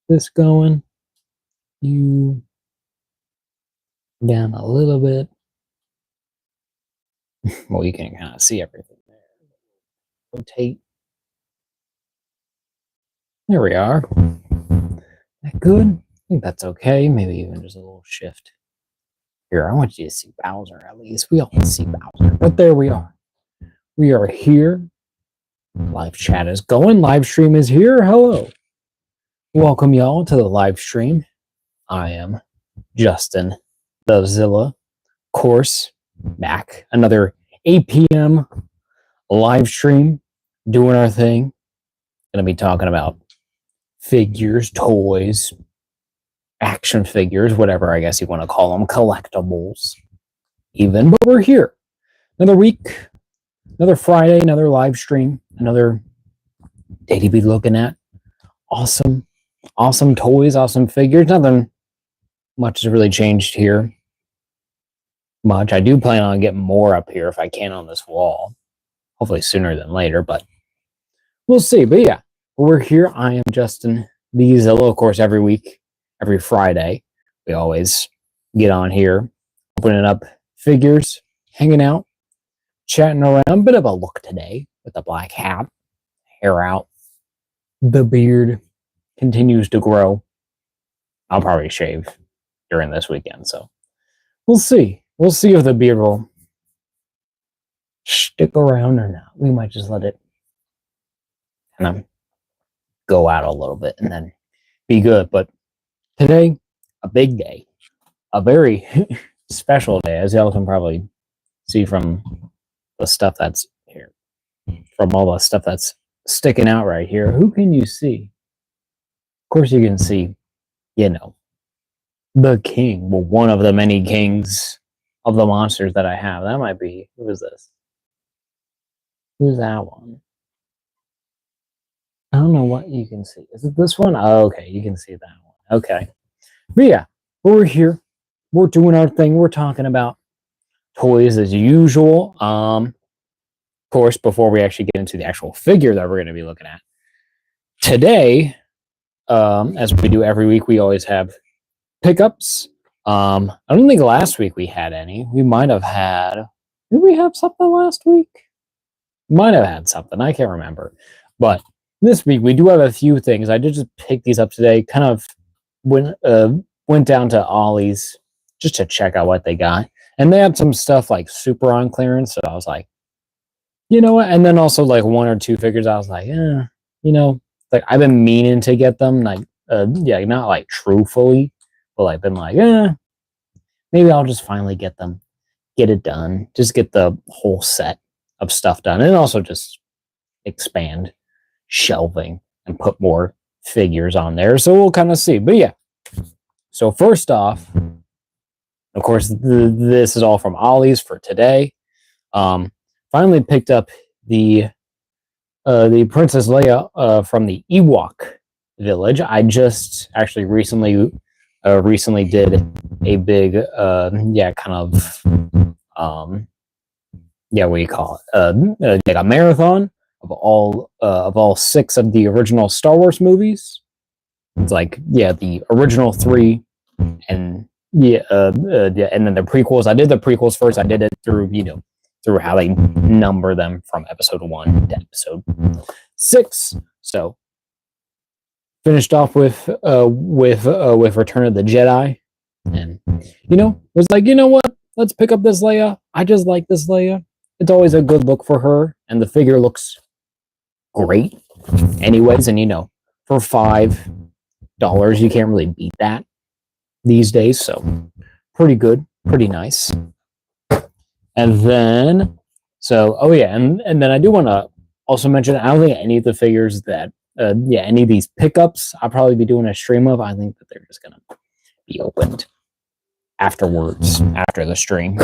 this going. You down a little bit. Well, you can kind of see everything there. Rotate. There we are. That good? I think that's okay. Maybe even just a little shift. Here, I want you to see Bowser at least. We all see Bowser. But there we are. We are here. Live chat is going. Live stream is here. Hello. Welcome y'all to the live stream. I am Justin Godzilla. Of course, back. Another 8 p.m. live stream. Doing our thing. Gonna be talking about figures, toys, action figures, whatever I guess you want to call them, collectibles, even. But we're here. Another week, another Friday, another live stream, another day to be looking at. Awesome toys, awesome figures. Nothing much has really changed here. Much. I do plan on getting more up here if I can on this wall. Hopefully sooner than later, but we'll see. But yeah, we're here. I am Justin Godzilla. Of course, every week, every Friday, we always get on here, opening up figures, hanging out, chatting around. A bit of a look today with the black hat, hair out. The beard continues to grow. I'll probably shave during this weekend, so we'll see. We'll see if the beard will stick around or not. We might just let it kind of go out a little bit and then be good. But today, a big day, a very special day, as y'all can probably see from the stuff that's here, from all the stuff that's sticking out right here. Who can you see? Of course, you can see, the king. Well, one of the many kings of the monsters that I have. That might be, who is this? Who's that one? I don't know what you can see. Is it this one? Oh, okay, you can see that one. Okay. But yeah, we're here. We're doing our thing. We're talking about toys as usual. Of course, before we actually get into the actual figure that we're going to be looking at today, as we do every week, we always have pickups. I don't think last week we had any. We might have had. Did we have something last week? Might have had something. I can't remember. But this week we do have a few things. I did just pick these up today. Kind of went down to Ollie's just to check out what they got, and they had some stuff like super on clearance. So I was like, you know what? And then also like one or two figures. I was like, like I've been meaning to get them. Like, not like truthfully, but like been like, maybe I'll just finally get them, get it done, just get the whole set of stuff done, and also just expand shelving and put more figures on there. So we'll kind of see. But yeah, so first off, of course, this is all from Ollie's for today. Finally picked up the Princess Leia from the Ewok village. I just actually recently did a big what do you call it, like a marathon of all 6 of the original Star Wars movies. It's like the original 3 and and then the prequels. I did the prequels first. I did it through through how they number them from episode 1 to episode 6. So finished off with Return of the Jedi, and was like, what? Let's pick up this Leia. I just like this Leia. It's always a good look for her, and the figure looks great, anyways. And for $5, you can't really beat that these days. So pretty good, pretty nice. And then, and then I do want to also mention, I don't think any of the figures that, any of these pickups, I'll probably be doing a stream of. I think that they're just going to be opened afterwards, after the stream,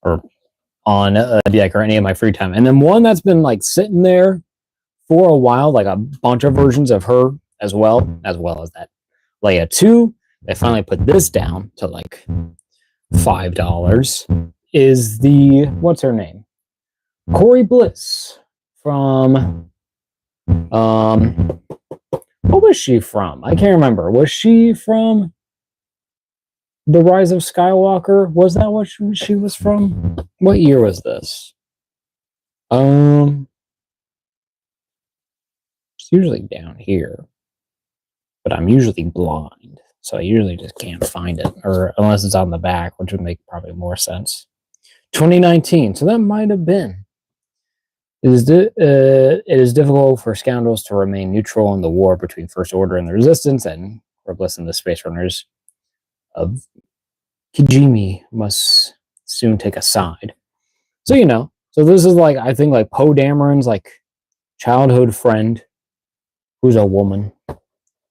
or on or any of my free time. And then one that's been like sitting there for a while, like a bunch of versions of her as well as that Leia 2. They finally put this down to like $5. Is the, what's her name? Corey Bliss from what What was she from? I can't remember. Was she from The Rise of Skywalker? Was that what she was from? What year was this? It's usually down here, but I'm usually blind, so I usually just can't find it, or unless it's on the back, which would make probably more sense. 2019, so that might have been. It is difficult for scoundrels to remain neutral in the war between First Order and the Resistance, and Corvus and the Space Runners of Kijimi must soon take a side. So, so this is like, I think, like Poe Dameron's like childhood friend, who's a woman,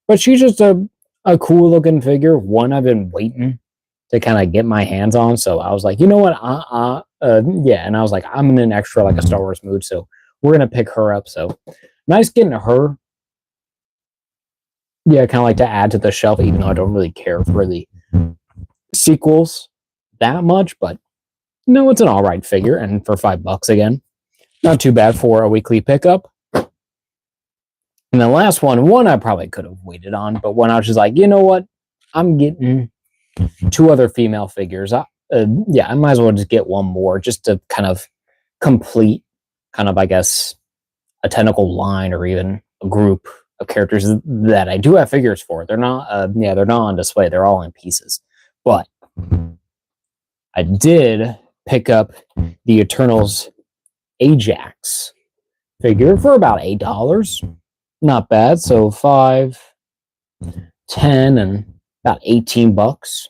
but she's just a cool looking figure. One I've been waiting to kind of get my hands on, so I was like, you know what, yeah, and I was like, I'm in an extra like a Star Wars mood, so we're gonna pick her up. So nice getting her. Yeah, kind of like to add to the shelf, even though I don't really care for the sequels that much, but no, it's an all right figure, and for $5 again, not too bad for a weekly pickup. And the last one I probably could have waited on, but when I was just like, you know what, I'm getting 2 other female figures. Yeah, I might as well just get one more just to kind of complete, kind of, I guess, a tentacle line or even a group of characters that I do have figures for. They're not, they're not on display. They're all in pieces. But I did pick up the Eternals Ajax figure for about $8. Not bad. So 5, 10, and about $18.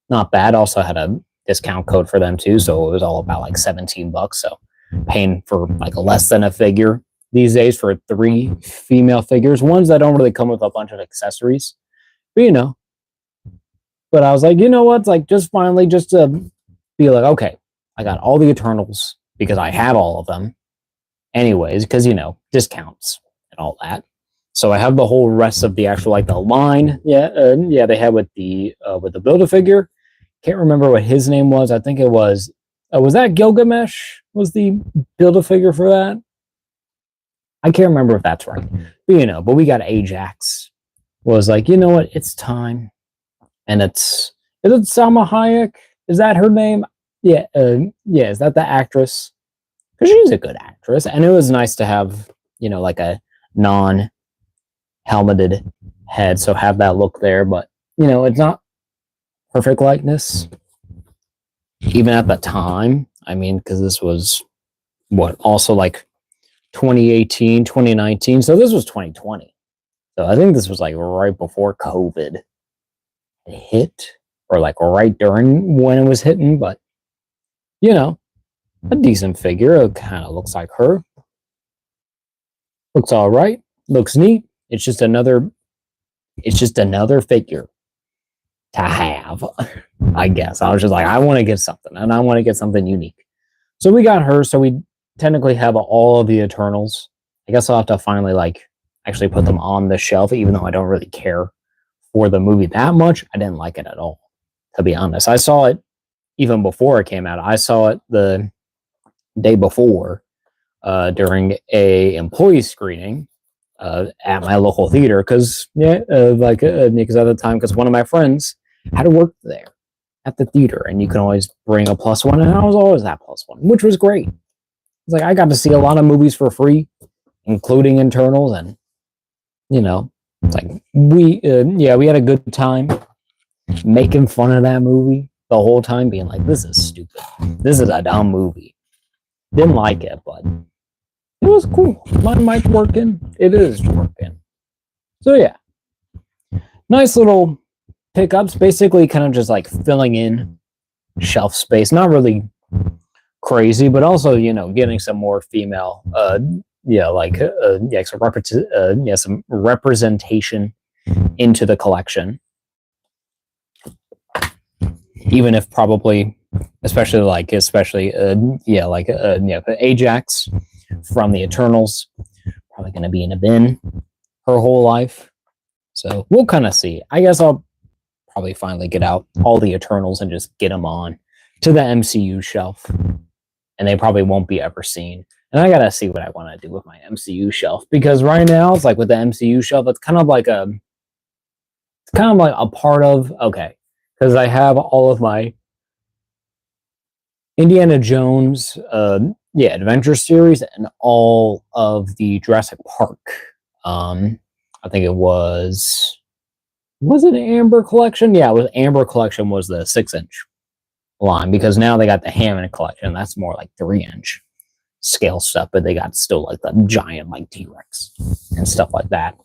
Not bad. Also had a discount code for them too, so it was all about like $17. So paying for like less than a figure these days for 3 female figures, ones that don't really come with a bunch of accessories, but But I was like, you know what? It's like just finally just to be like, okay, I got all the Eternals because I have all of them, anyways, because discounts and all that. So I have the whole rest of the actual like the line, they had with the Build-A-Figure. Can't remember what his name was. I think it was that Gilgamesh was the Build-A-Figure for that. I can't remember if that's right, but we got Ajax. Was like, you know what? It's time, and is it Salma Hayek? Is that her name? Yeah, is that the actress? Because she's a good actress, and it was nice to have like a non-helmeted head, so have that look there. But it's not perfect likeness, even at the time. I mean, because this was also like 2018, 2019. So this was 2020. So I think this was like right before COVID hit, or like right during when it was hitting. But a decent figure. It kind of looks like her. Looks all right. Looks neat. It's just another figure to have, I guess. I was just like, I want to get something, and I want to get something unique. So we got her. So we technically have all of the Eternals. I guess I'll have to finally actually put them on the shelf, even though I don't really care for the movie that much. I didn't like it at all, to be honest. I saw it even before it came out. I saw it the day before during a employee screening at my local theater, because at the time, because one of my friends had to work there at the theater, and you can always bring a +1, and I was always that +1, which was great. It's like I got to see a lot of movies for free, including Eternals, and it's like we had a good time making fun of that movie the whole time, being like, this is stupid, this is a dumb movie. Didn't like it, but it was cool. My mic working, it is working. So yeah, nice little pickups, basically kind of just like filling in shelf space, not really crazy, but also getting some more female some representation into the collection, even if probably Ajax from the Eternals probably going to be in a bin her whole life. So we'll kind of see. I guess I'll probably finally get out all the Eternals and just get them on to the MCU shelf, and they probably won't be ever seen And I gotta see what I want to do with my MCU shelf, because right now it's like with the MCU shelf, it's kind of like a part of, okay, because I have all of my Indiana Jones, adventure series, and all of the Jurassic Park. I think it was it Amber Collection? Yeah, it was Amber Collection was the 6-inch line, because now they got the Hammond Collection. That's more like 3-inch scale stuff, but they got still like the giant like T-Rex and stuff like that.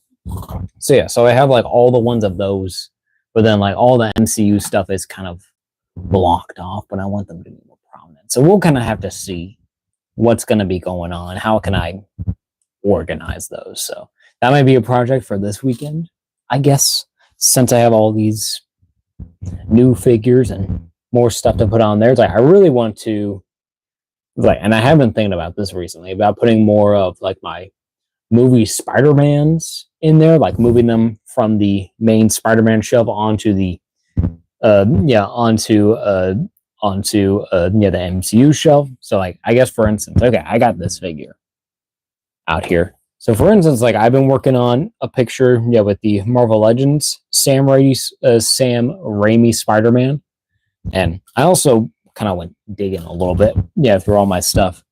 So yeah, so I have like all the ones of those, but then like all the MCU stuff is kind of blocked off, but I want them to be more prominent. So we'll kind of have to see what's going to be going on. How can I organize those? So that might be a project for this weekend, I guess, since I have all these new figures and more stuff to put on there. It's like I really want to, like, and I have been thinking about this recently, about putting more of like my movie Spider-Mans in there, like moving them from the main Spider-Man shelf onto the the MCU shelf. So like, I guess for instance, okay, I got this figure out here. So for instance, like I've been working on a picture, with the Marvel Legends Sam Raimi Spider-Man, and I also kind of went digging a little bit, through all my stuff,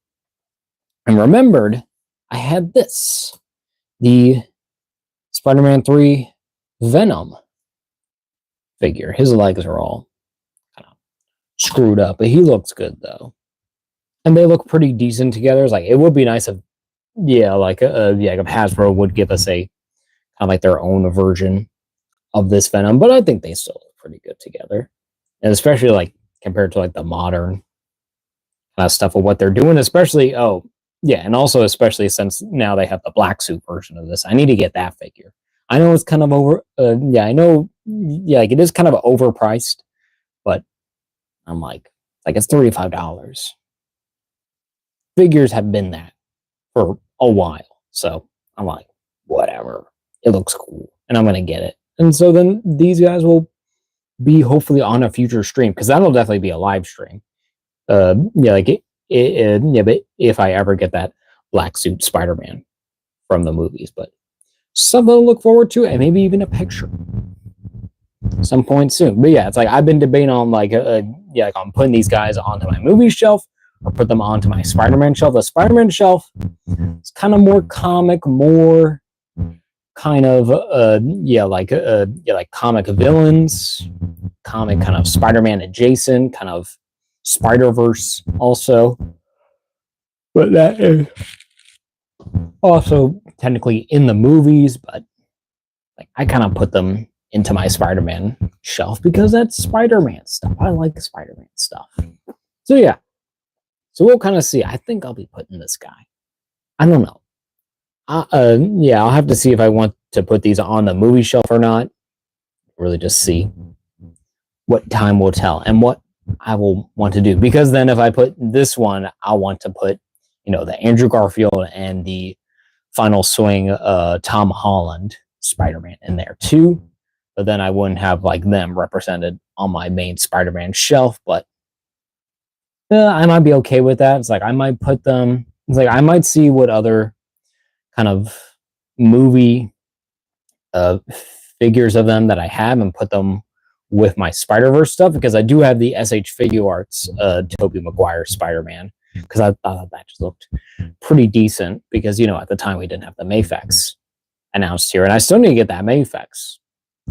and remembered I had the Spider-Man 3 Venom figure. His legs are all kind of screwed up, but he looks good though, and they look pretty decent together. It's like it would be nice if, like Hasbro would give us a kind of like their own version of this Venom, but I think they still look pretty good together, and especially like compared to like the modern stuff of what they're doing, especially and also especially since now they have the black suit version of this. I need to get that figure. I know it's kind of I know, like it is kind of overpriced, but I'm like it's $35. Figures have been that for a while, so I'm like, whatever. It looks cool, and I'm gonna get it. And so then these guys will be hopefully on a future stream, because that'll definitely be a live stream. But if I ever get that black suit Spider-Man from the movies, but something to look forward to, and maybe even a picture some point soon. But yeah, it's like I've been debating on like I'm putting these guys onto my movie shelf or put them onto my Spider-Man shelf. The Spider-Man shelf is kind of more comic, more kind of like comic villains, comic kind of Spider-Man adjacent, kind of Spider-Verse also. But that is also technically in the movies, but like I kind of put them into my Spider-Man shelf because that's Spider-Man stuff. I like Spider-Man stuff. So yeah. So we'll kind of see. I think I'll be putting this guy. I don't know. I'll have to see if I want to put these on the movie shelf or not. Really just see what time will tell and what I will want to do. Because then if I put this one, I'll want to put, the Andrew Garfield and the Final Swing Tom Holland Spider-Man in there too. But then I wouldn't have like them represented on my main Spider-Man shelf. But I might be okay with that. It's like I might put them. It's like I might see what other kind of movie figures of them that I have and put them with my Spider-Verse stuff, because I do have the S.H.Figuarts Tobey Maguire Spider-Man, because I thought that just looked pretty decent, because at the time we didn't have the Mafex announced here, and I still need to get that Mafex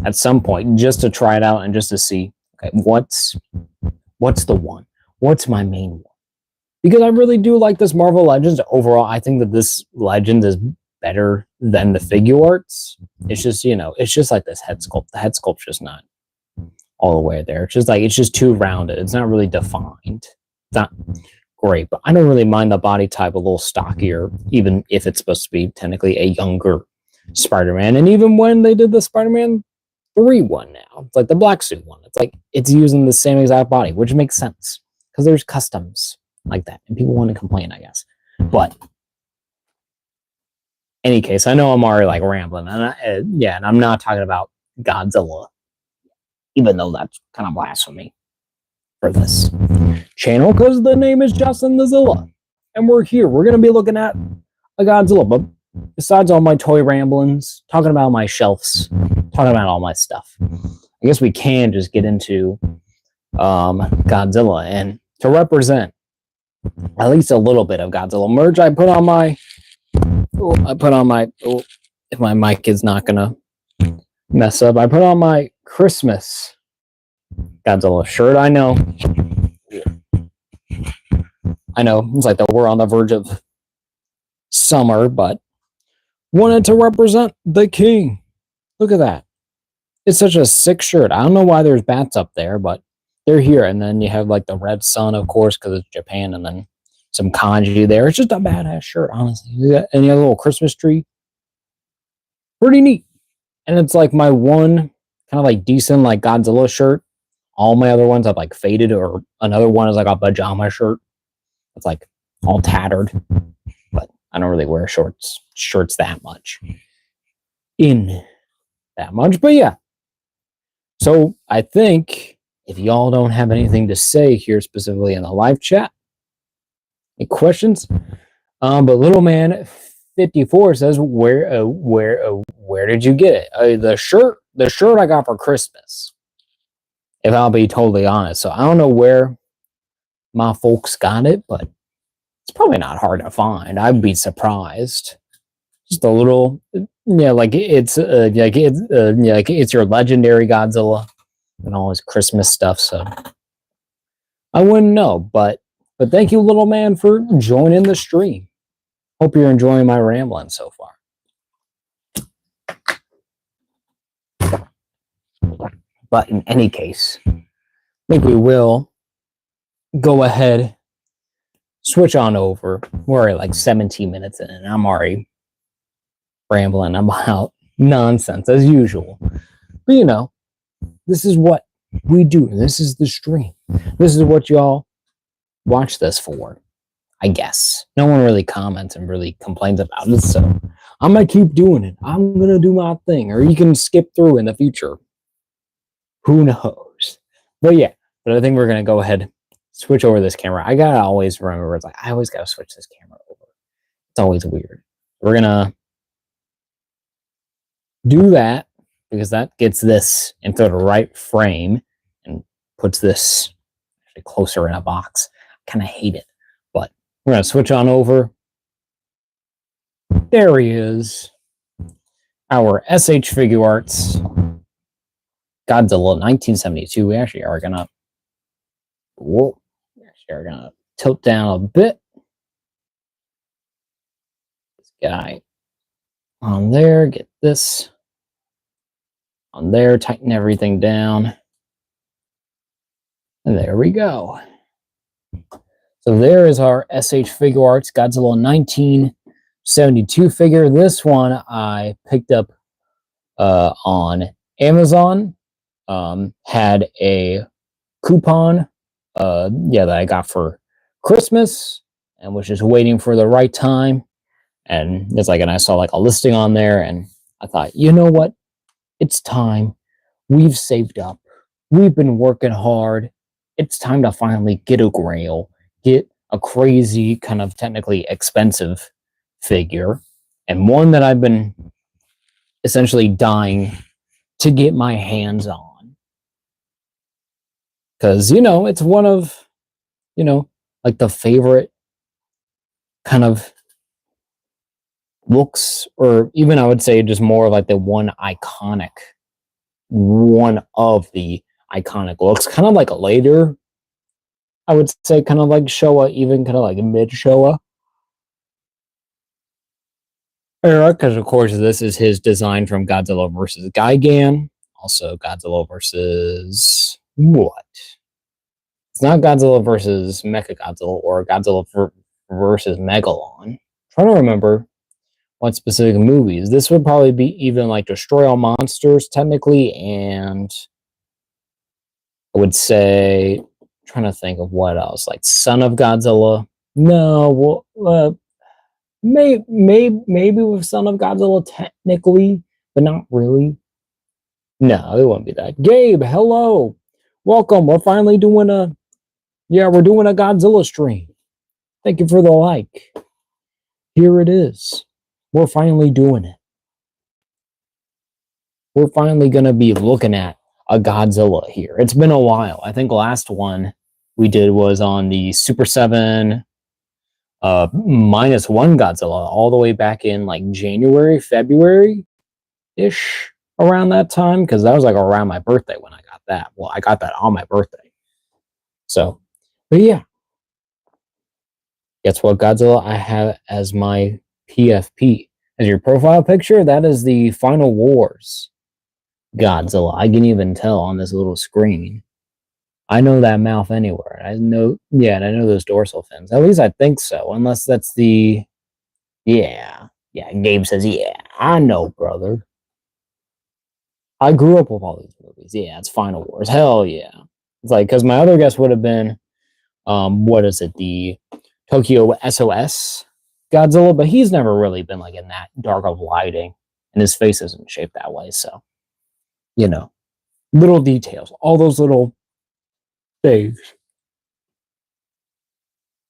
at some point just to try it out and just to see, okay, what's the one, what's my main one, because I really do like this Marvel Legends overall. I think that this Legend is better than the Figuarts. It's just it's just like this head sculpt. The head sculpt's just not all the way there. It's just too rounded. It's not really defined. It's not great, but I don't really mind the body type a little stockier, even if it's supposed to be technically a younger Spider-Man. And even when they did the Spider-Man 3 one now, it's like the black suit one. It's like it's using the same exact body, which makes sense because there's customs like that, and people want to complain, I guess. But any case, I know I'm already like rambling, and and I'm not talking about Godzilla, even though that's kind of blasphemy for this channel, because the name is Justin the Zilla. and we're here. We're going to be looking at a Godzilla. But besides all my toy ramblings, talking about my shelves, talking about all my stuff, I guess we can just get into Godzilla. And to represent at least a little bit of Godzilla merch, I put on my, if my mic is not going to mess up, I put on my Christmas Godzilla shirt. I know, it's like we're on the verge of summer, but wanted to represent the king. Look at that. It's such a sick shirt. I don't know why there's bats up there, but they're here. And then you have like the red sun, of course, because it's Japan, and then some kanji there. It's just a badass shirt, honestly. And you have a little Christmas tree. Pretty neat. And it's like my one kind of like decent like Godzilla shirt. All my other ones have like faded, or another one is like a pajama shirt. It's like all tattered. But I don't really wear shirts that much. But yeah. So I think if y'all don't have anything to say here specifically in the live chat, any questions? But Little Man 54 says, where did you get it? The shirt I got for Christmas, if I'll be totally honest. So I don't know where my folks got it, but it's probably not hard to find. I'd be surprised. Just a little, like it's your legendary Godzilla and all his Christmas stuff. So I wouldn't know, but thank you, Little Man, for joining the stream. Hope you're enjoying my rambling so far. But in any case, I think we will go ahead, switch on over. We're at like 17 minutes in, and I'm already rambling about nonsense as usual. But this is what we do. This is the stream. This is what y'all watch this for, I guess. No one really comments and really complains about it, so I'm gonna keep doing it. I'm gonna do my thing, or you can skip through in the future. Who knows? But yeah, I think we're gonna go ahead, switch over this camera. I gotta always remember, it's like I always gotta switch this camera over. It's always weird. We're gonna do that because that gets this into the right frame and puts this actually closer in a box. I kind of hate it, but we're going to switch on over. There he is. Our S.H. Figure Arts Godzilla 1972. We actually are going to tilt down a bit. This guy on there, get this on there, tighten everything down. And there we go. So there is our S.H. Figure Arts Godzilla 1972 figure. This one I picked up on Amazon. Had a coupon that I got for Christmas, and was just waiting for the right time. And it's like, and I saw like a listing on there, and I thought, you know what? It's time. We've saved up. We've been working hard. It's time to finally get a grail, get a crazy, kind of technically expensive figure, and one that I've been essentially dying to get my hands on. Because, it's one of, like the favorite kind of looks, or even I would say just more like the one of the iconic looks, kind of like later, I would say, kind of like Showa, even kind of like mid Showa era, because of course this is his design from Godzilla vs. Gigan, also Godzilla versus what? It's not Godzilla versus Mechagodzilla or Godzilla versus Megalon. I'm trying to remember what specific movies. This would probably be even like Destroy All Monsters, technically, and I would say, I'm trying to think of what else, like Son of Godzilla. No, well, maybe with Son of Godzilla, technically, but not really. No, it wouldn't be that. Gabe, hello, welcome. We're finally doing we're doing a Godzilla stream. Thank you for the like. Here it is. We're finally doing it. We're finally going to be looking at a Godzilla here. It's been a while. I think last one we did was on the Super 7 -1 Godzilla, all the way back in like January, February ish, around that time, because that was like around my birthday when I got that. Well, I got that on my birthday. So, but yeah, guess what Godzilla I have as my PFP? As your profile picture, that is the Final Wars Godzilla. I can even tell on this little screen. I know that mouth anywhere. I know, yeah, and I know those dorsal fins. At least I think so, unless that's the, yeah, yeah. Gabe says, yeah, I know, brother. I grew up with all these movies. Yeah, it's Final Wars. Hell yeah. It's like, because my other guess would have been, what is it, the Tokyo SOS Godzilla, but he's never really been like in that dark of lighting, and his face isn't shaped that way. So, you know, little details, all those little things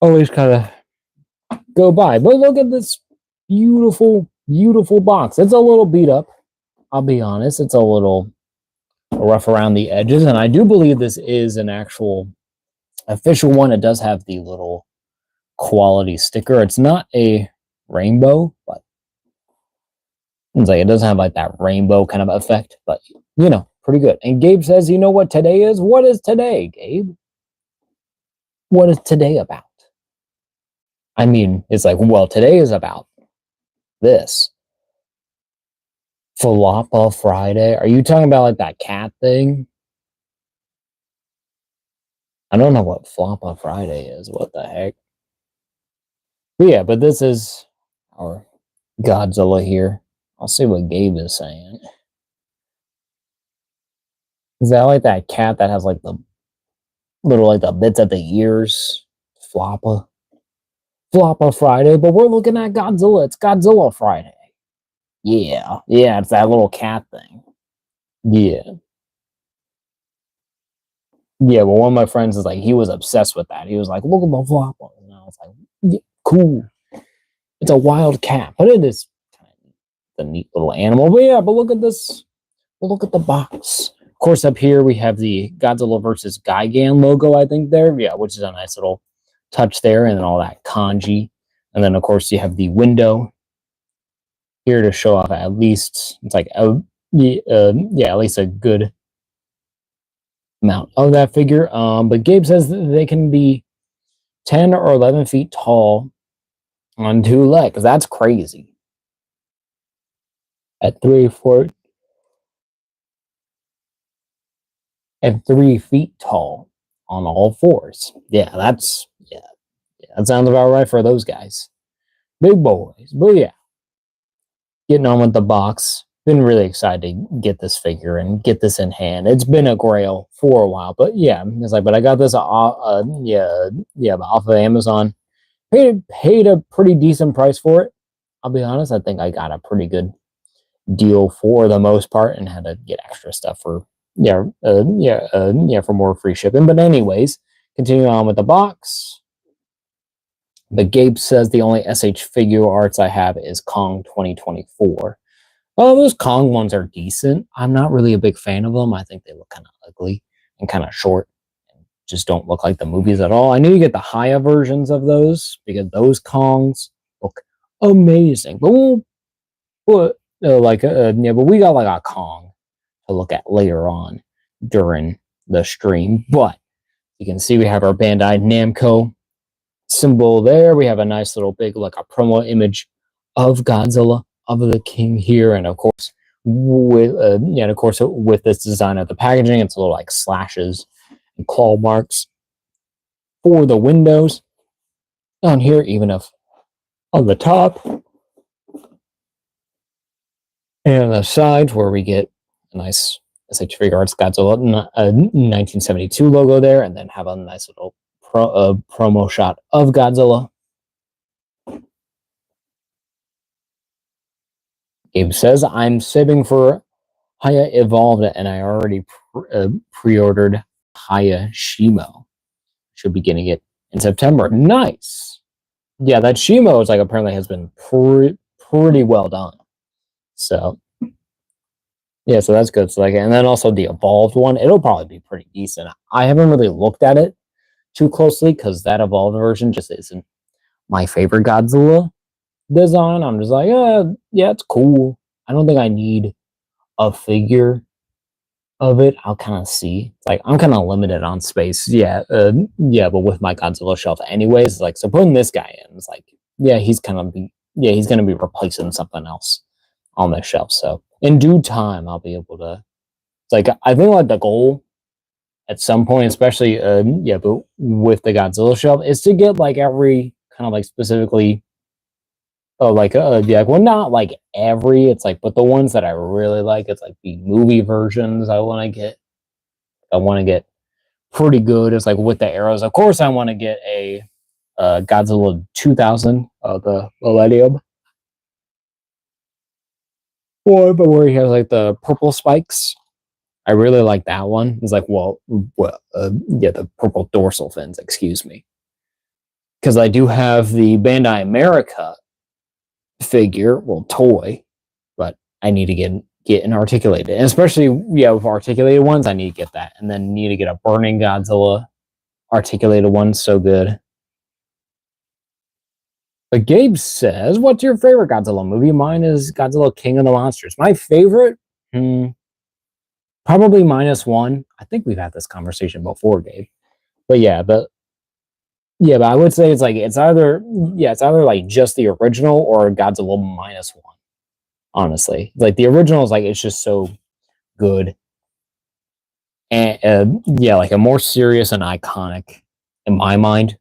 always kind of go by. But look at this beautiful, beautiful box. It's a little beat up. I'll be honest. It's a little rough around the edges, and I do believe this is an actual official one. It does have the little quality sticker. It's not a rainbow, but it's like it doesn't have like that rainbow kind of effect, but you know, pretty good. And Gabe says, you know what today is? What is today, Gabe? What is today about? I mean, it's like, well, today is about this. Falapa Friday. Are you talking about like that cat thing? I don't know what Falapa Friday is. What the heck? But yeah, but this is our Godzilla here. I'll see what Gabe is saying. Is that like that cat that has like the little like the bits at the ears? Floppa. Floppa Friday, but we're looking at Godzilla. It's Godzilla Friday. Yeah. Yeah, it's that little cat thing. Yeah. Yeah, well, one of my friends is like, he was obsessed with that. He was like, look at my Floppa. And I was like, yeah, cool. It's a wild cat, but it is a neat little animal. But yeah, but look at this. Look at the box. Of course, up here we have the Godzilla versus Gigan logo, I think there. Yeah, which is a nice little touch there, and then all that kanji. And then, of course, you have the window here to show off at least, it's like, yeah, at least a good amount of that figure. But Gabe says that they can be 10 or 11 feet tall on two legs. That's crazy. At 3 feet tall on all fours. Yeah, yeah, that sounds about right for those guys. Big boys. But yeah, getting on with the box. Been really excited to get this figure and get this in hand. It's been a grail for a while, but yeah, it's like, but I got this off of Amazon. Paid a pretty decent price for it. I'll be honest, I think I got a pretty good deal for the most part, and had to get extra stuff for for more free shipping. But anyways, continuing on with the box. But Gabe says the only SH figure arts I have is Kong 2024. Well, those Kong ones are decent. I'm not really a big fan of them. I think they look kind of ugly and kind of short, and just don't look like the movies at all. I know you get the higher versions of those, because those Kongs look amazing. But but we got like a Kong to look at later on during the stream. But you can see we have our Bandai Namco symbol there. We have a nice little big, like a promo image of Godzilla, of the King here, and of course with this design of the packaging, it's a little like slashes and claw marks for the windows down here, even if on the top and the sides, where we get a nice S.H. Arts Godzilla 1972 logo there, and then have a nice little promo shot of Godzilla. Gabe says, I'm saving for Haya Evolved, and I already pre-ordered Haya Shimo. Should be getting it in September. Nice. yeah, that Shimo is like apparently has been pretty well done. So yeah, so that's good. So like, and then also the evolved one, it'll probably be pretty decent. I haven't really looked at it too closely because that evolved version just isn't my favorite Godzilla design. I'm just like, yeah, it's cool. I don't think I need a figure of it. I'll kind of see. It's like I'm kind of limited on space. Yeah, but with my Godzilla shelf, anyways, like so putting this guy in, it's like, yeah, he's gonna be replacing something else on the shelf. So in due time, I'll be able to. It's like I think like the goal at some point, especially yeah, but with the Godzilla shelf, is to get like every kind of like specifically like yeah, well not like every, it's like but the ones that I really like, it's like the movie versions I want to get pretty good. It's like with the arrows. Of course I want to get a Godzilla 2000 the Millennium one, but where he has like the purple spikes. I really like that one. It's like yeah, the purple dorsal fins, excuse me. Because I do have the Bandai America figure, well, toy, but I need to get an articulated, and especially yeah, with articulated ones, I need to get that, and then need to get a Burning Godzilla articulated one. So good. But Gabe says, "What's your favorite Godzilla movie?" Mine is Godzilla King of the Monsters. My favorite, probably -1. I think we've had this conversation before, Gabe. But but I would say it's either like just the original or Godzilla -1. Honestly, like the original is like it's just so good, and yeah, like a more serious and iconic in my mind.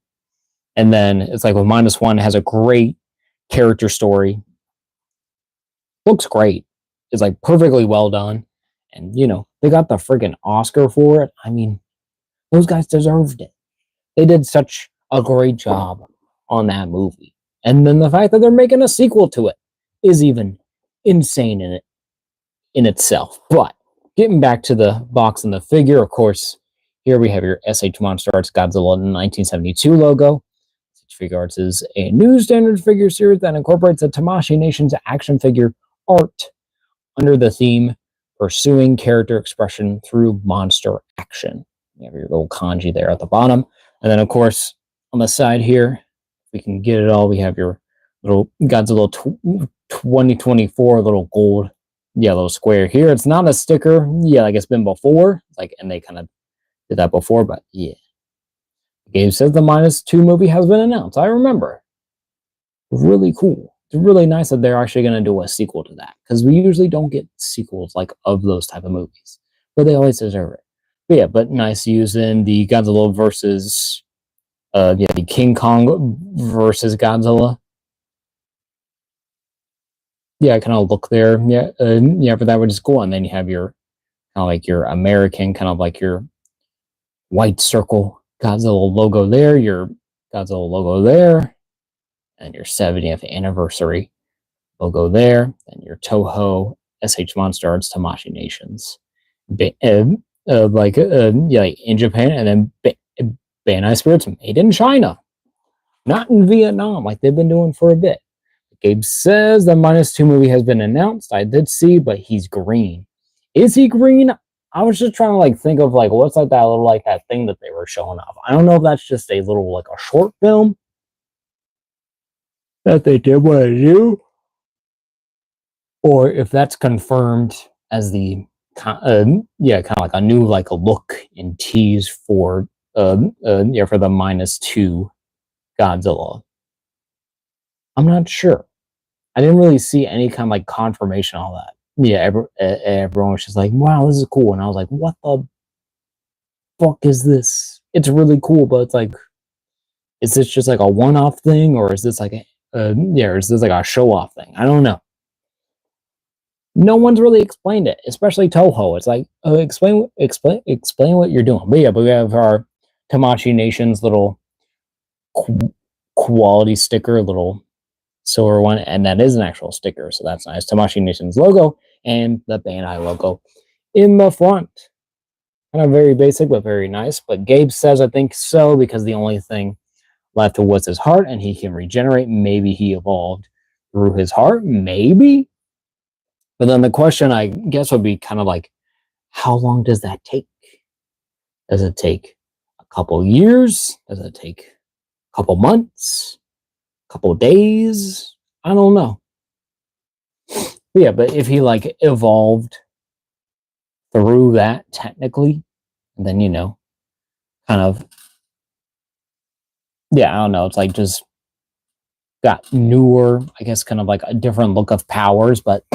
And then it's like with -1, it has a great character story, looks great, it's like perfectly well done, and they got the freaking Oscar for it. I mean, those guys deserved it. They did such a great job on that movie, and then the fact that they're making a sequel to it is even insane in itself. But getting back to the box and the figure, of course, here we have your S.H.Monsterarts Godzilla 1972 logo. Figuarts is a new standard figure series that incorporates the Tamashii Nation's action figure art under the theme pursuing character expression through monster action. You have your little kanji there at the bottom. And then, of course, on the side here, we can get it all. We have your little Godzilla 2024 little gold yellow square here. It's not a sticker, yeah, like it's been before. Like, and they kind of did that before, but yeah. Gabe says the -2 movie has been announced. I remember. Really cool. It's really nice that they're actually going to do a sequel to that, because we usually don't get sequels like of those type of movies, but they always deserve it. But yeah, but nice using the Godzilla versus the King Kong versus Godzilla. Yeah, kind of look there. Yeah, but that would just go on. Then you have your kind of like your American, kind of like your white circle Godzilla logo there, your Godzilla logo there, and your 70th anniversary logo there, and your Toho S.H.Monsterarts Tamashii Nations. Yeah, like in Japan, and then Bandai Spirits made in China, not in Vietnam, like they've been doing for a bit. Gabe says the -2 movie has been announced. I did see, but he's green. Is he green? I was just trying to like think of like what's like that little like that thing that they were showing off. I don't know if that's just a little like a short film that they did want to do, or if that's confirmed as the yeah, kind of like a new like a look and tease for yeah, for the -2 Godzilla. I'm not sure. I didn't really see any kind of like confirmation on that. Yeah, everyone was just like, "Wow, this is cool," and I was like, "What the fuck is this?" It's really cool, but it's like, is this just like a one-off thing, or is this like a yeah, or is this like a show-off thing? I don't know. No one's really explained it, especially Toho. It's like, explain what you're doing. But yeah, but we have our Tamashii Nation's little quality sticker, little silver one, and that is an actual sticker, so that's nice. Tamashii Nation's logo and the Bandai logo in the front. Kind of very basic, but very nice. But Gabe says I think so, because the only thing left was his heart and he can regenerate. Maybe he evolved through his heart, maybe. But then the question, I guess, would be kind of like, how long does that take? Does it take a couple years? Does it take a couple months? A couple days? I don't know. But yeah, but if he like evolved through that technically, and then kind of, yeah, I don't know. It's like just got newer, I guess, kind of like a different look of powers. But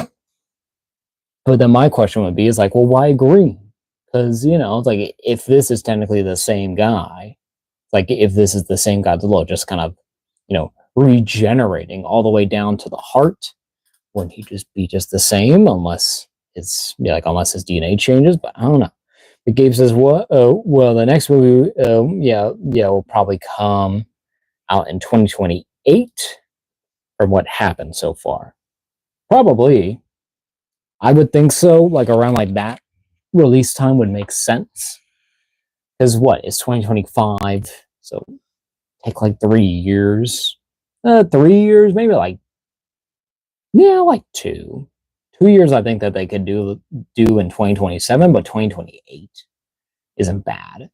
then my question would be, is like, well, why green? Because it's like, if this is technically the same guy, like if this is the same Godzilla, just kind of regenerating all the way down to the heart, wouldn't he just be just the same, unless unless his DNA changes? But I don't know. But Gabe says, "What? Oh, well, the next movie, will probably come out in 2028." From what happened so far, probably, I would think so. Like around like that release time would make sense. Because what is 2025? So take like 3 years. 3 years, maybe like like 2 years. I think that they could do in 2027, but 2028 isn't bad.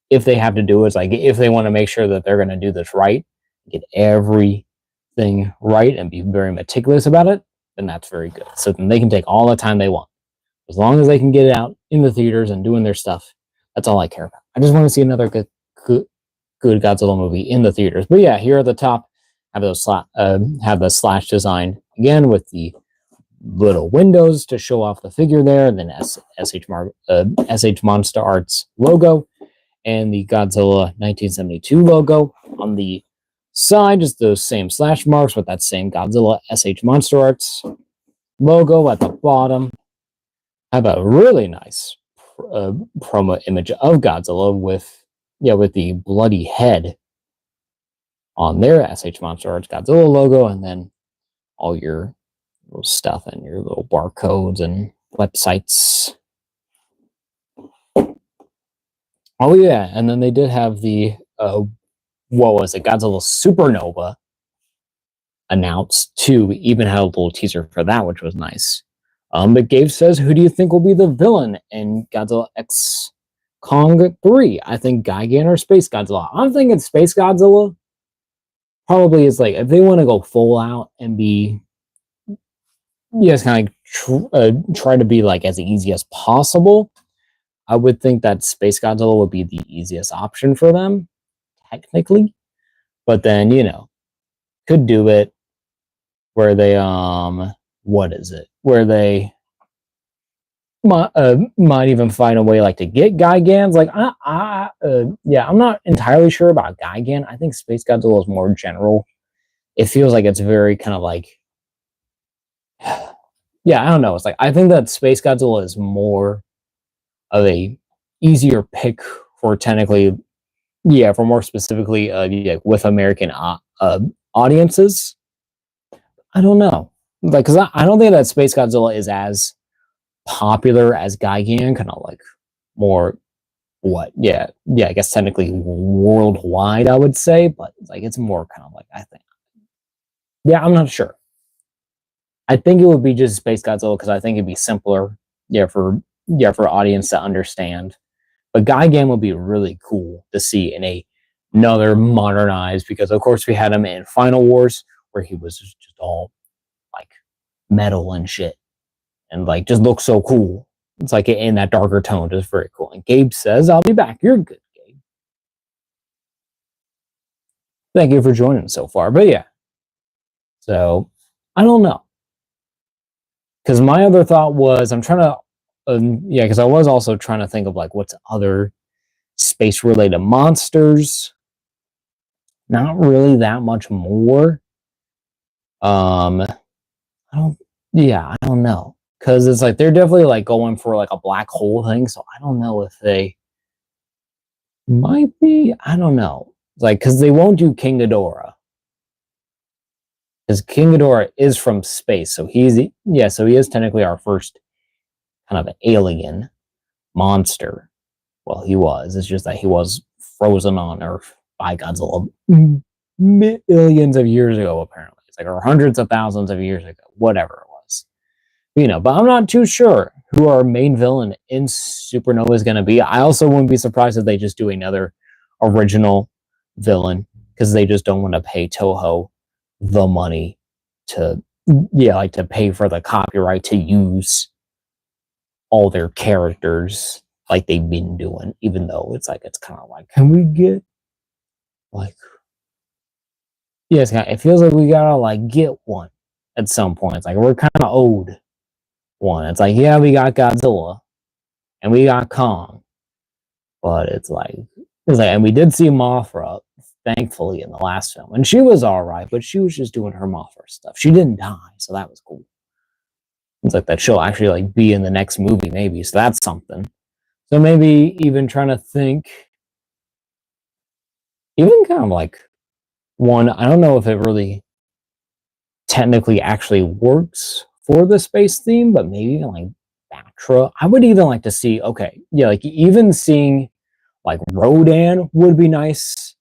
If they have to do it, it's like if they want to make sure that they're going to do this right, get everything right, and be very meticulous about it, then that's very good. So then they can take all the time they want, as long as they can get it out in the theaters and doing their stuff. That's all I care about. I just want to see another good Godzilla movie in the theaters. But yeah, here at the top, have the slash design again with the little windows to show off the figure there, and then S.H. Monsterarts logo, and the Godzilla 1972 logo on the side, just those same slash marks with that same Godzilla S.H. Monsterarts logo at the bottom. Have a really nice promo image of Godzilla with the bloody head on their S.H. Monsterarts Godzilla logo, and then all your little stuff and your little barcodes and websites. Oh yeah, and then they did have the what was it, Godzilla Supernova announced too. We even had a little teaser for that, which was nice. But Gabe says, who do you think will be the villain in Godzilla X Kong 3? I think Gigan or Space Godzilla. I'm thinking Space Godzilla probably is like, if they want to go full out and be, kind of try to be like as easy as possible, I would think that Space Godzilla would be the easiest option for them, technically. But then, could do it where they, what is it? Where they might even find a way like to get Gigans. Like, I'm not entirely sure about Gigan. I think Space Godzilla is more general. It feels like it's very kind of like, I don't know. It's like, I think that Space Godzilla is more of a easier pick for technically, for more specifically, with American audiences. I don't know, like, because I don't think that Space Godzilla is as popular as Gigan, kind of like more I guess technically worldwide, I would say, but like it's more kind of like, I think, I'm not sure. I think it would be just Space Godzilla because I think it'd be simpler, for audience to understand. But Gigan would be really cool to see in another modernized, because of course we had him in Final Wars where he was just all like metal and shit, and like just looks so cool. It's like in that darker tone, just very cool. And Gabe says, "I'll be back." You're good, Gabe. Thank you for joining so far. But yeah, so I don't know, because my other thought was I'm trying to, because I was also trying to think of like what's other space related monsters. Not really that much more. I don't know, because it's like they're definitely like going for like a black hole thing. So I don't know if they might be. I don't know, like, because they won't do King Ghidorah, because King Ghidorah is from space, so he is technically our first kind of alien monster. Well, he was. It's just that he was frozen on Earth by Godzilla millions of years ago, apparently. It's like, or hundreds of thousands of years ago, whatever it was. But I'm not too sure who our main villain in Supernova is going to be. I also wouldn't be surprised if they just do another original villain, because they just don't want to pay Toho the money to, like to pay for the copyright to use all their characters like they've been doing, even though it's like, it's kind of like, can we get like, it feels like we gotta like get one at some point. It's like we're kind of owed one. It's like, yeah, we got Godzilla and we got Kong, but it's like, and we did see Mothra, thankfully, in the last film, and she was all right, but she was just doing her Mothra stuff. She didn't die, so that was cool. It's like that she'll actually like be in the next movie, maybe. So that's something. So maybe even trying to think, even kind of like one. I don't know if it really technically actually works for the space theme, but maybe even like Bactra. I would even like to see. Okay, yeah, like even seeing like Rodan would be nice.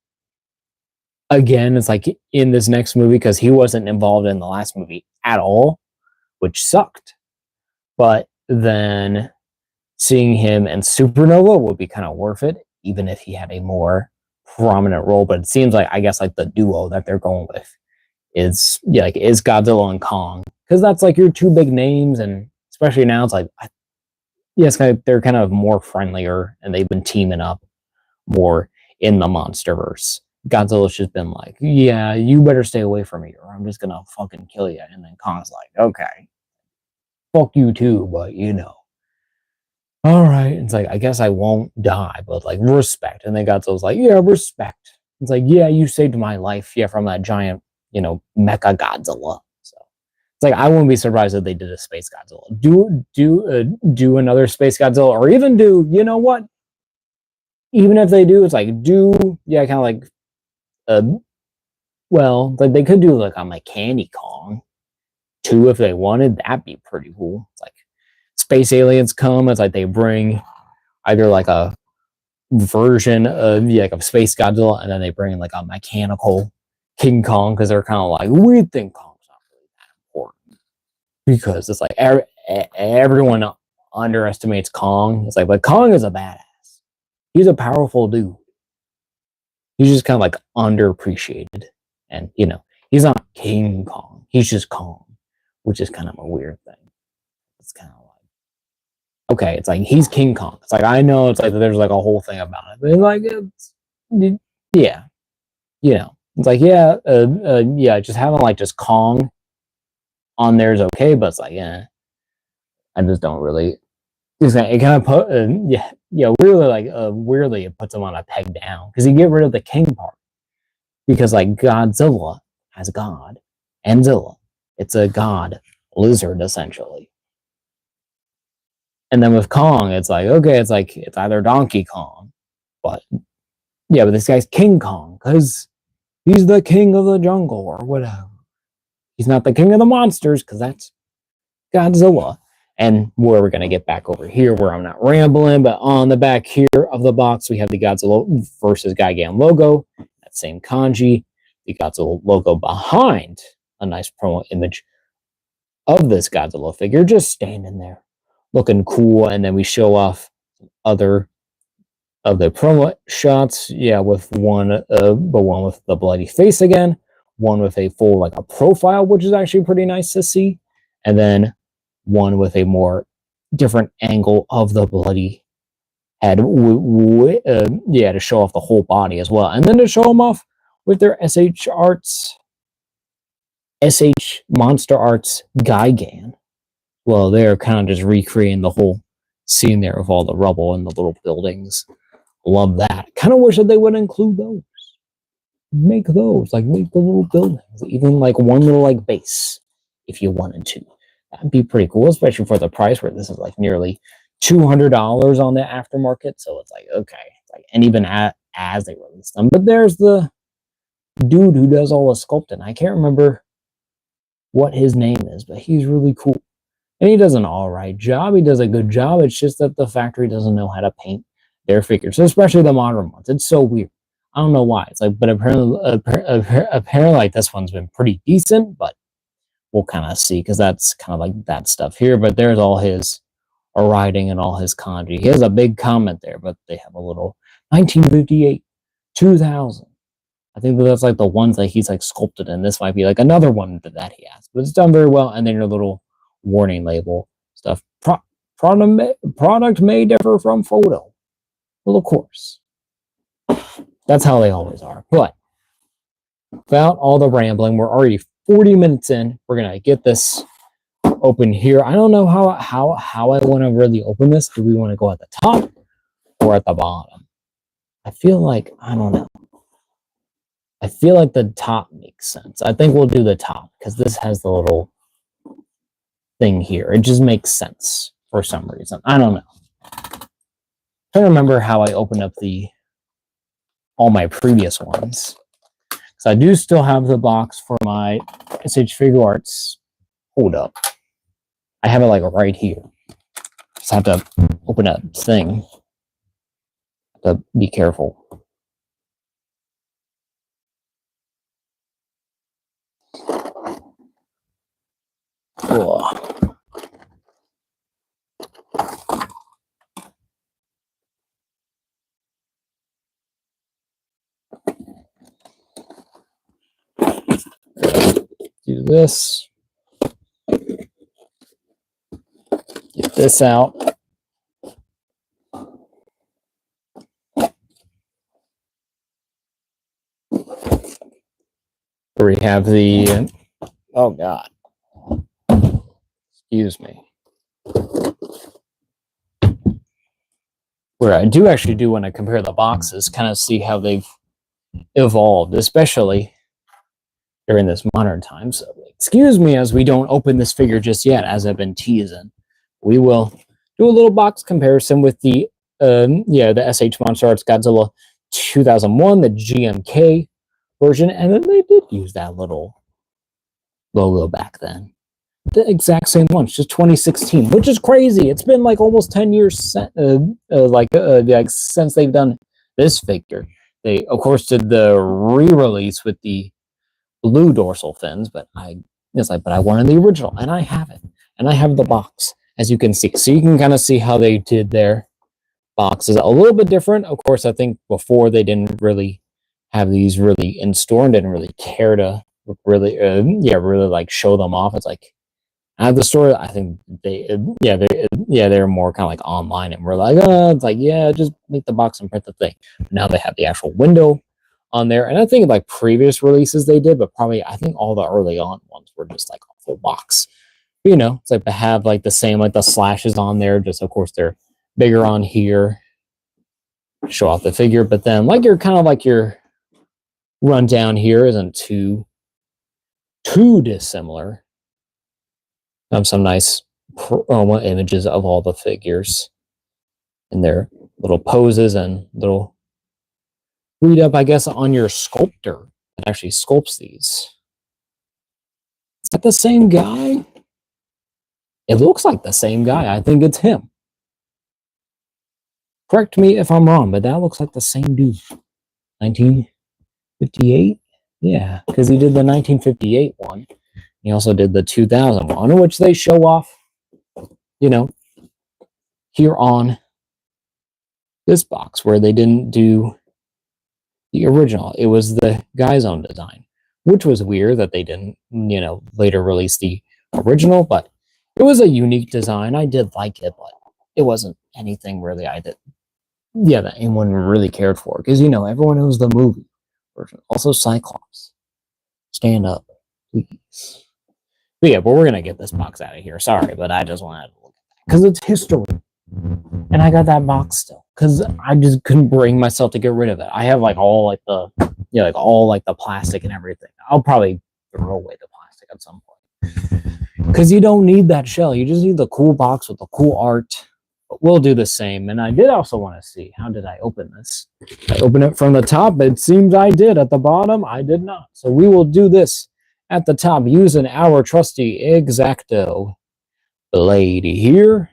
Again, it's like in this next movie, because he wasn't involved in the last movie at all, which sucked. But then seeing him in Supernova would be kind of worth it, even if he had a more prominent role. But it seems like, I guess, like the duo that they're going with is is Godzilla and Kong, because that's like your two big names, and especially now it's like, yes, they're kind of more friendlier, and they've been teaming up more in the MonsterVerse. Godzilla's just been like, yeah, you better stay away from me, or I'm just gonna fucking kill you. And then Kong's like, okay, fuck you too, but all right. It's like, I guess I won't die, but like respect. And then Godzilla's like, yeah, respect. It's like, yeah, you saved my life, yeah, from that giant, mecha Godzilla. So it's like, I wouldn't be surprised if they did a space Godzilla. Do another space Godzilla, or even do, you know what? Even if they do, it's like, kind of like, well, like they could do like a Candy Kong too if they wanted. That'd be pretty cool. It's like space aliens come. It's like they bring either like a version of like of Space Godzilla, and then they bring in like a mechanical King Kong, because they're kind of like, we think Kong's not really that important, because it's like everyone underestimates Kong. It's like, but Kong is a badass. He's a powerful dude. He's just kind of like underappreciated, and he's not King Kong. He's just Kong, which is kind of a weird thing. It's kind of like, okay, it's like he's King Kong. It's like, I know it's like there's like a whole thing about it, but like yeah, it's like, just having like just Kong on there is okay, but it's like, yeah, I just don't really. It kind of put weirdly it puts him on a peg down, because you get rid of the king part, because like Godzilla has God and Zilla. It's a god lizard essentially. And then with Kong, it's like, okay, it's like it's either Donkey Kong, but this guy's King Kong because he's the king of the jungle or whatever. He's not the king of the monsters, because that's Godzilla. And where we're going to get back over here, where I'm not rambling, but on the back here of the box, we have the Godzilla versus Gigan logo, that same kanji, the Godzilla logo behind a nice promo image of this Godzilla figure, just standing there, looking cool. And then we show off other of the promo shots, with one with the bloody face again, one with a full like a profile, which is actually pretty nice to see, and then one with a more different angle of the bloody head, to show off the whole body as well, and then to show them off with their S.H.Monsterarts Gigan. Well, they're kind of just recreating the whole scene there of all the rubble and the little buildings. Love that. Kind of wish that they would include those. Make those, like make the little buildings, even like one little like base, if you wanted to. That'd be pretty cool, especially for the price, where this is like nearly $200 on the aftermarket. So it's like, okay, and even as they release them. But there's the dude who does all the sculpting. I can't remember what his name is, but he's really cool. And he does an all right job. He does a good job. It's just that the factory doesn't know how to paint their figures, so especially the modern ones. It's so weird. I don't know why. It's like, but apparently, like this one's been pretty decent, but we'll kind of see because that's kind of like that stuff here. But there's all his writing and all his kanji. He has a big comment there, but they have a little 1958, 2000. I think that's like the ones that he's like sculpted in. This might be like another one that he has, but it's done very well. And then your little warning label stuff. Product may differ from photo. Well, of course. That's how they always are. But without all the rambling, we're already 40 minutes in. We're gonna get this open here. I don't know how I want to really open this. Do we want to go at the top or at the bottom? I feel like I don't know. I feel like the top makes sense. I think we'll do the top because this has the little thing here. It just makes sense for some reason. I don't know. I'm trying to remember how I opened up all my previous ones. So I do still have the box for my S.H. Figure Arts. Hold up. I have it like right here. Just have to open that thing. Have to be careful. Ugh. Do this. Get this out. We have the, oh God. Excuse me. Where I do actually want to compare the boxes, kind of see how they've evolved, especially during this modern time. So excuse me as we don't open this figure just yet, as I've been teasing. We will do a little box comparison with the the S.H.Monsterarts Godzilla 2001, the GMK version, and then they did use that little logo back then. The exact same one, just 2016, which is crazy. It's been like almost 10 years since they've done this figure. They, of course, did the re-release with the blue dorsal fins, but I wanted the original, and I have it, and I have the box, as you can see. So you can kind of see how they did their boxes a little bit different. Of course, I think before they didn't really have these really in store and didn't really care to really, really like show them off. It's like at the store, I think they're more kind of like online, and we're like, it's like, yeah, just make the box and print the thing. But now they have the actual window on there, and I think like previous releases they did, but probably I think all the early on ones were just like a full box. But, it's like they have like the same, like the slashes on there, just of course they're bigger on here, show off the figure, but then like your kind of like your rundown here isn't too dissimilar. Some nice promo images of all the figures and their little poses and little read up, I guess, on your sculptor that actually sculpts these. Is that the same guy? It looks like the same guy. I think it's him. Correct me if I'm wrong, but that looks like the same dude. 1958? Yeah, because he did the 1958 one. He also did the 2000 one, which they show off, here on this box, where they didn't do the original. It was the guy's own design, which was weird that they didn't, later release the original, but it was a unique design. I did like it, but it wasn't anything really that anyone really cared for, because, everyone knows the movie version. Also, Cyclops. Stand up, please. But yeah, but we're gonna get this box out of here. Sorry, but I just wanted to look at that because it's history, and I got that box still because I just couldn't bring myself to get rid of it. I have like all like the plastic and everything. I'll probably throw away the plastic at some point because you don't need that shell. You just need the cool box with the cool art. But we'll do the same. And I did also want to see, how did I open this? I opened it from the top. It seems I did. At the bottom, I did not. So we will do this at the top using our trusty X-Acto blade here.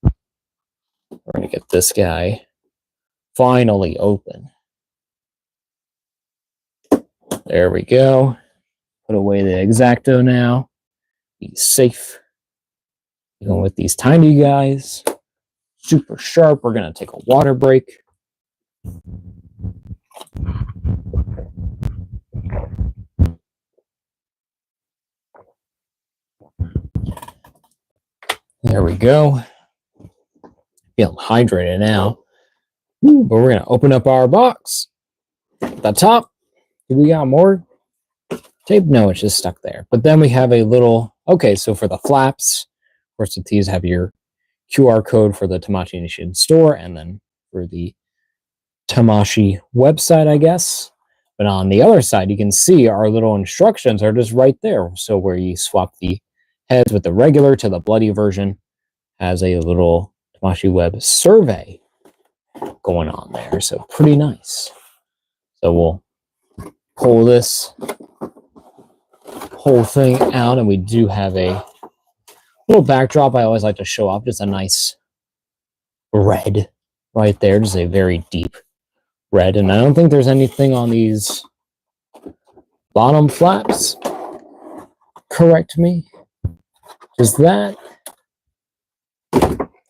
We're going to get this guy finally open. There we go. Put away the X-Acto now. Be safe. Even with these tiny guys. Super sharp. We're going to take a water break. There we go. Feeling hydrated now. But we're going to open up our box. At the top, do we got more tape? No, it's just stuck there. But then we have a little, okay, so for the flaps, of course, these have your QR code for the Tamashii Nation store, and then for the Tamashii website, I guess. But on the other side, you can see our little instructions are just right there. So where you swap the heads with the regular to the bloody version, has a little Tamashii web survey going on there. So pretty nice. So we'll pull this whole thing out, and we do have a little backdrop I always like to show off. Just a nice red right there. Just a very deep red. And I don't think there's anything on these bottom flaps. Correct me. Just that.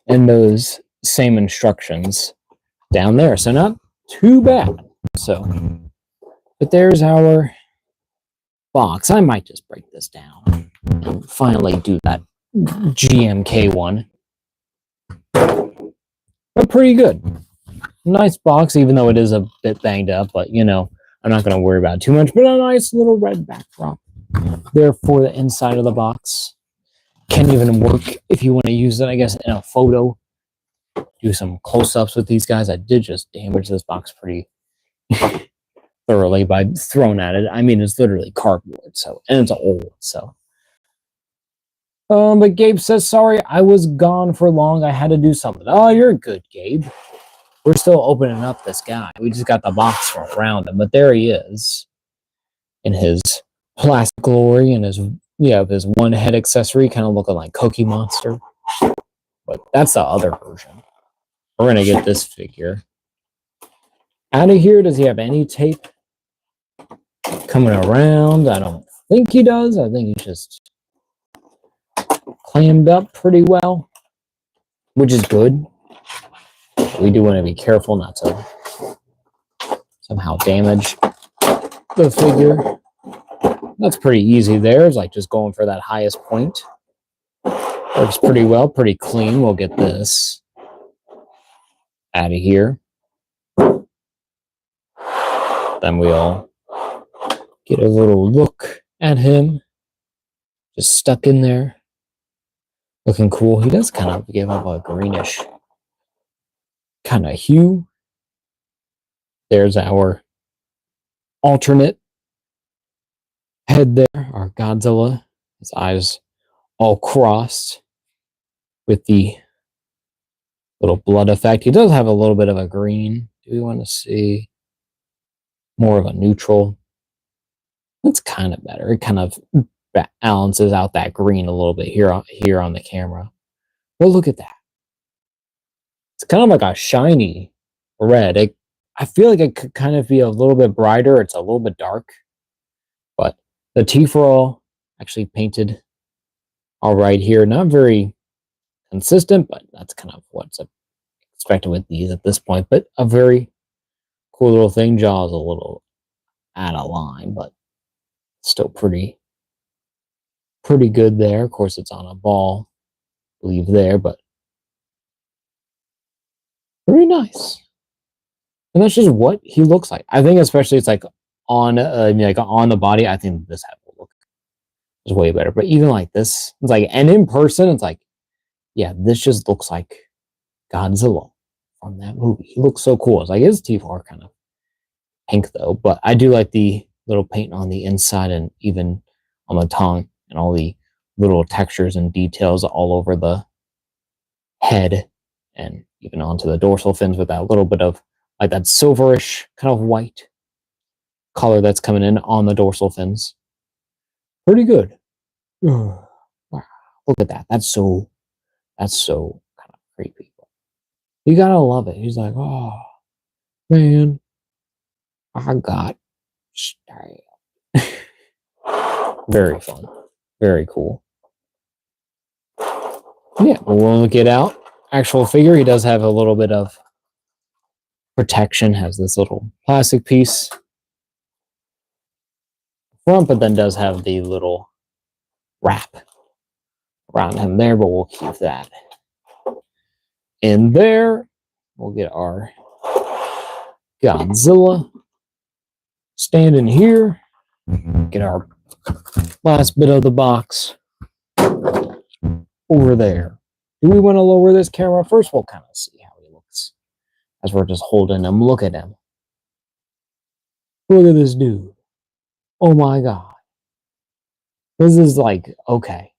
And those same instructions down there. So not too bad. So, but there's our box. I might just break this down and finally do that GMK one. But pretty good. Nice box, even though it is a bit banged up, but you know, I'm not going to worry about it too much. But a nice little red backdrop there for the inside of the box. Can even work if you want to use it, I guess, in a photo. Do some close-ups with these guys. I did just damage this box pretty thoroughly by throwing at it. I mean, it's literally cardboard, so, and it's old, so. But Gabe says, sorry, I was gone for long. I had to do something. Oh, you're good, Gabe. We're still opening up this guy. We just got the box from around him, but there he is in his plastic glory and his, yeah, his one head accessory, kind of looking like Cookie Monster. But that's the other version. We're going to get this figure out of here. Does he have any tape coming around? I don't think he does. I think he's just clammed up pretty well, which is good. We do want to be careful not to somehow damage the figure. That's pretty easy there. It's like just going for that highest point. Works pretty well, pretty clean. We'll get this out of here. Then we'll get a little look at him. Just stuck in there. Looking cool. He does kind of give up a greenish kind of hue. There's our alternate head there, our Godzilla. His eyes all crossed with the little blood effect. He does have a little bit of a green. Do we want to see more of a neutral? That's kind of better. It kind of balances out that green a little bit here on the camera. Well, look at that. It's kind of like a shiny red. I feel like it could kind of be a little bit brighter. It's a little bit dark. But the teeth are all actually painted all right here. Not very consistent, but that's kind of what's expected with these at this point. But a very cool little thing. Jaw's a little out of line, but still pretty good there. Of course, it's on a ball, I believe there, but very nice. And that's just what he looks like. I think, especially, it's like on the body. I think this head will look is way better. But even like this, it's like, and in person, it's like, yeah, this just looks like Godzilla from that movie. He looks so cool. It's like his teeth are kind of pink though, but I do like the little paint on the inside and even on the tongue and all the little textures and details all over the head and even onto the dorsal fins with that little bit of like that silverish kind of white color that's coming in on the dorsal fins. Pretty good. Wow, look at that. That's so kind of creepy. You gotta love it. He's like, oh man, I got style. Very fun. Very cool. Yeah, we'll get out. Actual figure, he does have a little bit of protection, has this little plastic piece front, but then does have the little wrap around him there, but we'll keep that in there. We'll get our Godzilla standing here. Get our last bit of the box over there. Do we want to lower this camera? First, we'll kind of see how he looks as we're just holding him. Look at him. Look at this dude. Oh my God. This is like, okay.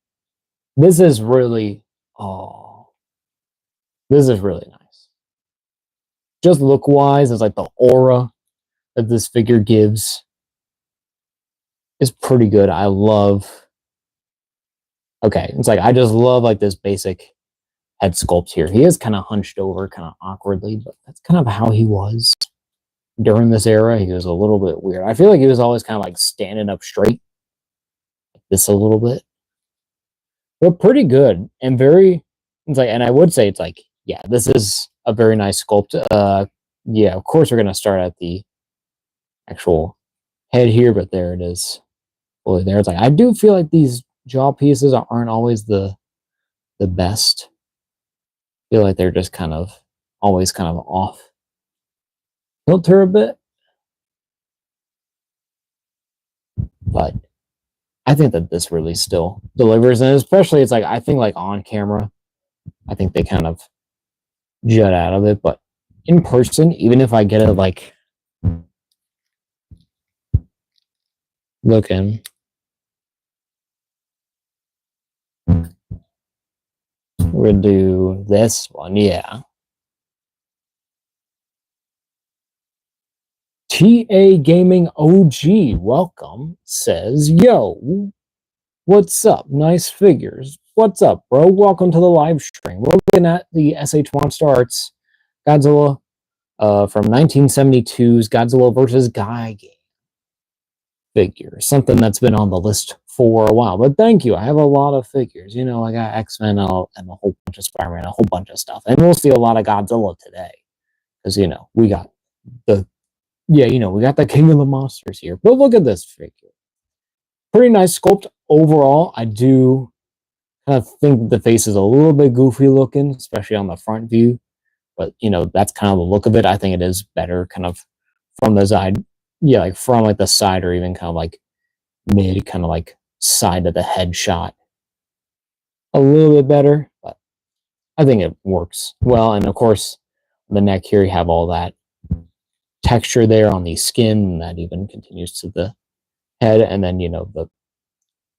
This is really, oh, this is really nice. Just look-wise, it's like the aura that this figure gives is pretty good. I love, okay, it's like, I just love like this basic head sculpt here. He is kind of hunched over, kind of awkwardly, but that's kind of how he was during this era. He was a little bit weird. I feel like he was always kind of like standing up straight, like this a little bit, but pretty good and very, it's like, and I would say it's like, yeah, this is a very nice sculpt. Yeah, of course we're going to start at the actual head here, but there it is. Fully there. It's like, I do feel like these jaw pieces aren't always the best. I feel like they're just kind of always kind of off kilter a bit. But I think that this really still delivers, and especially it's like, I think like on camera, I think they kind of jut out of it, but in person, even if I get it like looking, we're gonna do this one, yeah. TA Gaming OG, welcome, says, yo, what's up? Nice figures. What's up, bro? Welcome to the live stream. We're looking at the S.H.Monsterarts Godzilla from 1972's Godzilla vs. Gigan figure. Something that's been on the list for a while. But thank you. I have a lot of figures. You know, I got X-Men and a whole bunch of Spider-Man, a whole bunch of stuff. And we'll see a lot of Godzilla today. Because, you know, we got the, yeah, you know, we got the King of the Monsters here. But look at this figure. Pretty nice sculpt overall. I do kind of think the face is a little bit goofy looking, especially on the front view. But, you know, that's kind of the look of it. I think it is better kind of from the side. Yeah, like from like the side or even kind of like mid, kind of like side of the head shot. A little bit better, but I think it works well. And of course, the neck here, you have all that texture there on the skin, and that even continues to the head. And then, you know, the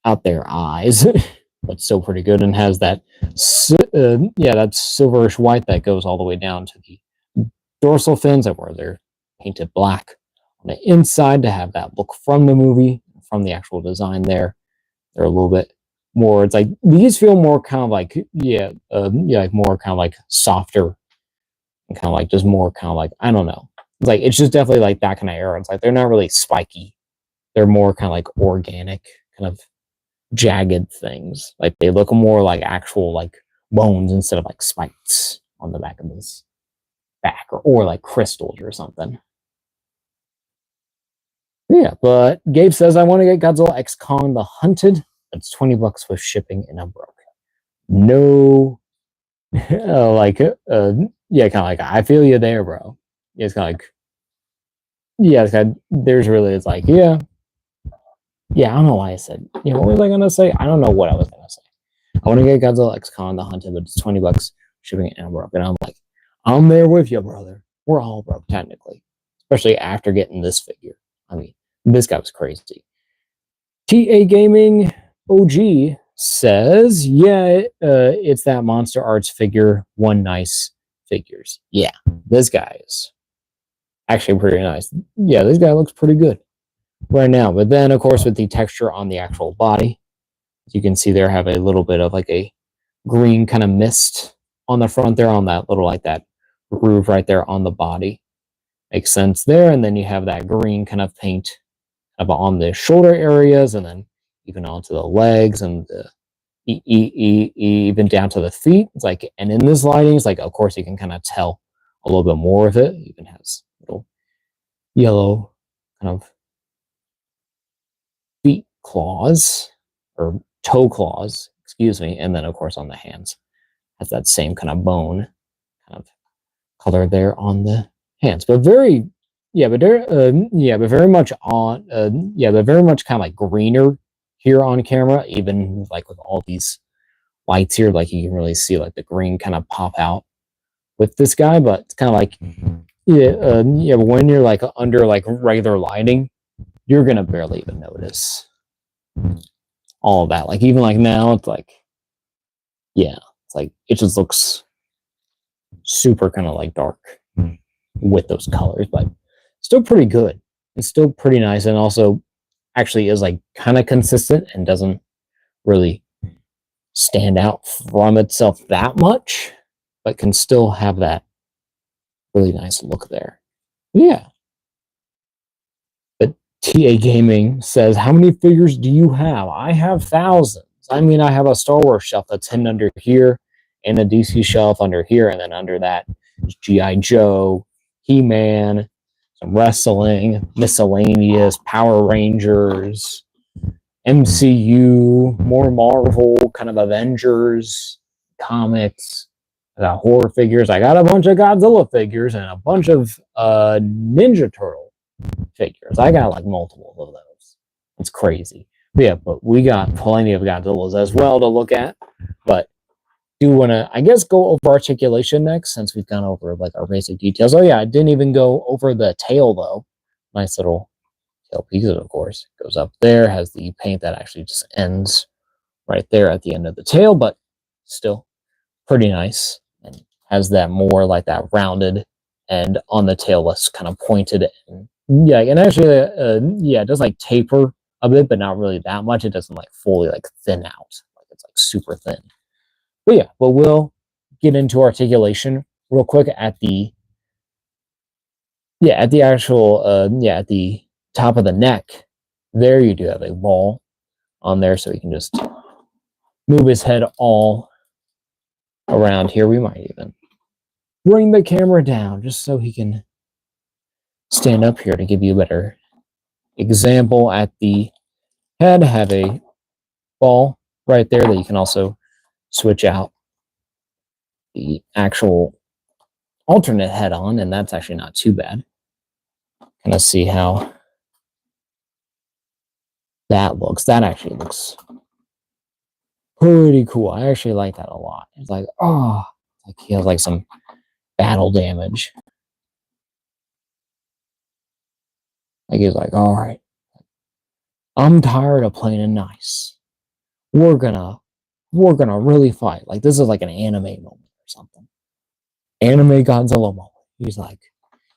out there eyes, but still pretty good, and has that, yeah, that silverish white that goes all the way down to the dorsal fins, where they're painted black on the inside to have that look from the movie, from the actual design there. They're a little bit more, it's like, these feel more kind of like, yeah, yeah, like more kind of like softer, and kind of like just more kind of like, I don't know. It's like, it's just definitely like that kind of era. It's like, they're not really spiky. They're more kind of like organic, kind of jagged things. Like, they look more like actual like bones instead of like spikes on the back of this back, or like crystals or something. Yeah, but Gabe says, I want to get Godzilla X Kong the Hunted. That's $20 with shipping in a broke. No, like, yeah, kind of like, I feel you there, bro. Yeah, it's kind of like, yeah, it's kind of, there's really, it's like, yeah, I don't know why I said, you know, what was I gonna say? I don't know what I was gonna say. I want to get Godzilla X Kong the Hunted, but it's $20 shipping in a broke. And I'm like, I'm there with you, brother. We're all broke, technically, especially after getting this figure. I mean, this guy was crazy. TA Gaming OG says, yeah, it's that Monster Arts figure, one nice figures. Yeah, this guy is actually pretty nice. Yeah, this guy looks pretty good right now. But then, of course, with the texture on the actual body, you can see there have a little bit of like a green kind of mist on the front there, on that little, like that groove right there on the body. Makes sense there. And then you have that green kind of paint kind of on the shoulder areas, and then even onto the legs and the even down to the feet. It's like, and in this lighting, it's like, of course, you can kind of tell a little bit more of it. It even has little yellow kind of feet claws or toe claws, excuse me, and then of course on the hands has that same kind of bone kind of color there on the hands, but very, yeah, but yeah, but very much on, yeah, but very much kind of like greener here on camera, even like with all these lights here, like you can really see like the green kind of pop out with this guy, but it's kind of like, yeah, yeah, when you're like under like regular lighting, you're gonna barely even notice all of that. Like even like now, it's like, yeah, it's like it just looks super kind of like dark with those colors, but still pretty good. It's still pretty nice, and also actually is like kind of consistent and doesn't really stand out from itself that much, but can still have that really nice look there. Yeah. But TA Gaming says, how many figures do you have? I have thousands. I mean, I have a Star Wars shelf that's hidden under here, and a DC shelf under here, and then under that is G.I. Joe, He-Man, some wrestling, miscellaneous, Power Rangers, MCU, more Marvel, kind of Avengers, comics. I got horror figures. I got a bunch of Godzilla figures and a bunch of Ninja Turtle figures. I got like multiple of those. It's crazy. But yeah, but we got plenty of Godzillas as well to look at. But do want to, I guess, go over articulation next, since we've gone over like our basic details. Oh yeah, I didn't even go over the tail though. Nice little tail piece, of course. Goes up there, has the paint that actually just ends right there at the end of the tail, but still pretty nice, and has that more like that rounded end on the tail, less kind of pointed. And yeah, and actually, yeah, it does like taper a bit, but not really that much. It doesn't like fully like thin out, like it's like super thin. But yeah, but we'll get into articulation real quick at the, yeah, at the actual, yeah, at the top of the neck. There you do have a ball on there, so he can just move his head all around here. We might even bring the camera down just so he can stand up here to give you a better example. At the head, have a ball right there that you can also switch out the actual alternate head on, and that's actually not too bad. Kind of see how that looks. That actually looks pretty cool. I actually like that a lot. It's like, oh, like he has like some battle damage. Like he's like, all right, I'm tired of playing it nice. We're gonna really fight. Like this is like an anime moment or something. Anime Godzilla moment. He's like,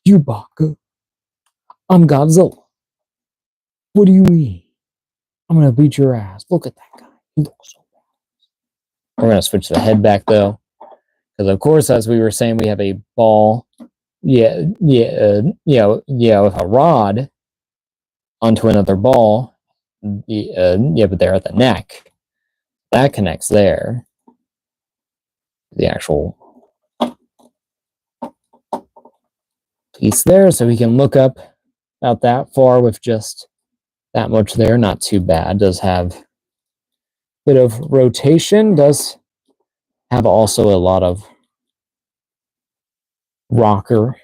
you Baku, I'm Godzilla. What do you mean? I'm gonna beat your ass. Look at that guy. He looks so bad. We're gonna switch the head back though, because of course, as we were saying, we have a ball. Yeah, yeah, with a rod onto another ball. Yeah, but they're at the neck. That connects there. The actual piece there, so we can look up about that far with just that much there. Not too bad. Does have a bit of rotation. Does have also a lot of rocker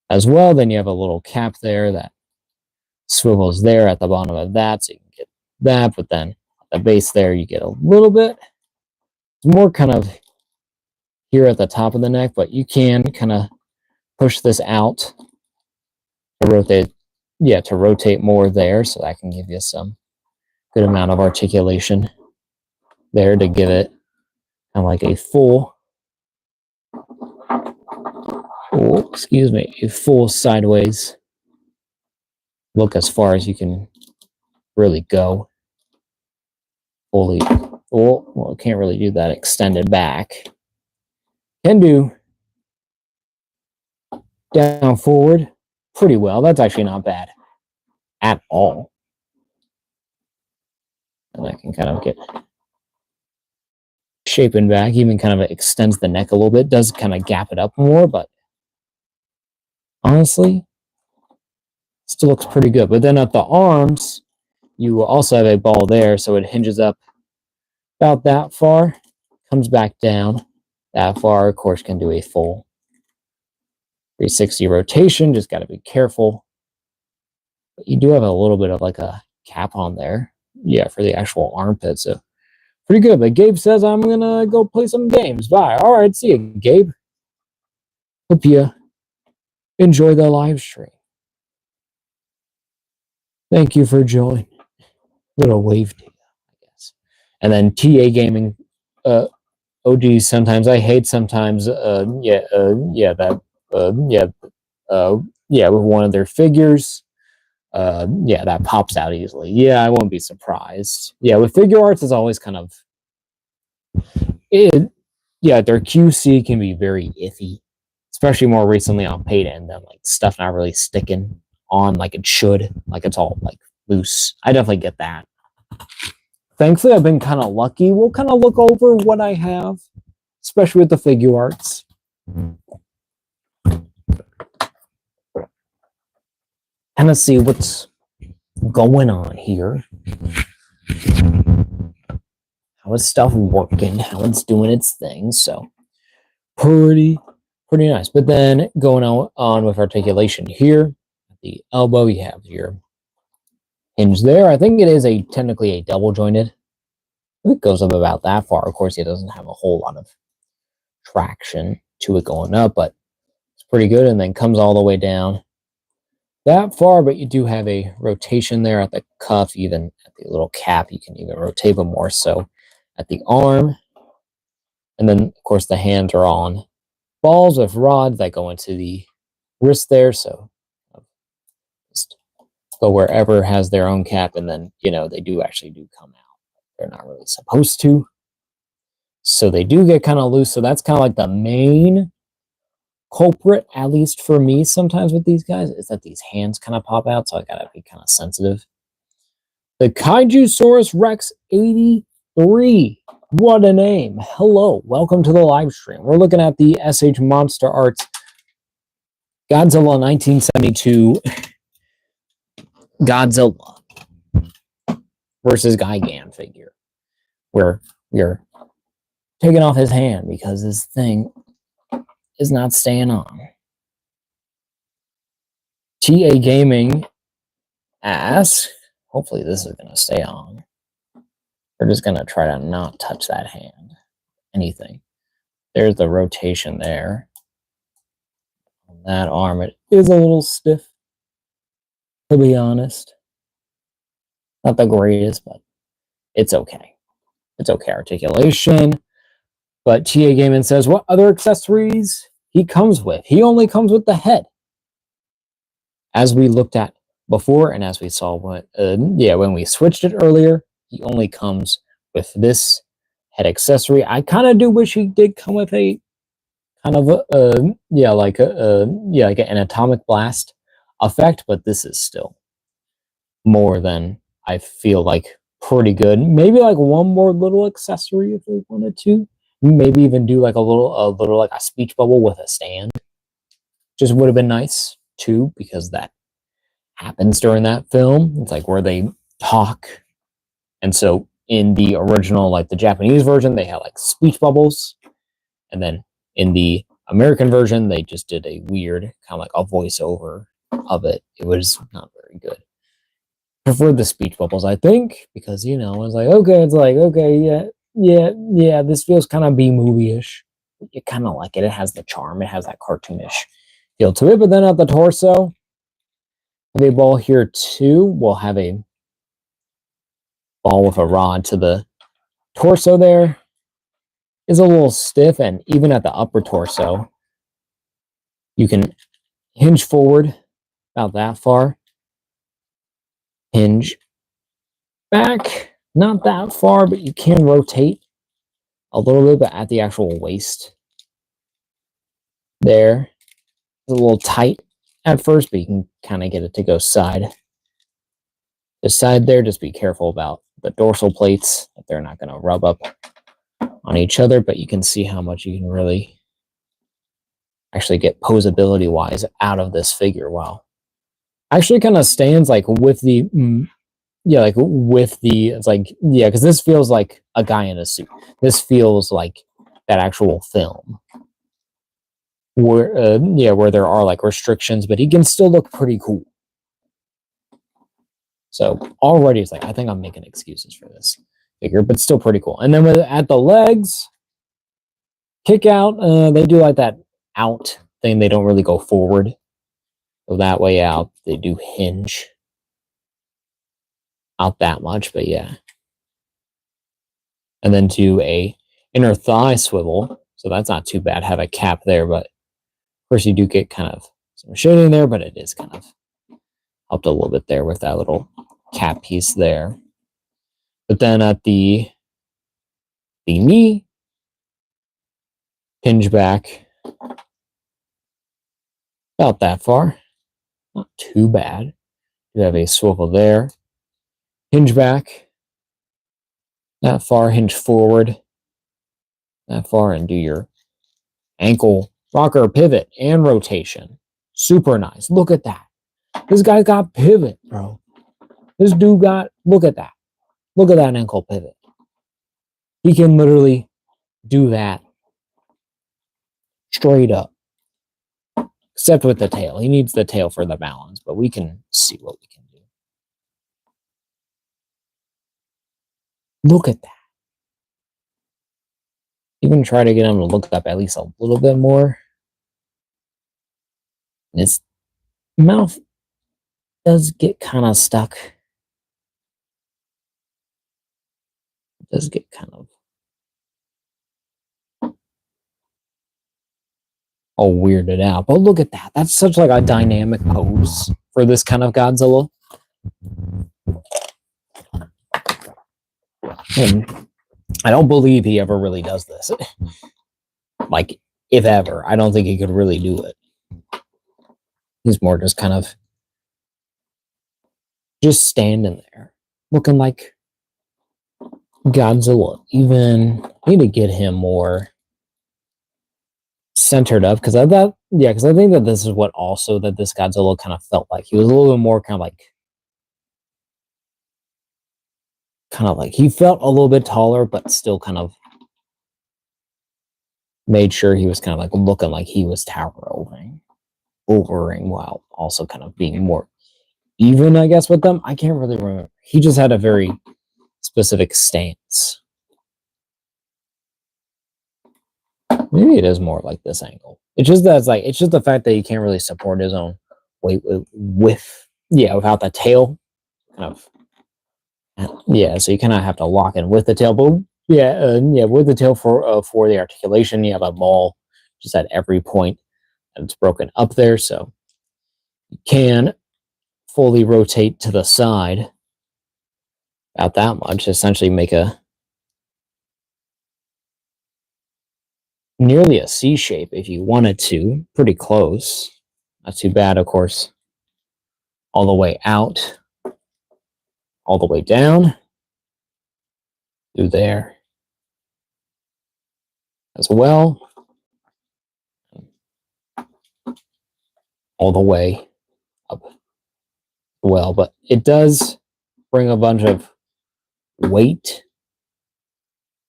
as well. Then you have a little cap there that swivels there at the bottom of that, so you can get that. But then at the base there, you get a little bit more kind of here at the top of the neck, but you can kind of push this out to rotate, yeah, to rotate more there, so that can give you some good amount of articulation there to give it kind of like a full, oh, excuse me, a full sideways look as far as you can really go. Fully, oh, well, can't really do that extended back. Can do down forward pretty well. That's actually not bad at all. And I can kind of get shaping back, even kind of extends the neck a little bit, does kind of gap it up more, but honestly, still looks pretty good. But then at the arms, you also have a ball there, so it hinges up about that far, comes back down that far. Of course, can do a full 360 rotation, just got to be careful. But you do have a little bit of like a cap on there, yeah, for the actual armpit, so pretty good. But Gabe says, I'm going to go play some games. Bye. All right, see you, Gabe. Hope you enjoy the live stream. Thank you for joining. Little wave to you, I guess. And then TA Gaming, OG sometimes. I hate sometimes, yeah, with one of their figures. Yeah, that pops out easily. Yeah, I won't be surprised. Yeah, with figure arts, it's always kind of yeah, their QC can be very iffy, especially more recently on Payton. Then like stuff not really sticking on like it should, like it's all like loose. I definitely get that. Thankfully, I've been kind of lucky. We'll kind of look over what I have, especially with the figure arts. Kind of see what's going on here. How is stuff working? How it's doing its thing. So pretty nice. But then going on with articulation here, at the elbow, you have your hinge there. I think it is technically a double jointed. It goes up about that far. Of course, it doesn't have a whole lot of traction to it going up, but it's pretty good. And then comes all the way down that far, but you do have a rotation there at the cuff, even at the little cap. You can even rotate them more so at the arm. And then, of course, the hands are on balls with rods that go into the wrist there. So just go wherever has their own cap. And then, they do come out. They're not really supposed to. So they do get kind of loose. So that's kind of like the main culprit, at least for me sometimes with these guys, is that these hands kind of pop out. So I got to be kind of sensitive. The Kaijusaurus Rex 83. What a name. Hello. Welcome to the live stream. We're looking at the S.H.Monsterarts Godzilla 1972 Godzilla versus Gigan figure, where we're taking off his hand because his thing is not staying on. TA Gaming asks, hopefully this is going to stay on. We're just going to try to not touch that hand. Anything. There's the rotation there. On that arm, it is a little stiff, to be honest. Not the greatest, but it's okay. It's okay. Articulation. But TA Gaming says, what other accessories he comes with? He only comes with the head. As we looked at before, and as we saw when we switched it earlier, he only comes with this head accessory. I kind of do wish he did come with a kind of like an atomic blast effect, but this is still more than I feel like pretty good. Maybe like one more little accessory if they wanted to. Maybe even do like a little like a speech bubble with a stand. Just would have been nice too, because that happens during that film. It's like where they talk. And so in the original, like the Japanese version, they had like speech bubbles. And then in the American version, they just did a weird kind of like a voiceover of it. It was not very good. Preferred the speech bubbles, I think, because, I was like, okay, yeah, this feels kind of B-movie-ish. You kind of like it. It has the charm. It has that cartoonish feel to it. But then at the torso, the ball here too. We'll have a ball with a rod to the torso there. Is a little stiff, and even at the upper torso, you can hinge forward about that far. Hinge back, not that far, but you can rotate a little bit, but at the actual waist there, it's a little tight at first, but you can kind of get it to go side this side there. Just be careful about the dorsal plates, that they're not going to rub up on each other, but you can see how much you can really actually get posability wise out of this figure. Wow. Actually kind of stands like with the, yeah, like with the, it's like, yeah, because this feels like a guy in a suit. This feels like that actual film. Where, yeah, where there are like restrictions, but he can still look pretty cool. So already it's like, I think I'm making excuses for this figure, but still pretty cool. And then at the legs, kick out, they do like that out thing. They don't really go forward. So that way out, they do hinge out that much, but yeah. And then to a inner thigh swivel. So that's not too bad. Have a cap there, but of course you do get kind of some shading there, but it is kind of helped a little bit there with that little cap piece there. But then at the knee, hinge back about that far. Not too bad. You have a swivel there. Hinge back. That far, hinge forward. That far, and do your ankle rocker pivot and rotation. Super nice. Look at that. This guy's got pivot, bro. This dude got, look at that. Look at that ankle pivot. He can literally do that straight up. Except with the tail. He needs the tail for the balance, but we can see what we can do. Look at that. Even try to get him to look up at least a little bit more. His mouth does get kind of stuck. It does get kind of all weirded out. But look at that. That's such like a dynamic pose for this kind of Godzilla. And I don't believe he ever really does this. Like, if ever. I don't think he could really do it. He's more just kind of just standing there, looking like Godzilla. Even need to get him more centered up, because I thought, yeah, because I think that this is what also that this Godzilla kind of felt like. He was a little bit more kind of like he felt a little bit taller, but still kind of made sure he was kind of like looking like he was towering while also kind of being more even, I guess, with them. I can't really remember. He just had a very specific stance. Maybe it is more like this angle. It's just that it's just the fact that he can't really support his own weight without the tail. Kind of, yeah. So you kind of have to lock in with the tail, but with the tail for the articulation, you have a ball just at every point, and it's broken up there, so you can fully rotate to the side about that much. Essentially, make a nearly a C shape if you wanted to. Pretty close. Not too bad, of course. All the way out, all the way down, through there as well, all the way up well. But it does bring a bunch of weight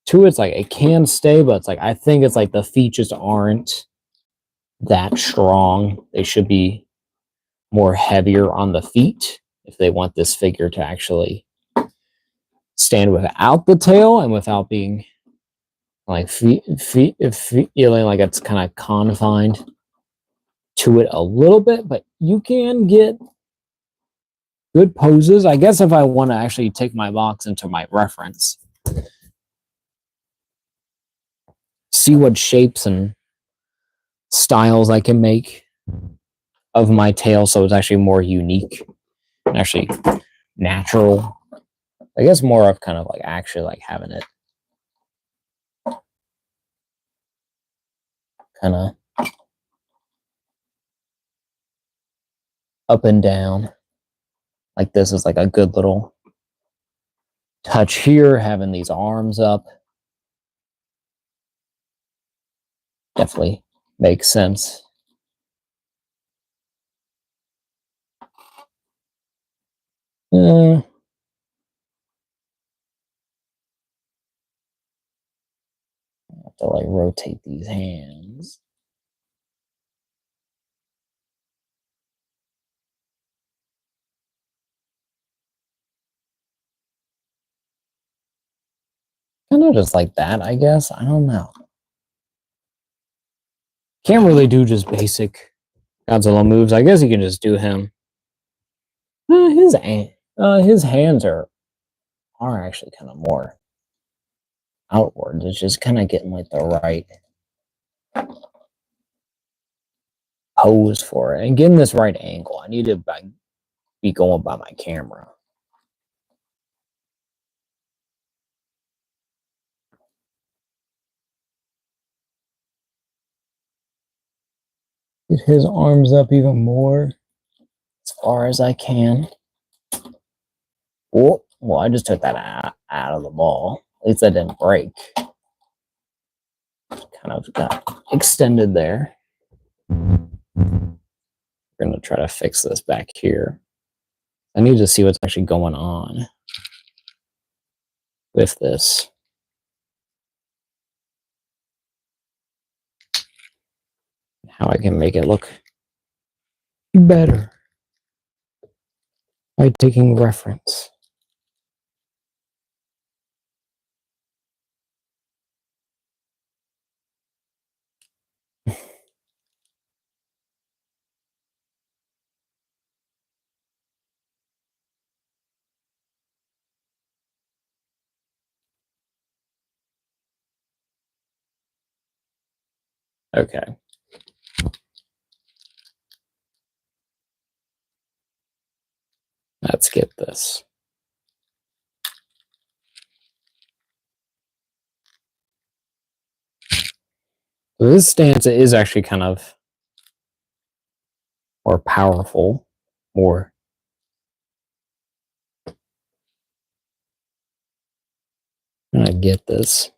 to it. It's like it can stay, but it's like I think it's like the feet just aren't that strong. They should be more heavier on the feet if they want this figure to actually stand without the tail and without being like feeling like it's kind of confined to it a little bit. But you can get good poses. I guess if I want to actually take my box into my reference, see what shapes and styles I can make of my tail so it's actually more unique and actually natural. I guess more of kind of like actually like having it kind of up and down Like this is like a good little touch here, having these arms up. Definitely makes sense. Have to like rotate these hands. Kind of just like that, I guess. I don't know. Can't really do just basic Godzilla moves. I guess you can just do him. His hands are actually kind of more outward. It's just kind of getting like the right pose for it and getting this right angle. I need to be going by my camera. Get his arms up even more as far as I can. Oh, well, I just took that out of the ball. At least that didn't break. Kind of got extended there. We're going to try to fix this back here. I need to see what's actually going on with this. How I can make it look better by taking reference. Okay. Let's get this. So this stance is actually kind of more powerful, more. I get this.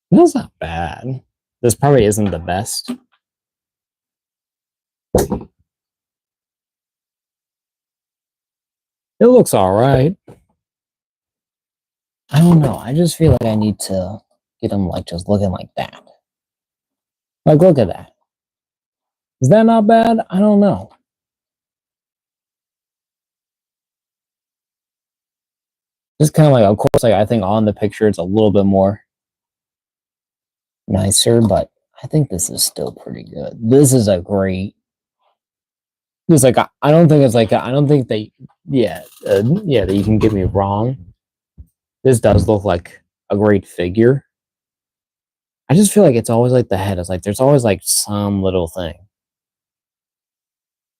That's not bad. This probably isn't the best. It looks all right. I don't know. I just feel like I need to get him like just looking like that. Like, look at that. Is that not bad? I don't know. Just kind of like, of course, like I think on the picture it's a little bit more nicer, but I think this is still pretty good. This is a great. It's like I don't think it's like I don't think they. Yeah, yeah. That you can get me wrong. This does look like a great figure. I just feel like it's always like the head. It's like there's always like some little thing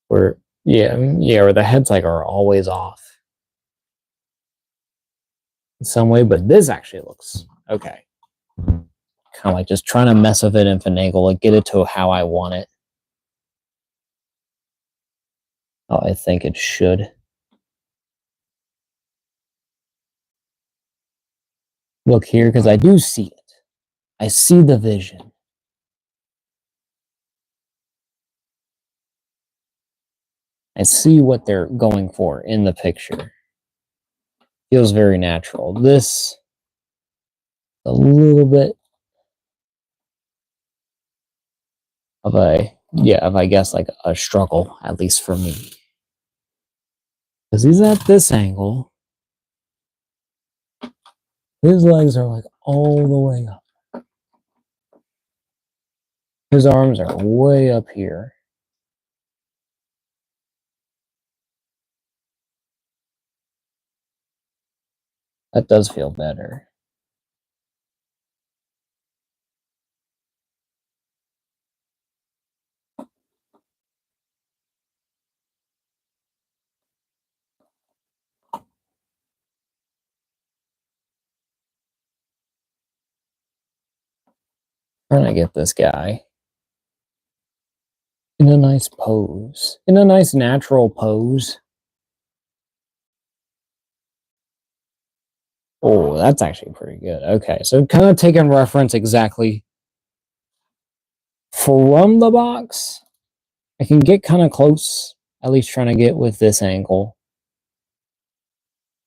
where yeah, where the heads like are always off in some way. But this actually looks okay. Kind of like just trying to mess with it and finagle it, get it to how I want it. Oh, I think it should. Look here, because I do see it. I see the vision. I see what they're going for in the picture. Feels very natural. This, a little bit of I guess like a struggle, at least for me. Because he's at this angle. His legs are like all the way up. His arms are way up here. That does feel better. Trying to get this guy. in a nice pose, in a nice natural pose. Oh, that's actually pretty good. Okay, so kind of taking reference exactly from the box. I can get kind of close, at least trying to get with this angle.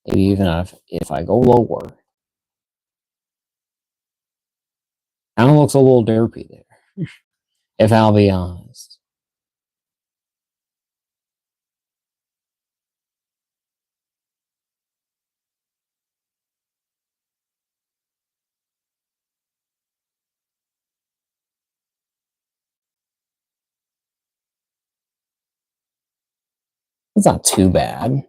Maybe even if I go lower. Kind of looks a little derpy there, if I'll be honest. It's not too bad.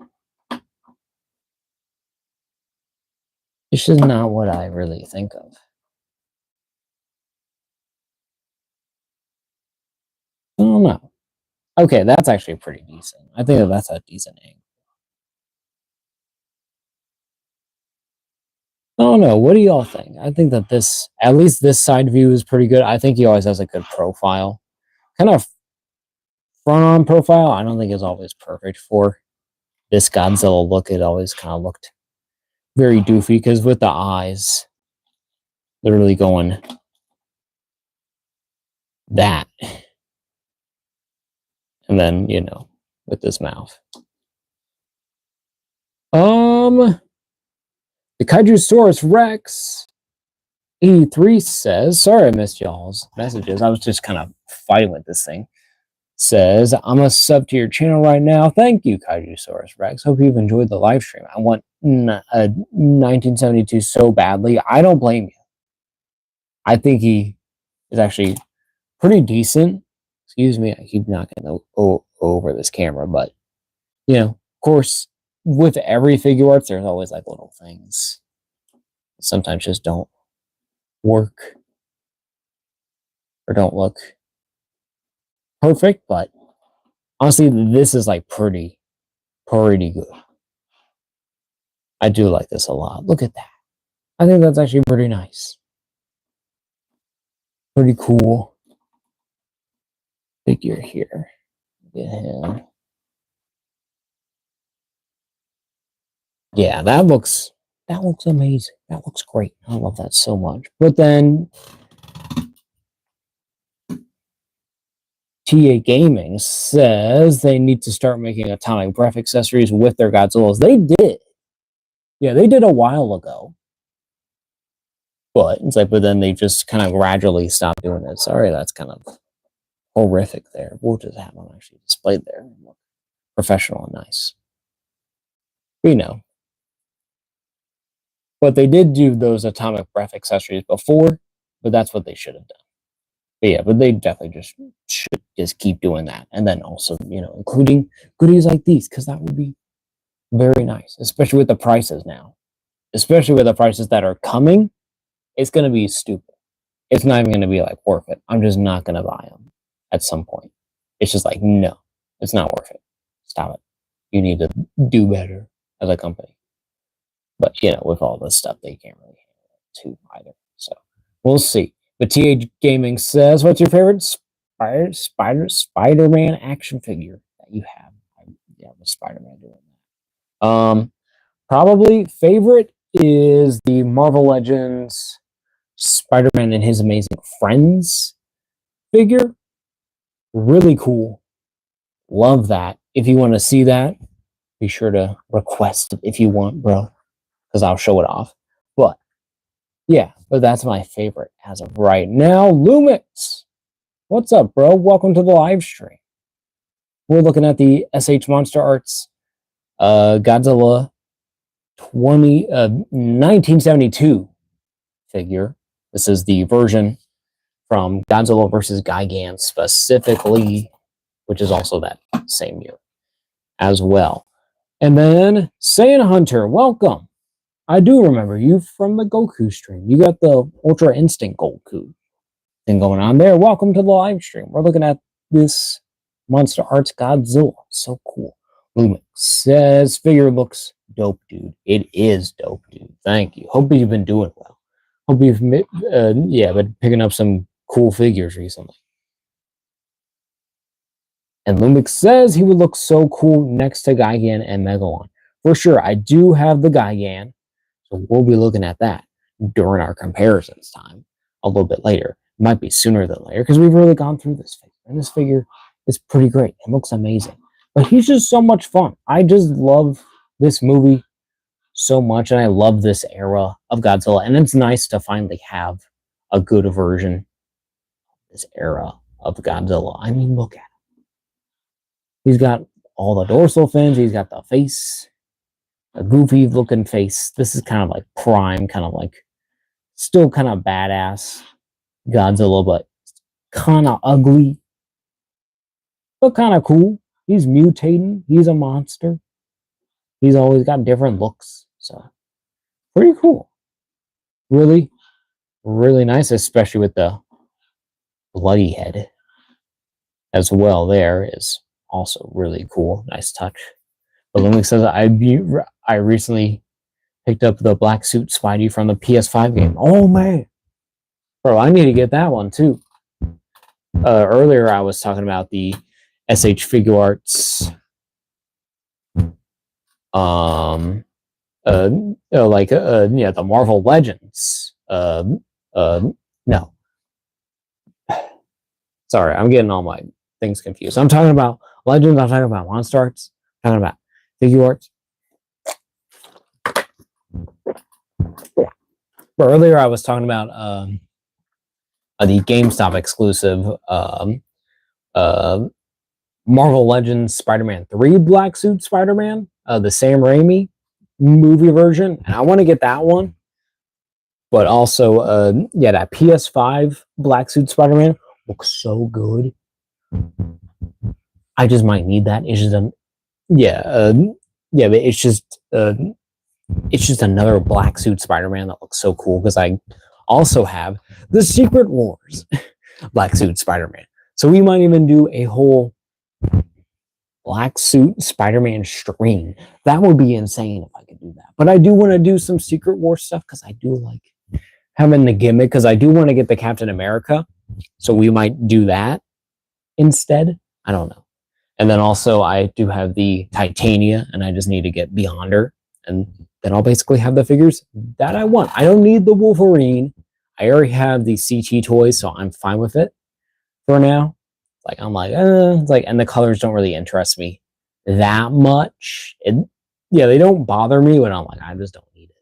It's just not what I really think of. I don't know. Okay, that's actually pretty decent. I think that's a decent angle. I don't know. What do y'all think? I think that this, at least this side view is pretty good. I think he always has a good profile. Kind of front on profile, I don't think is always perfect for this Godzilla look. It always kind of looked very doofy because with the eyes literally going that. And then, with this mouth. The Kaijusaurus Rex 83 says, sorry I missed y'all's messages. I was just kind of fighting with this thing. Says, I'm a sub to your channel right now. Thank you, Kaijusaurus Rex. Hope you've enjoyed the live stream. I want a 1972 so badly. I don't blame you. I think he is actually pretty decent. Excuse me, I keep knocking over this camera, but of course, with every figure arts, there's always like little things sometimes just don't work or don't look perfect, but honestly, this is like pretty good. I do like this a lot. Look at that. I think that's actually pretty nice. Pretty cool figure here. Get him. Yeah, that looks amazing. That looks great. I love that so much. But then TA Gaming says they need to start making atomic breath accessories with their Godzillas. They did. Yeah, they did a while ago. But it's like, but then they just kind of gradually stopped doing it. Sorry, that's kind of horrific there. We'll just have them actually displayed there. Professional and nice. But they did do those atomic breath accessories before, but that's what they should have done. But yeah, but they definitely should just keep doing that. And then also, including goodies like these, because that would be very nice, especially with the prices now. Especially with the prices that are coming, it's going to be stupid. It's not even going to be like worth it. I'm just not going to buy them at some point. It's just like, no, it's not worth it. Stop it. You need to do better as a company. But, with all this stuff, they can't really handle it too either. So we'll see. But TA Gaming says, what's your favorite Spider-Man action figure that you have? Yeah, with Spider-Man doing that. Probably favorite is the Marvel Legends Spider-Man and His Amazing Friends figure. Really cool. Love that. If you want to see that, be sure to request if you want, bro, because I'll show it off. But yeah, but that's my favorite as of right now. Lumix, what's up, bro? Welcome to the live stream. We're looking at the S.H.Monsterarts Godzilla 1972 figure. This is the version from Godzilla vs. Gigan specifically, which is also that same year as well. And then Saiyan Hunter, welcome. I do remember you from the Goku stream. You got the Ultra Instinct Goku thing going on there. Welcome to the live stream. We're looking at this Monster Arts Godzilla. So cool. Lumix says, figure looks dope, dude. It is dope, dude. Thank you. Hope you've been doing well. Hope you've, been picking up some cool figures recently. And Lumix says he would look so cool next to Gigan and Megalon. For sure, I do have the Gigan, so we'll be looking at that during our comparisons time a little bit later. It might be sooner than later because we've really gone through this figure. And this figure is pretty great. It looks amazing. But he's just so much fun. I just love this movie so much, and I love this era of Godzilla. And it's nice to finally have a good version of this era of Godzilla. I mean, look at him. He's got all the dorsal fins. He's got the face, a goofy looking face. This is kind of like prime, kind of like still kind of badass Godzilla, but kind of ugly, but kind of cool. He's mutating. He's a monster. He's always got different looks. So pretty cool. Really, really nice, especially with the bloody head as well. There is also really cool. Nice touch. But Lumix says I recently picked up the black suit Spidey from the PS5 game. Oh man, bro, I need to get that one too. Earlier I was talking about the S.H. Figure Arts, the Marvel Legends. No, sorry, I'm getting all my things confused. I'm talking about Legends. I'm talking about Monsterarts. I'm talking about Figure Arts. But earlier I was talking about the GameStop exclusive Marvel Legends Spider-Man 3 Black Suit Spider-Man, the Sam Raimi movie version, and I want to get that one. But also, that PS5 Black Suit Spider-Man looks so good. I just might need that. It's just but it's just another Black Suit Spider-Man that looks so cool because I also have the Secret Wars Black Suit Spider-Man. So we might even do a whole Black Suit Spider-Man stream. That would be insane if I could do that. But I do want to do some Secret Wars stuff because I do like having the gimmick because I do want to get the Captain America. So we might do that instead. I don't know. And then also I do have the Titania and I just need to get beyond her. And then I'll basically have the figures that I want. I don't need the Wolverine. I already have the CT toys, so I'm fine with it for now. I'm like, and the colors don't really interest me that much. They don't bother me when I'm like, I just don't need it.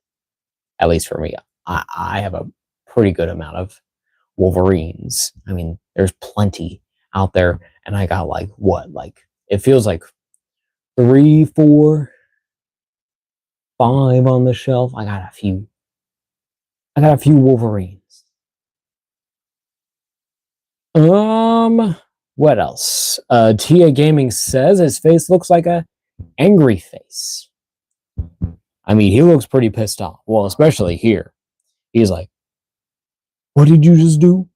At least for me, I have a pretty good amount of Wolverines. I mean, there's plenty out there, and I got it feels like 3, 4, 5 on the shelf. I got a few Wolverines. What Else? Tia Gaming says his face looks like a angry face. I mean, he looks pretty pissed off. Well, especially here. He's like, what did you just do?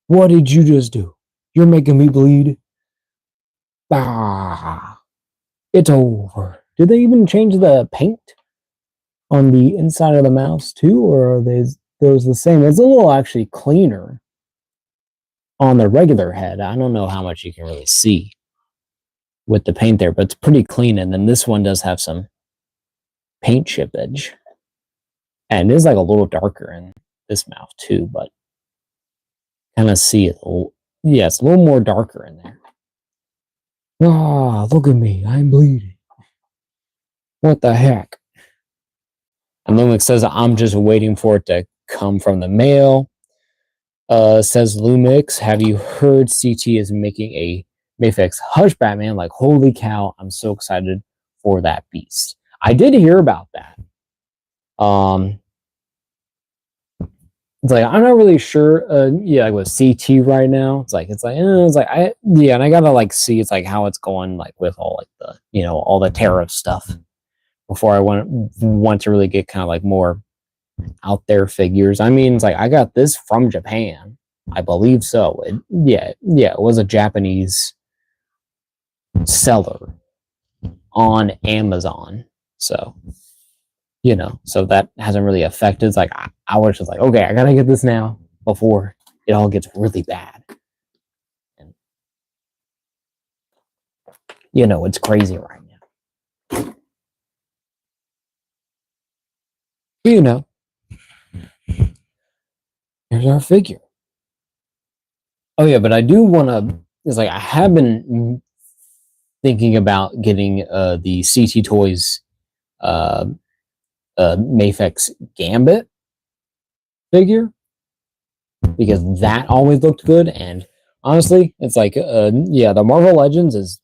What did you just do? You're making me bleed. It's over. Did they even change the paint on the inside of the mouse too? Or are those the same? It's a little actually cleaner on the regular head. I don't know how much you can really see with the paint there, but it's pretty clean. And then this one does have some paint chippage. And it is like a little darker in this mouth too, but kind of see it. Yeah, it's a little more darker in there. Look at me. I'm bleeding. What the heck? And Lumix says, I'm just waiting for it to come from the mail. Says Lumix, have you heard CT is making a Mayfix Hush Batman? Like, holy cow, I'm so excited for that beast. I did hear about that. It's like, I'm not really sure. With CT right now, and I gotta see it's like how it's going with all the all the tariff stuff before I want to really get kind of more out there figures. I mean, it's I got this from Japan, I believe so. It was a Japanese seller on Amazon, so so that hasn't really affected. It's I was just okay, I gotta get this now before it all gets really bad. You know, it's crazy right now. You know, here's our figure. Oh yeah, but I do want to. It's like I have been thinking about getting the CT Toys uh, Mafex Gambit figure because that always looked good. And honestly, it's like yeah, the Marvel Legends is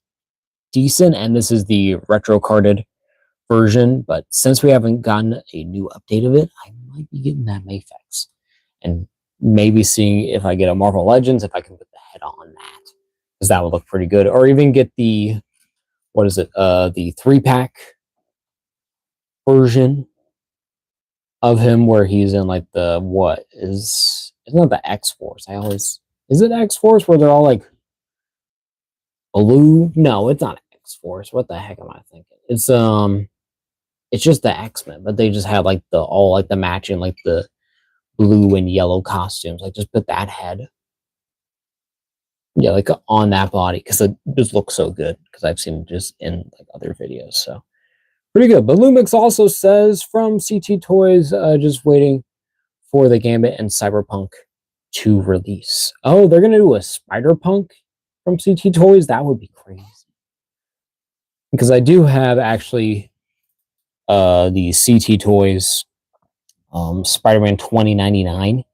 decent, and this is the retro carded version. But since we haven't gotten a new update of it, I might be getting that Mafex and maybe seeing if I get a Marvel Legends if I can put the head on that because that would look pretty good, or even get the what is it? The 3-pack version of him where he's in like the what is it's not the X Force. I always is it X Force where they're all like blue? No, it's not X Force. What the heck am I thinking? It's just the X-Men, but they just have like the all like the matching like the blue and yellow costumes. Like just put that head. Yeah, like on that body because it just looks so good because I've seen it just in like other videos. So pretty good. But Lumix also says from CT Toys, just waiting for the Gambit and Cyberpunk to release. Oh, they're gonna do a Spider-Punk from CT Toys. That would be crazy. Because I do have actually the CT Toys Spider-Man 2099.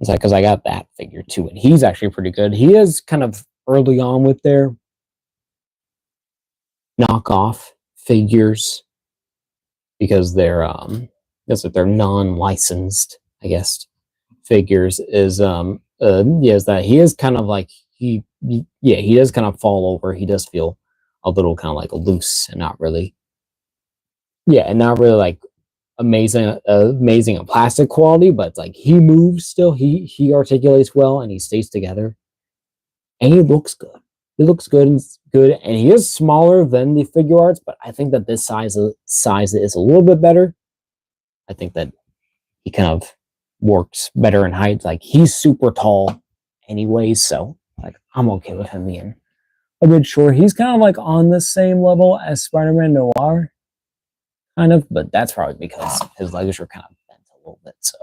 It's like because I got that figure too, and he's actually pretty good. He is kind of early on with their knockoff figures because they're guess that they're non-licensed, I guess, figures is yeah, is that he is kind of like yeah, he does kind of fall over. He does feel a little kind of like loose and not really yeah, and not really like amazing in plastic quality, but it's like he moves still, he articulates well and he stays together. And he looks good. He looks good, and he is smaller than the figure arts, but I think that this size is a little bit better. I think that he kind of works better in height. Like he's super tall anyways, so like I'm okay with him being a bit short. He's kind of like on the same level as Spider-Man Noir, kind of, but that's probably because his legs are kind of bent a little bit, so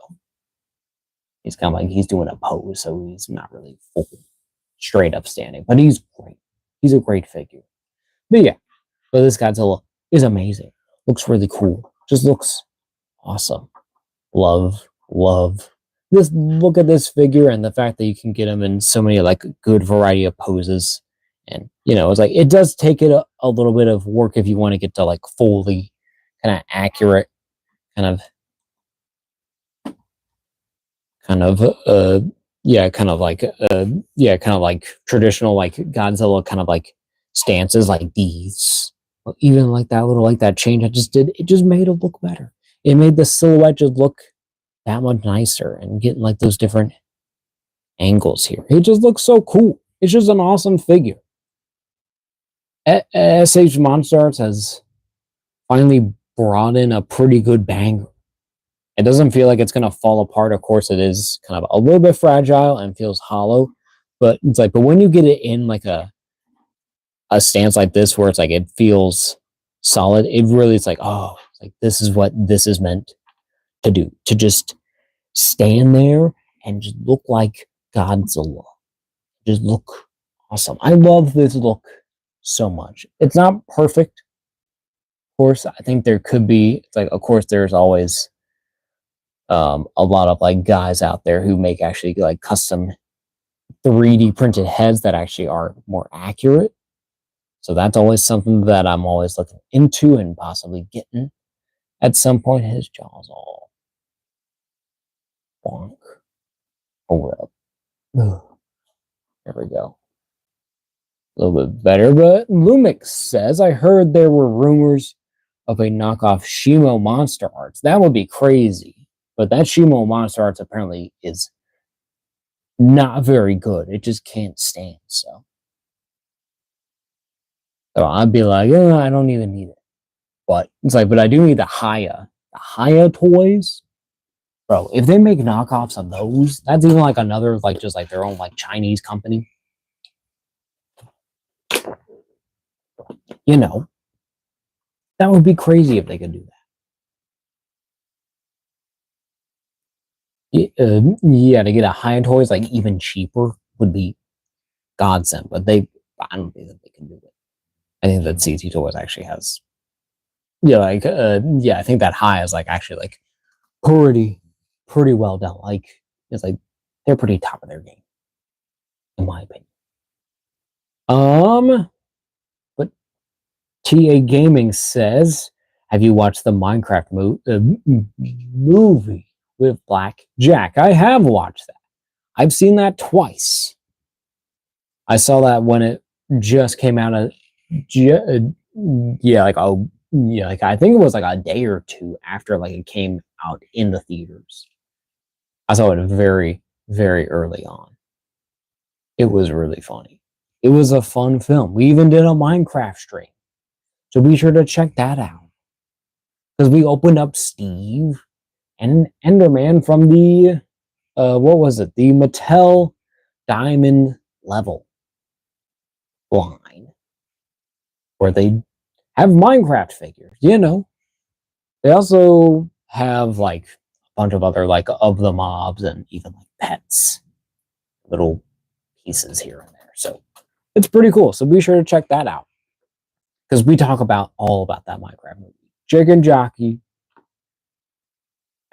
he's kind of like he's doing a pose, so he's not really full straight up standing. But he's great. He's a great figure. But yeah, but this Godzilla is amazing. Looks really cool. Just looks awesome. Love. Just look at this figure and the fact that you can get him in so many like good variety of poses. And you know, it's like it does take it a little bit of work if you want to get to like fully kind of accurate kind of yeah, kind of like yeah, kind of like traditional like Godzilla kind of like stances like these. Even like that little like that change I just did, it just made it look better. It made the silhouette just look that much nicer and getting like those different angles here. It just looks so cool. It's just an awesome figure. S.H.Monsterarts has finally brought in a pretty good banger. It doesn't feel like it's going to fall apart. Of course, it is kind of a little bit fragile and feels hollow. But it's like, but when you get it in like a stance like this, where it's like it feels solid, it really is like, oh, like this is what this is meant to do. To just stand there and just look like Godzilla. Just look awesome. I love this look so much. It's not perfect. Of course, I think there could be, it's like, of course, there's always a lot of like guys out there who make actually like custom 3D printed heads that actually are more accurate. So that's always something that I'm always looking into and possibly getting at some point. His jaw's all bonk. Oh well. There we go. A little bit better, but Lumix says, I heard there were rumors of a knockoff S.H.Monsterarts. That would be crazy. But that S.H.Monsterarts apparently is not very good. It just can't stand, so I'd be like, oh, I don't even need it. But it's like, but I do need the Haya. The Haya toys. Bro, if they make knockoffs of those, that's even like another, like just like their own like Chinese company. You know, that would be crazy if they could do that. Yeah, to get a high end toys like even cheaper would be godsend, but I don't think that they can do it. I think that CT Toys actually has, yeah, like, yeah, I think that high is like actually like pretty, pretty well done. Like, it's like they're pretty top of their game, in my opinion. But TA Gaming says, have you watched the Minecraft movie with Black Jack? I have watched that. I've seen that twice. I saw that when it just came out. Yeah, like yeah, like I think it was like a day or two after like it came out in the theaters. I saw it very, very early on. It was really funny. It was a fun film. We even did a Minecraft stream, so be sure to check that out because we opened up Steve and Enderman from the what was it? The Mattel Diamond level line where they have Minecraft figures. You know, they also have like a bunch of other like of the mobs and even like pets, little pieces here and there. So it's pretty cool. So be sure to check that out because we talk about all about that Minecraft movie. Chicken Jockey,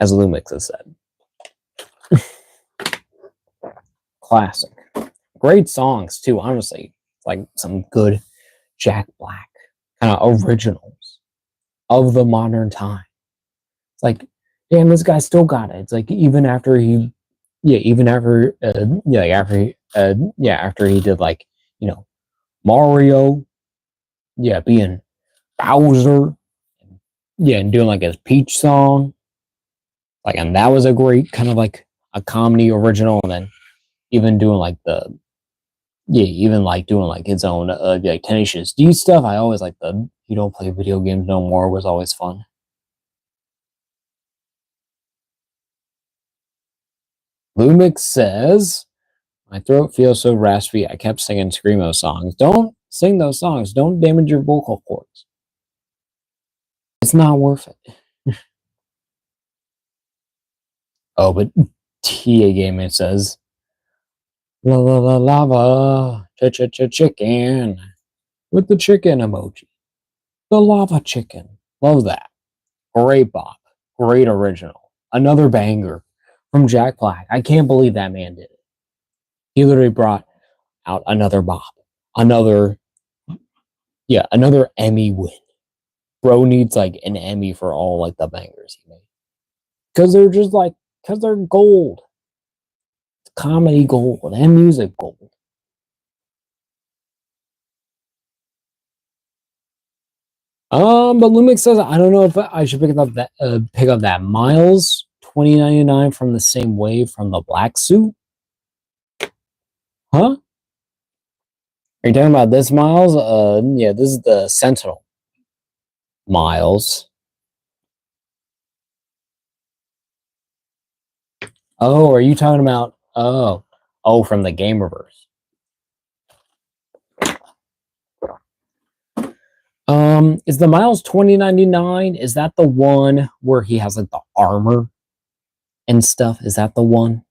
as Lumix has said, classic. Great songs too. Honestly, it's like some good Jack Black kind of originals of the modern time. It's like, damn, this guy still got it. It's like even after he, yeah, even after, yeah, like after he, yeah, after he did like, you know, Mario, yeah, being Bowser, yeah, and doing like his Peach song, like, and that was a great kind of like a comedy original, and then even doing like the, yeah, even like doing like his own like Tenacious D stuff. I always like the "You Don't Play Video Games No More" was always fun. Lumix says, my throat feels so raspy, I kept singing Screamo songs. Don't sing those songs. Don't damage your vocal cords. It's not worth it. Oh, but TA Gaming says, la la la lava, chicken, with the chicken emoji. The lava chicken. Love that. Great bop. Great original. Another banger from Jack Black. I can't believe that man did it. He literally brought out another bop. Another, yeah, another Emmy win. Bro needs like an Emmy for all like the bangers he made. Because they're just like, because they're gold. It's comedy gold and music gold. But Lumix says I don't know if I should pick up that Miles 2099 from the same wave from the black suit. Huh? Are you talking about this Miles? Yeah, this is the Sentinel Miles. Oh, are you talking about? Oh, from the Gamerverse. Is the Miles 2099? Is that the one where he has like the armor and stuff? Is that the one?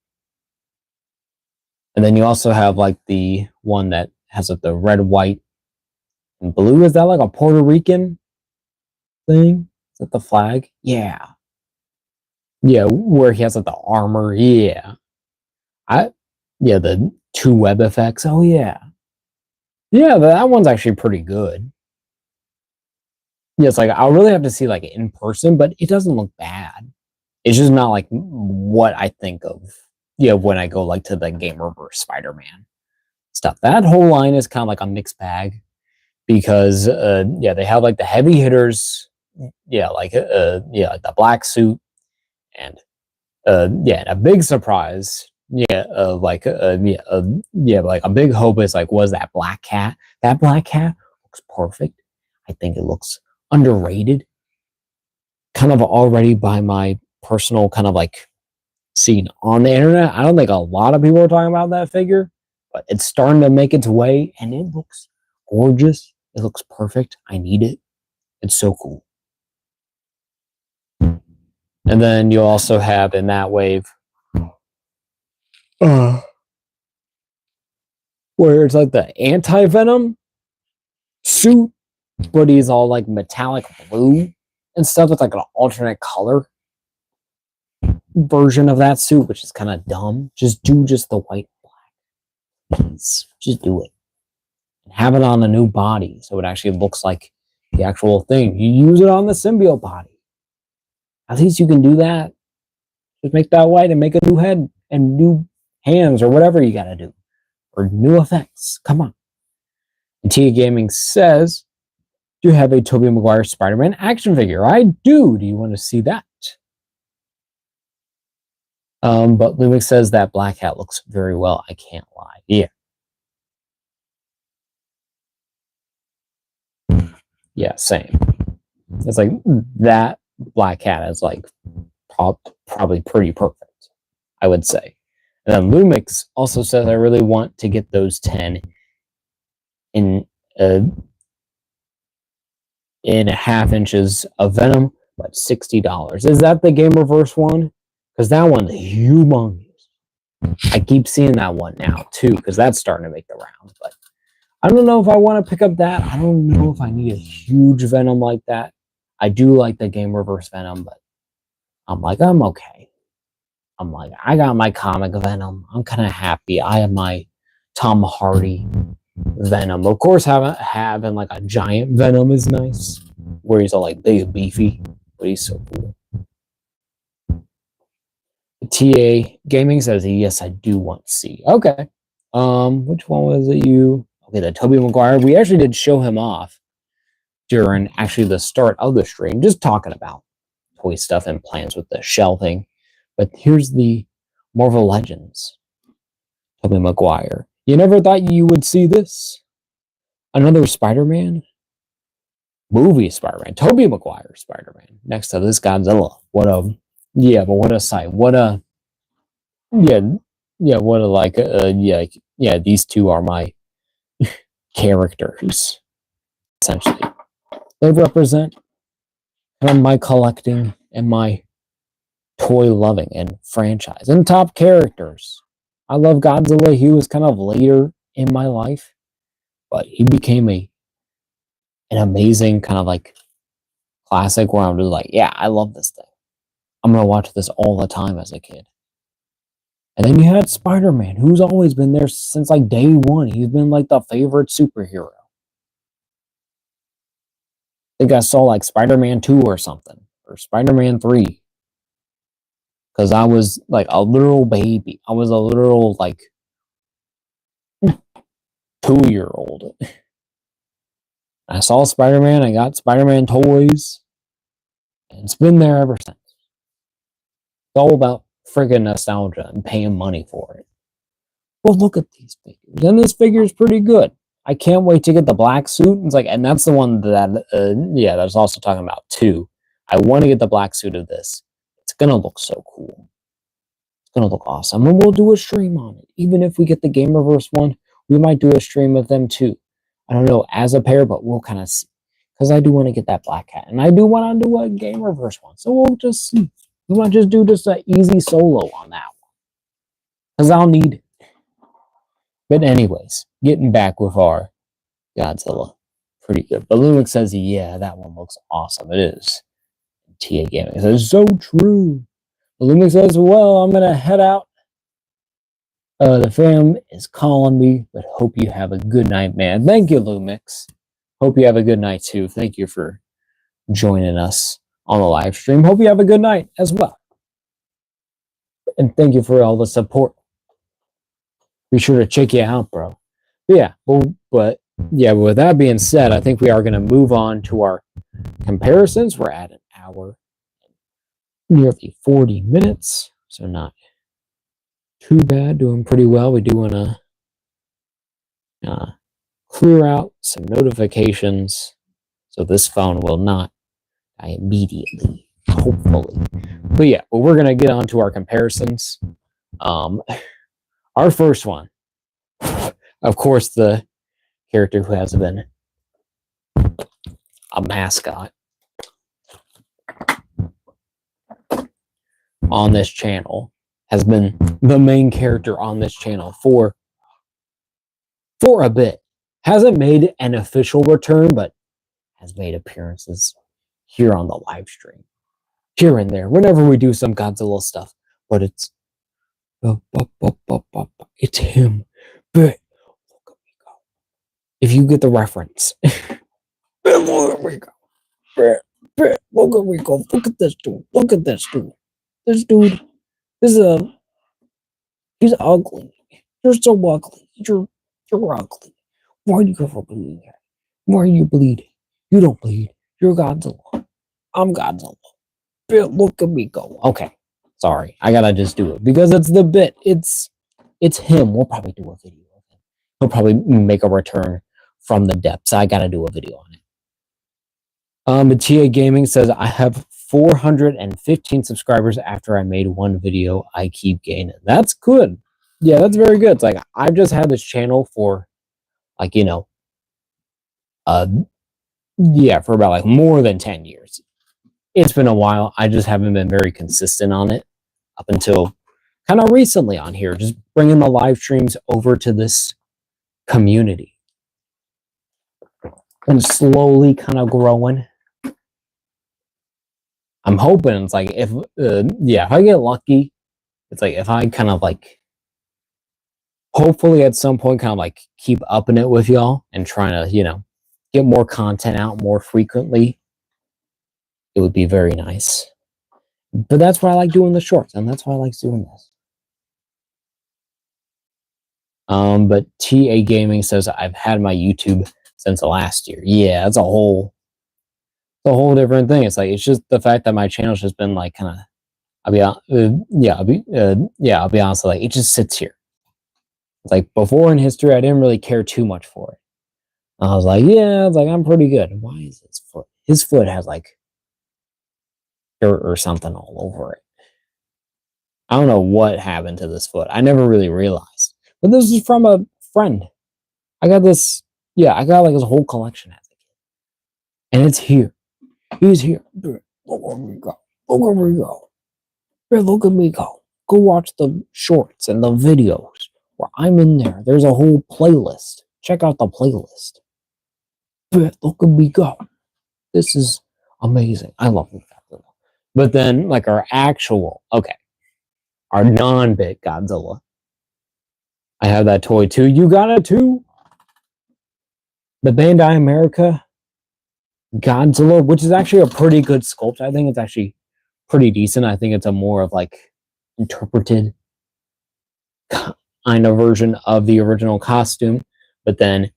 And then you also have like the one that has like the red, white, and blue. Is that like a Puerto Rican thing? Is that the flag? Yeah. Yeah, where he has like the armor. Yeah. I yeah, the two web effects. Oh yeah. Yeah, that one's actually pretty good. Yeah, it's like I'll really have to see like in person, but it doesn't look bad. It's just not like what I think of, yeah, when I go like to the Gamerverse Spider-Man stuff. That whole line is kind of like a mixed bag because yeah, they have like the heavy hitters, yeah, yeah, like the black suit and yeah, and a big surprise, yeah, yeah, like a big hope is like was that black cat. That black cat looks perfect. I think it looks underrated, kind of already by my personal kind of like scene on the internet. I don't think a lot of people are talking about that figure, but it's starting to make its way and it looks gorgeous. It looks perfect. I need it. It's so cool. And then you also have in that wave where it's like the anti-venom suit, but he's all like metallic blue and stuff. It's like an alternate color version of that suit, which is kind of dumb. Just do just the white and black. Please. Just do it. And have it on a new body so it actually looks like the actual thing. You use it on the symbiote body. At least you can do that. Just make that white and make a new head and new hands or whatever you gotta do. Or new effects. Come on. And Tia Gaming says, do you have a Tobey Maguire Spider-Man action figure? I do. Do you want to see that? But Lumix says that black hat looks very well. I can't lie. Yeah. Yeah, same. It's like that black hat is like probably pretty perfect, I would say. And then Lumix also says, I really want to get those 10 in a half inches of Venom, but $60. Is that the Game Reverse one? Because that one's humongous. I keep seeing that one now too, because that's starting to make the rounds. But I don't know if I want to pick up that. I don't know if I need a huge Venom like that. I do like the Game Reverse Venom, but I'm like, I'm okay. I'm like, I got my comic Venom. I'm kind of happy. I have my Tom Hardy Venom. Of course, having like a giant Venom is nice, where he's all like big, beefy, but he's so cool. TA Gaming says, yes, I do want to see. Okay. Which one was it you? Okay, the Tobey Maguire. We actually did show him off during actually the start of the stream, just talking about toy stuff and plans with the shelving. But here's the Marvel Legends Tobey Maguire. You never thought you would see this? Another Spider-Man? Movie Spider-Man. Tobey Maguire Spider-Man. Next to this Godzilla. What a sight. What a these two are my characters, essentially. They represent my collecting and my toy loving and franchise and top characters. I love Godzilla. He was kind of later in my life, but he became an amazing kind of like classic where I'm just like, yeah, I love this thing. I'm going to watch this all the time as a kid. And then you had Spider-Man, who's always been there since like day one. He's been like the favorite superhero. I think I saw like Spider-Man 2 or something, or Spider-Man 3. Because I was like a literal baby. I was a literal like 2-year-old. I saw Spider-Man. I got Spider-Man toys. And it's been there ever since. It's all about friggin' nostalgia and paying money for it. Well, look at these figures. And this figure is pretty good. I can't wait to get the black suit. It's like, and that's the one that, that's also talking about too. I want to get the black suit of this. It's gonna look so cool. It's gonna look awesome, and we'll do a stream on it. Even if we get the Game Reverse one, we might do a stream of them too. I don't know as a pair, but we'll kind of see. Because I do want to get that black hat, and I do want to do a Game Reverse one. So we'll just see. We might just do just an easy solo on that one. Because I'll need it. But anyways, getting back with our Godzilla. Pretty good. But Lumix says, yeah, that one looks awesome. It is. TA Gaming says, so true. Lumix says, well, I'm going to head out. The fam is calling me, but hope you have a good night, man. Thank you, Lumix. Hope you have a good night, too. Thank you for joining us on the live stream. Hope you have a good night as well. And thank you for all the support. Be sure to check you out, bro. But with that being said, I think we are going to move on to our comparisons. We're at an hour, nearly 40 minutes, so not too bad. Doing pretty well. We do want to clear out some notifications so this phone will not die immediately, hopefully. But we're going to get on to our comparisons. Our first one, of course, the character who has been a mascot on this channel, has been the main character on this channel for a bit. Hasn't made an official return, but has made appearances here on the live stream, here and there, whenever we do some Godzilla stuff. But it's him. But if you get the reference, look at Rico. Look at Rico. Look at this dude. Look at this dude. This dude he's ugly. You're so ugly. You're ugly. Why do you ever bleed? Why are you bleeding? You don't bleed. You're Godzilla. I'm Godzilla. Look at me go. Okay. Sorry. I gotta just do it. Because it's the bit. It's him. We'll probably do a video of him. He'll probably make a return from the depths. I gotta do a video on it. Tia Gaming says, I have 415 subscribers after I made one video. I keep gaining. That's good. Yeah, that's very good. It's like, I've just had this channel for, like, you know, for about like more than 10 years. It's been a while. I just haven't been very consistent on it up until kind of recently on here, just bringing the live streams over to this community and slowly kind of growing. I'm hoping it's like, if I get lucky, it's like if I kind of like, hopefully at some point kind of like keep upping it with y'all and trying to, you know, get more content out more frequently, it would be very nice. But that's why I like doing the shorts, and that's why I like doing this. But TA Gaming says, I've had my YouTube since last year. Yeah, that's a whole different thing. It's like, it's just the fact that my channel's just been like kind of, I'll be honest, like, it just sits here. It's like, before in history, I didn't really care too much for it. I was like, yeah, it's like, I'm pretty good. Why is his foot? His foot has like dirt or something all over it. I don't know what happened to this foot. I never really realized. But this is from a friend. I got this, I got like his whole collection as a kid. And it's here. He's here. Look where we go. Look where we go. Look at me go. Go watch the shorts and the videos where I'm in there. There's a whole playlist. Check out the playlist. Look at me go. This is amazing. I love this Godzilla. But then, like, our non-bit Godzilla. I have that toy too. You got it too? The Bandai America Godzilla, which is actually a pretty good sculpt. I think it's actually pretty decent. I think it's a more of like interpreted kind of version of the original costume. But then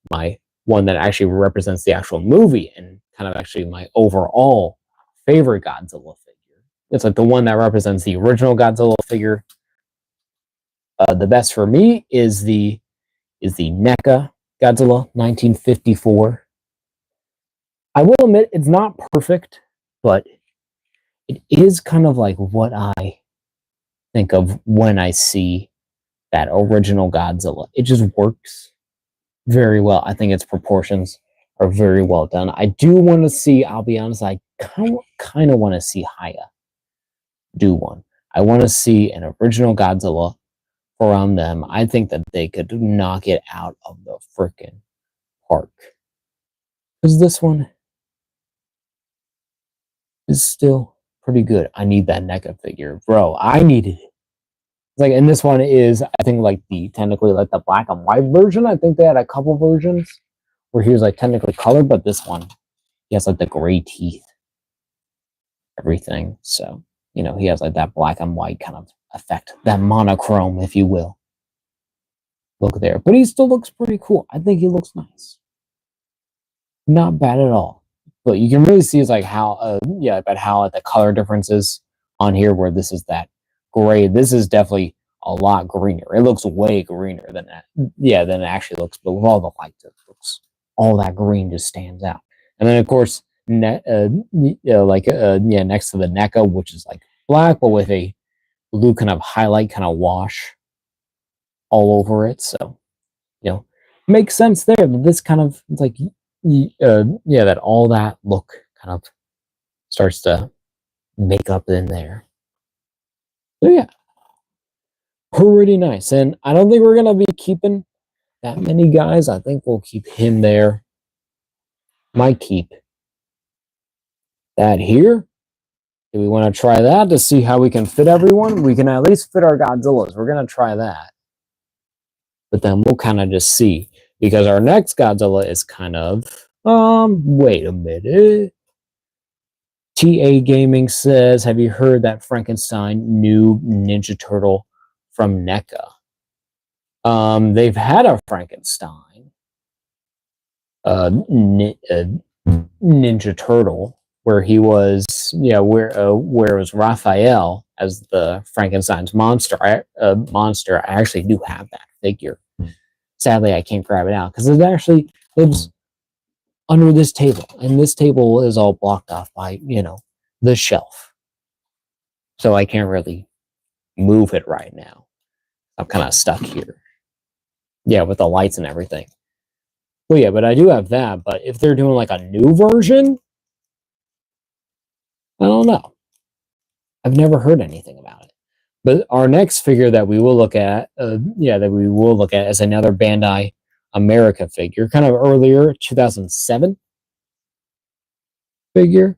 my one that actually represents the actual movie and kind of actually my overall favorite Godzilla figure. It's like the one that represents the original Godzilla figure. The best for me is the NECA Godzilla 1954. I will admit it's not perfect, but it is kind of like what I think of when I see that original Godzilla. It just works very well. I think its proportions are very well done. I do want to see, I'll be honest, I kind of want to see Haya do one. I want to see an original Godzilla from them. I think that they could knock it out of the freaking park. Because this one is still pretty good. I need that NECA figure. Bro, I needed it. Like, and this one is, I think, like technically like the black and white version. I think they had a couple versions where he was like technically colored, but this one, he has like the gray teeth, everything. So, you know, he has like that black and white kind of effect, that monochrome, if you will. Look there, but he still looks pretty cool. I think he looks nice. Not bad at all. But you can really see is like how, about how the color differences on here, where this is that gray. This is definitely a lot greener. It looks way greener than that. Yeah, than it actually looks. But with all the lights, it looks, all that green just stands out. And then of course, next to the NECA, which is like black, but with a blue kind of highlight, kind of wash all over it. So, you know, makes sense there. But this kind of, it's like, yeah, that all that look kind of starts to make up in there. So yeah, pretty nice. And I don't think we're gonna be keeping that many guys. I think we'll keep him there. Might keep that here. Do we want to try that to see how we can fit everyone? We can at least fit our Godzillas. We're gonna try that. But then we'll kind of just see. Because our next Godzilla is kind of wait a minute. TA Gaming says, have you heard that Frankenstein new Ninja Turtle from NECA? They've had a Frankenstein Ninja Turtle where he was, where it was Raphael as the Frankenstein's monster. Monster. I actually do have that figure. Sadly, I can't grab it out because it actually lives under this table, and this table is all blocked off by the shelf, so I can't really move it right now. I'm kind of stuck here. Yeah, with the lights and everything. Well, yeah, but I do have that. But if they're doing like a new version, I don't know. I've never heard anything about it. But our next figure that we will look at, is another Bandai America figure, kind of earlier, 2007 figure.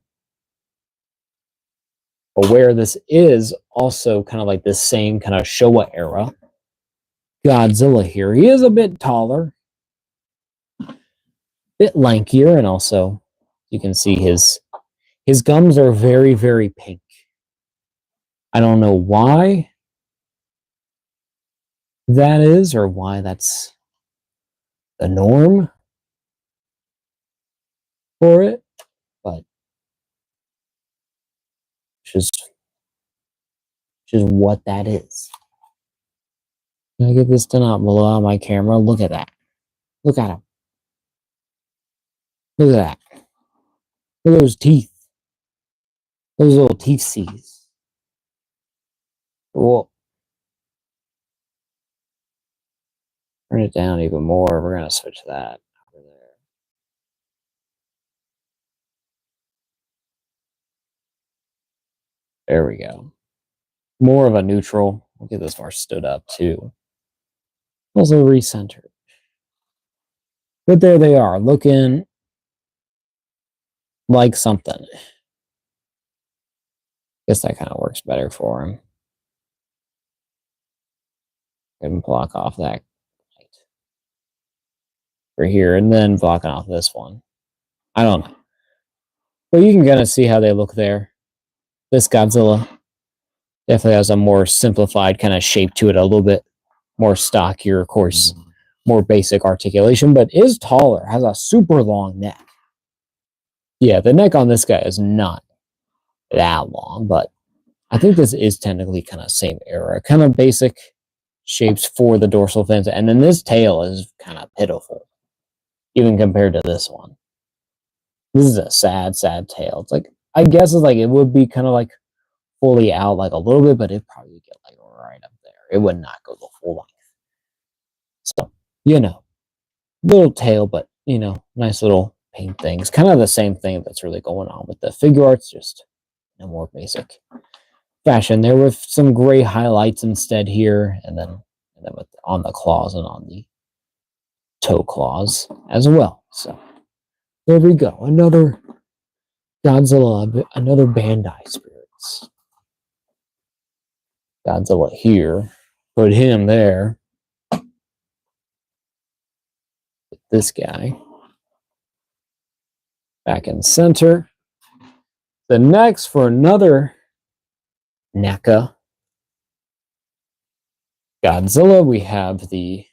But where this is also kind of like this same kind of Showa era Godzilla here. He is a bit taller, a bit lankier, and also you can see his gums are very, very pink. I don't know why that is or why that's the norm for it, but just what that is. Can I get this to not blow out my camera? Look at that. Look at him. Look at that. Look at those teeth. Those little teeth C's. Whoa. Turn it down even more. We're going to switch that over there. There we go. More of a neutral. We'll get this more stood up too. Also recentered. But there they are, looking like something. Guess that kind of works better for him. And block off that light for here, and then blocking off this one. I don't know. But you can kind of see how they look there. This Godzilla definitely has a more simplified kind of shape to it, a little bit more stockier, of course, more basic articulation, but is taller, has a super long neck. Yeah, the neck on this guy is not that long, but I think this is technically kind of same era, kind of basic shapes for the dorsal fins, and then this tail is kind of pitiful, even compared to this one. This is a sad, sad tail. It's like, I guess it's like it would be kind of like fully out like a little bit, but it'd probably get like right up there. It would not go the full length. So, little tail, but nice little paint things. Kind of the same thing that's really going on with the figure arts, just in a more basic fashion. There with some gray highlights instead here, and then on the claws and on the toe claws as well. So there we go. Another Godzilla, another Bandai Spirits. Godzilla here. Put him there. This guy back in center. The next for another NECA Godzilla, we have the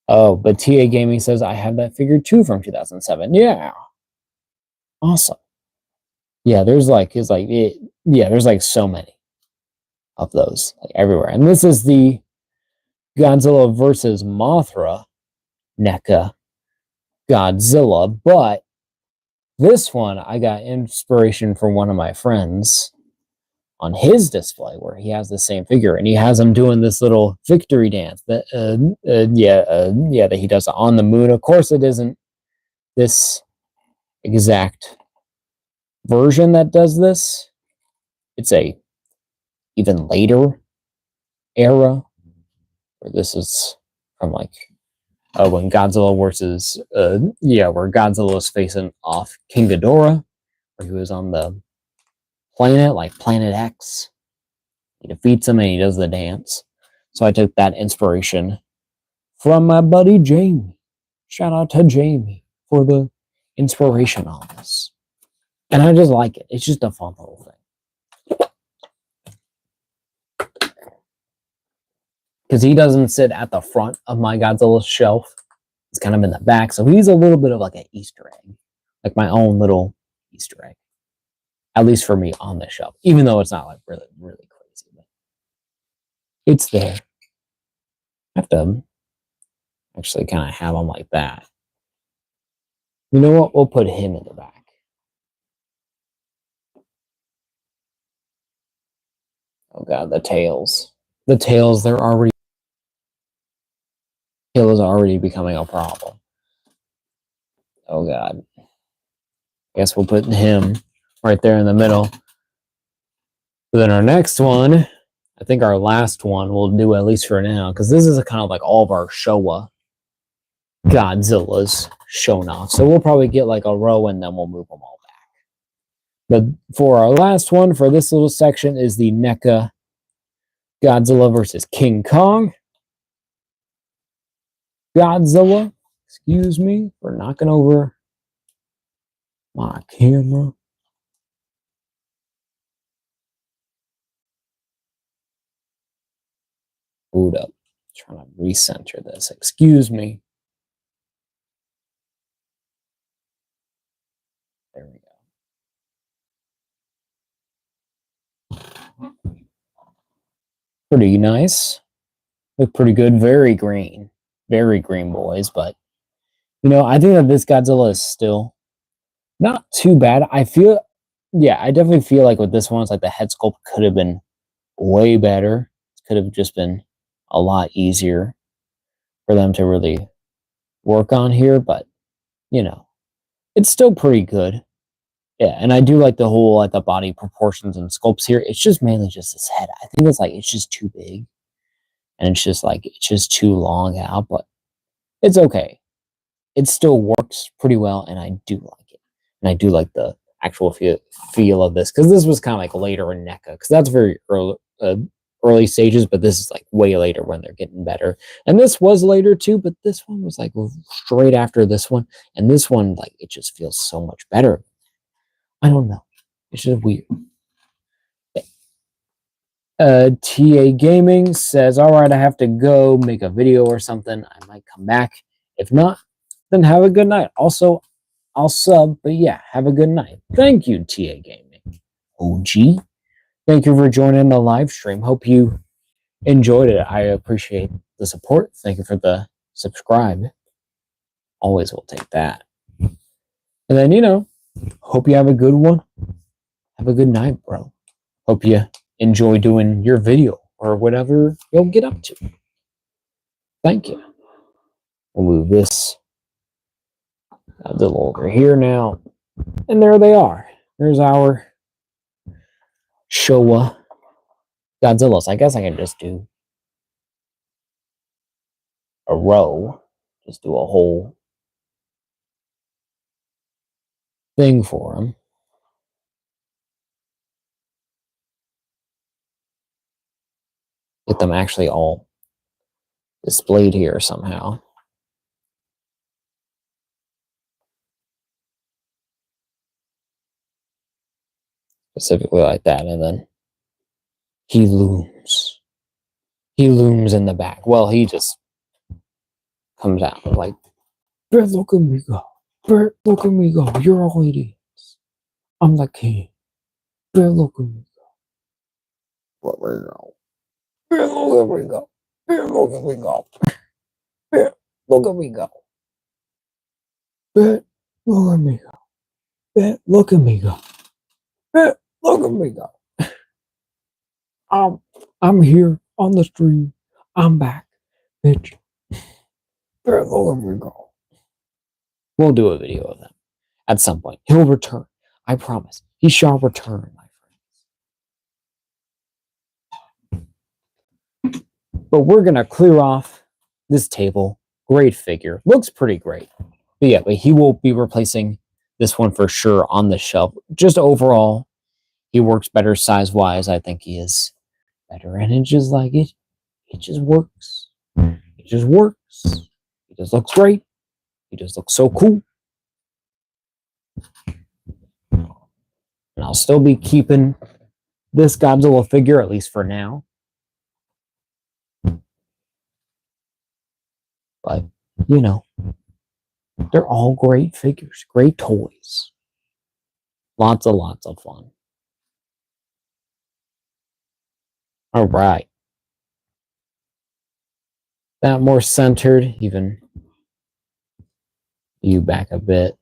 but TA Gaming says I have that figure too from 2007. Yeah, awesome. Yeah, there's like there's like so many of those like everywhere, and this is the Godzilla versus Mothra NECA Godzilla, but this one I got inspiration from one of my friends on his display where he has the same figure and he has him doing this little victory dance that that he does on the moon. Of course, it isn't this exact version that does this. It's a even later era where this is from like when Godzilla versus where Godzilla's facing off King Ghidorah, where he was on the planet like Planet X. He defeats him and he does the dance. So I took that inspiration from my buddy Jamie. Shout out to Jamie for the inspiration on this. And I just like it. It's just a fun little thing. Because he doesn't sit at the front of my Godzilla shelf. He's kind of in the back. So he's a little bit of like an Easter egg. Like my own little Easter egg. At least for me on the shelf. Even though it's not like really, really crazy. But it's there. I have to actually kind of have him like that. You know what? We'll put him in the back. Oh god, the tails. The tails, tail is already becoming a problem. Oh god. Guess we'll put him right there in the middle. But then our next one, I think our last one we'll do at least for now, because this is kind of like all of our Showa Godzillas shown off. So we'll probably get like a row and then we'll move them all back. But for our last one, for this little section, is the NECA Godzilla versus King Kong. Godzilla, excuse me for knocking over my camera. Boot up. Trying to recenter this. Excuse me. There we go. Pretty nice. Look pretty good. Very green. Very green, boys. But, you know, I think that this Godzilla is still not too bad. I definitely feel like with this one, it's like the head sculpt could have been way better. It could have just been a lot easier for them to really work on here. But, you know, it's still pretty good. Yeah, and I do like the whole like the body proportions and sculpts here. It's just mainly just his head. I think it's just too big. And it's just too long out, but it's okay. It still works pretty well, and I do like it. And I do like the actual feel of this, because this was kind of like later in NECA, because that's very early stages, but this is like way later when they're getting better. And this was later too, but this one was like straight after this one, and this one, like, it just feels so much better. I don't know. It's just weird. TA Gaming says, all right, I have to go make a video or something. I might come back. If not, then have a good night. Also, I'll sub, but yeah, have a good night. Thank you, TA Gaming. OG. Thank you for joining the live stream. Hope you enjoyed it. I appreciate the support. Thank you for the subscribe. Always will take that. And then, you know, hope you have a good one. Have a good night, bro. Hope you enjoy doing your video or whatever you'll get up to. Thank you. We'll move this a little over here now. And there they are. There's our Showa Godzillas. I guess I can just do a row. Just do a whole thing for them. Get them actually all displayed here somehow. Specifically like that, and then he looms. He looms in the back. Well, he just comes out like, Bert, look at me go. Bert, look at me go. You're all idiots. I'm the king. Bert, look at me go. What we go? Bert, look at me go. Bert, look at me go. Bert, look at me go. Bert, look at me go. Bert, look at me go. Bert, look at me go. I'm here on the stream. I'm back, bitch. There we go. We'll do a video of them at some point. He'll return. I promise. He shall return, my friends. But we're gonna clear off this table. Great figure. Looks pretty great. But yeah, but he will be replacing this one for sure on the shelf. Just overall, he works better size-wise. I think he is better. And it just like it just works. It just works. He just looks great. He just looks so cool. And I'll still be keeping this Godzilla figure, at least for now. But, you know, they're all great figures, great toys. Lots of fun. All right. That more centered, even you back a bit.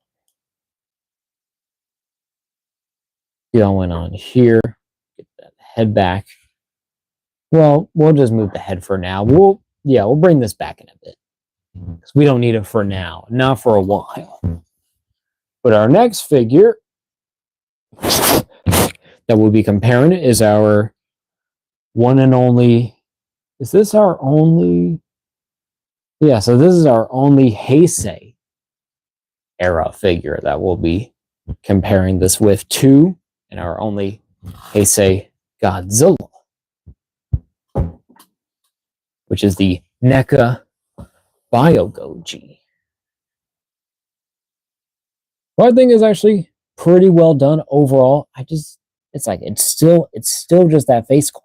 Going on here, get that head back. Well, we'll just move the head for now. We'll bring this back in a bit. Because we don't need it for now, not for a while. But our next figure that we'll be comparing is our one and only. Is this our only? Yeah, so this is our only Heisei era figure that we'll be comparing this with to, and our only Heisei Godzilla, which is the NECA Biogoji. Well, I think is actually pretty well done overall. It's still just that face sculpt.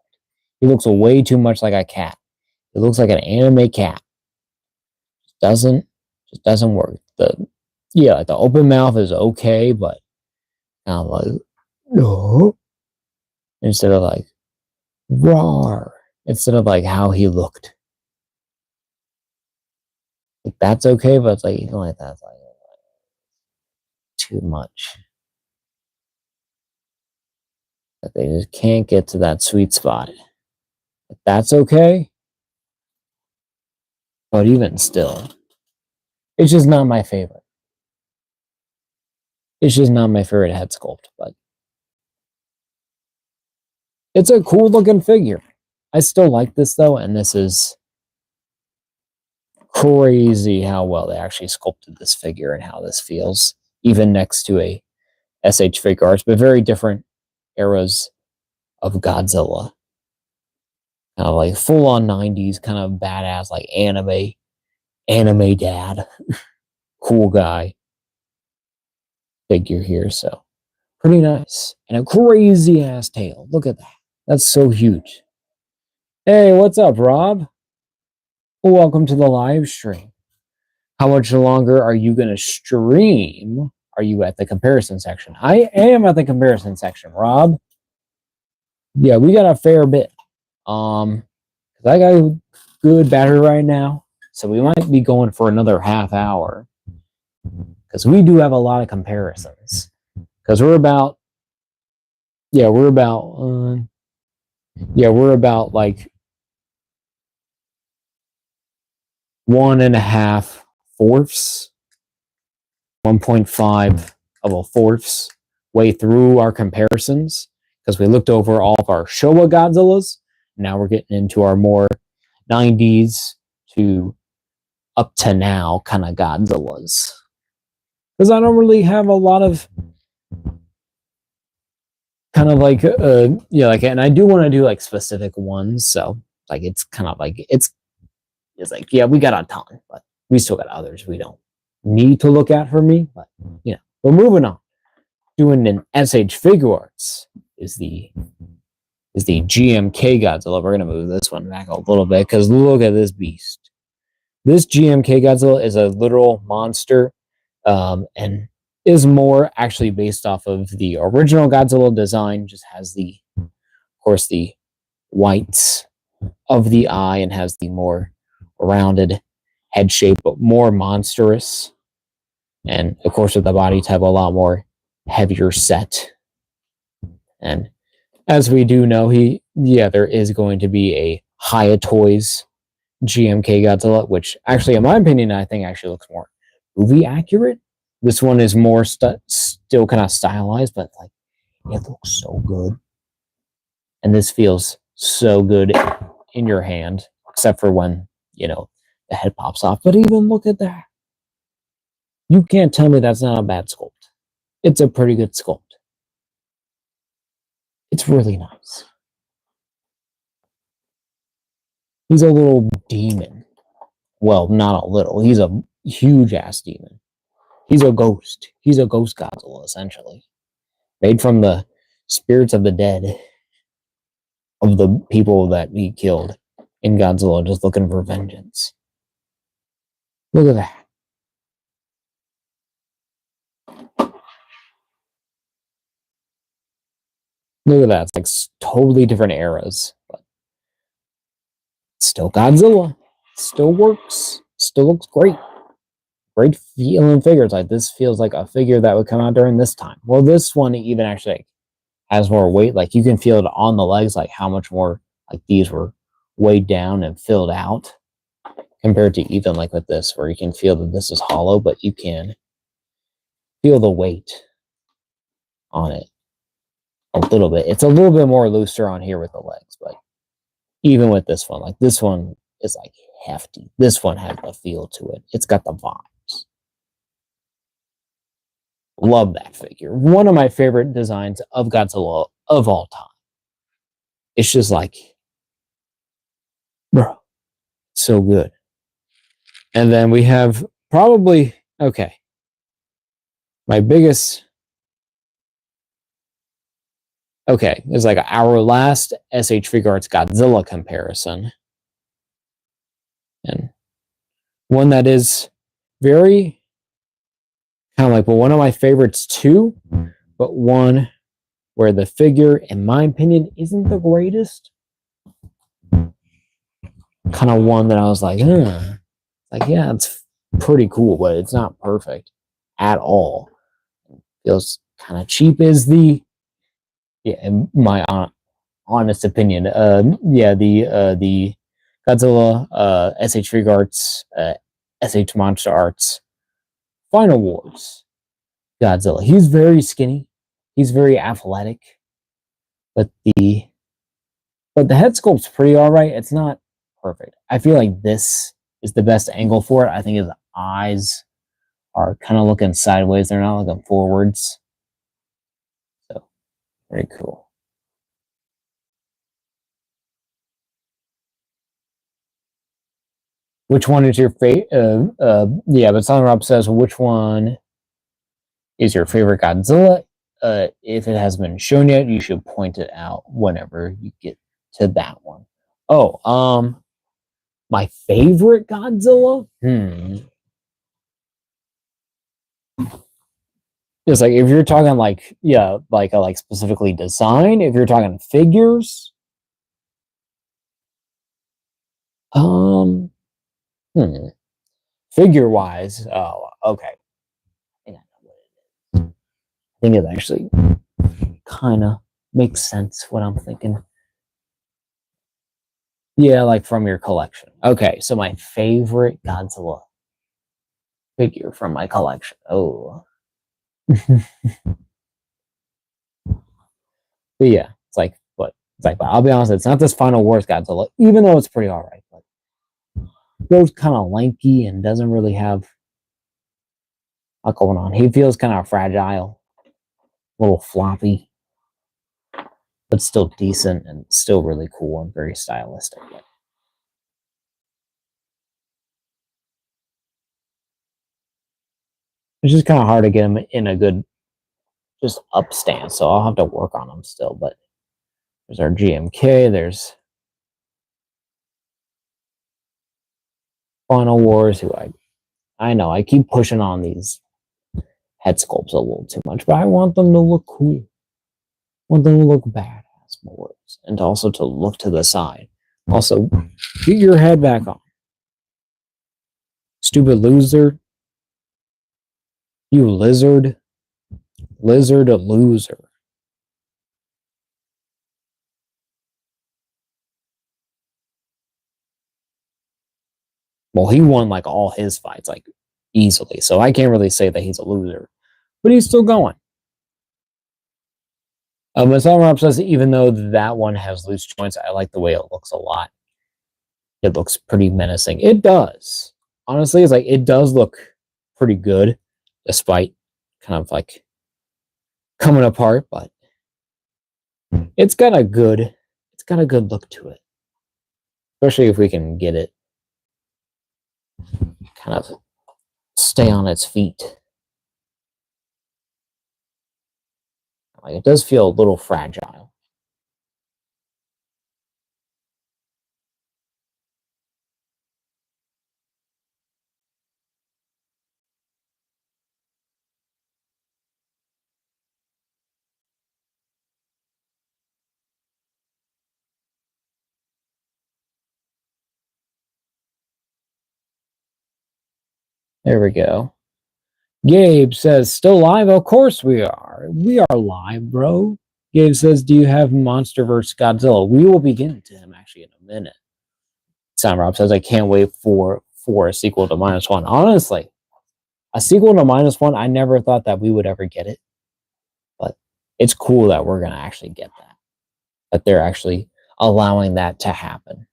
He looks way too much like a cat. It looks like an anime cat. Just doesn't work. Like the open mouth is okay, but kind of like no, instead of like roar, instead of like how he looked. Like that's okay, but it's like even like that's like too much. That they just can't get to that sweet spot. But that's okay. But even still, it's just not my favorite. It's just not my favorite head sculpt, but it's a cool looking figure. I still like this though, and this is crazy how well they actually sculpted this figure and how this feels, even next to a S.H.Monsterarts, but very different eras of Godzilla. Kind of like full on 90s, kind of badass, like anime dad, cool guy figure here. So pretty nice. And a crazy ass tail. Look at that. That's so huge. Hey, what's up, Rob? Welcome to the live stream. How much longer are you going to stream? Are you at the comparison section? I am at the comparison section, Rob. Yeah, we got a fair bit. I got a good battery right now, so we might be going for another half hour. Because we do have a lot of comparisons. Because we're about like 1.5 fourths, 1.5 of a fourths way through our comparisons. Because we looked over all of our Showa Godzillas. Now we're getting into our more 90s to up to now kind of Godzillas. Because I don't really have a lot of kind of like and I do want to do like specific ones, so like it's kind of like it's like we got a ton, but we still got others we don't need to look at for me. But we're moving on. Doing an S.H. Figuarts is the GMK Godzilla. We're gonna move this one back a little bit because look at this beast. This GMK Godzilla is a literal monster. And is more actually based off of the original Godzilla design. Just has of course, the whites of the eye and has the more rounded head shape, but more monstrous. And of course, with the body type, a lot more heavier set. And as we do know, he yeah, there is going to be a Hiya Toys GMK Godzilla, which actually, in my opinion, I think actually looks more movie accurate. This one is more still kind of stylized, but like it looks so good. And this feels so good in your hand, except for when, the head pops off. But even look at that. You can't tell me that's not a bad sculpt. It's a pretty good sculpt. It's really nice. He's a little demon. Well, not a little. He's a huge ass demon. He's a ghost. He's a ghost Godzilla, essentially. Made from the spirits of the dead of the people that he killed in Godzilla, just looking for vengeance. Look at that. Look at that. It's like totally different eras. But still Godzilla. Still works. Still looks great. Great feeling figures. Like this feels like a figure that would come out during this time. Well, this one even actually has more weight. Like you can feel it on the legs, like how much more like these were weighed down and filled out compared to even like with this, where you can feel that this is hollow, but you can feel the weight on it a little bit. It's a little bit more looser on here with the legs, but even with this one, like this one is like hefty. This one has a feel to it. It's got the vibes. Love that figure. One of my favorite designs of Godzilla of all time. It's just like, bro, so good. And then we have probably, okay, my biggest, okay, is like our last S.H.Monsterarts Godzilla comparison. And one that is very kind of like, well, one of my favorites too, but one where the figure, in my opinion, isn't the greatest. Kind of one that I was like, like, yeah, it's pretty cool, but it's not perfect at all. Feels kind of cheap is in my honest opinion. The Godzilla, S.H.Monsterarts, S.H.Monsterarts Final Wars Godzilla. He's very skinny. He's very athletic, but the head sculpt's pretty all right. It's not perfect. I feel like this is the best angle for it. I think his eyes are kind of looking sideways. They're not looking forwards. So, very cool. Which one is your favorite? But Silent Rob says, which one is your favorite Godzilla? If it has been shown yet, you should point it out whenever you get to that one. Oh, my favorite Godzilla? It's like if you're talking like like specifically design, if you're talking figures, um, figure wise, oh, okay. I think I know what it is. I think it actually kind of makes sense what I'm thinking. Yeah, like from your collection. Okay, so my favorite Godzilla figure from my collection. Oh. But yeah, it's like, but it's like, but I'll be honest, it's not this Final Wars Godzilla, even though it's pretty alright. But feels kind of lanky and doesn't really have a lot going on. He feels kind of fragile, a little floppy, but still decent and still really cool and very stylistic. It's just kind of hard to get him in a good, just up stance. So I'll have to work on him still. But there's our GMK. There's Final Wars, who I know I keep pushing on these head sculpts a little too much, but I want them to look cool. I want them to look badass more, and also to look to the side. Also, get your head back on. Stupid loser. You lizard. Lizard loser. Well, he won like all his fights like easily, so I can't really say that he's a loser, but he's still going. But Rob says even though that one has loose joints, I like the way it looks a lot. It looks pretty menacing. It does. Honestly, it's like it does look pretty good, despite kind of like coming apart, but it's got a good look to it. Especially if we can get it kind of stay on its feet. Like it does feel a little fragile. There we go. Gabe says, still live? Of course we are. We are live, bro. Gabe says, do you have MonsterVerse Godzilla? We will be getting to him actually in a minute. Sam Rob says, I can't wait for a sequel to -1. Honestly, a sequel to -1, I never thought that we would ever get it. But it's cool that we're going to actually get that. That they're actually allowing that to happen.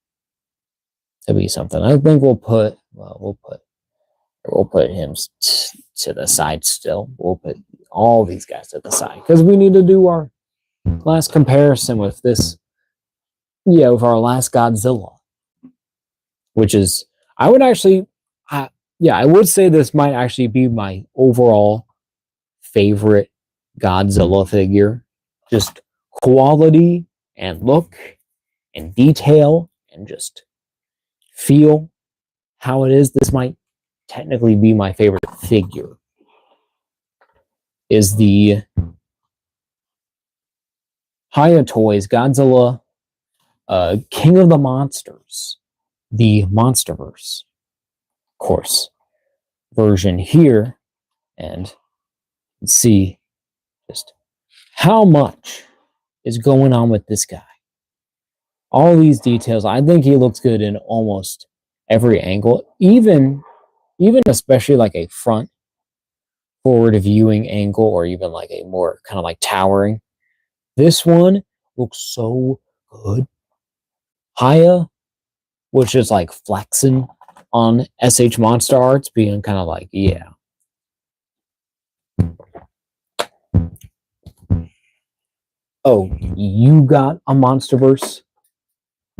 To be something. I think we'll put him to the side still. We'll put all these guys to the side because we need to do our last comparison with this. Yeah, with our last Godzilla, which is I would actually, I would say this might actually be my overall favorite Godzilla figure. Just quality and look and detail and just feel how it is. This might technically be my favorite figure. Is the Hiya Toys Godzilla King of the Monsters, the Monsterverse, of course, version here, and see just how much is going on with this guy. All these details, I think he looks good in almost every angle, even especially like a front forward viewing angle or even like a more kind of like towering. This one looks so good. Hiya, which is like flexing on S.H.Monsterarts, being kind of like, yeah. Oh, you got a Monsterverse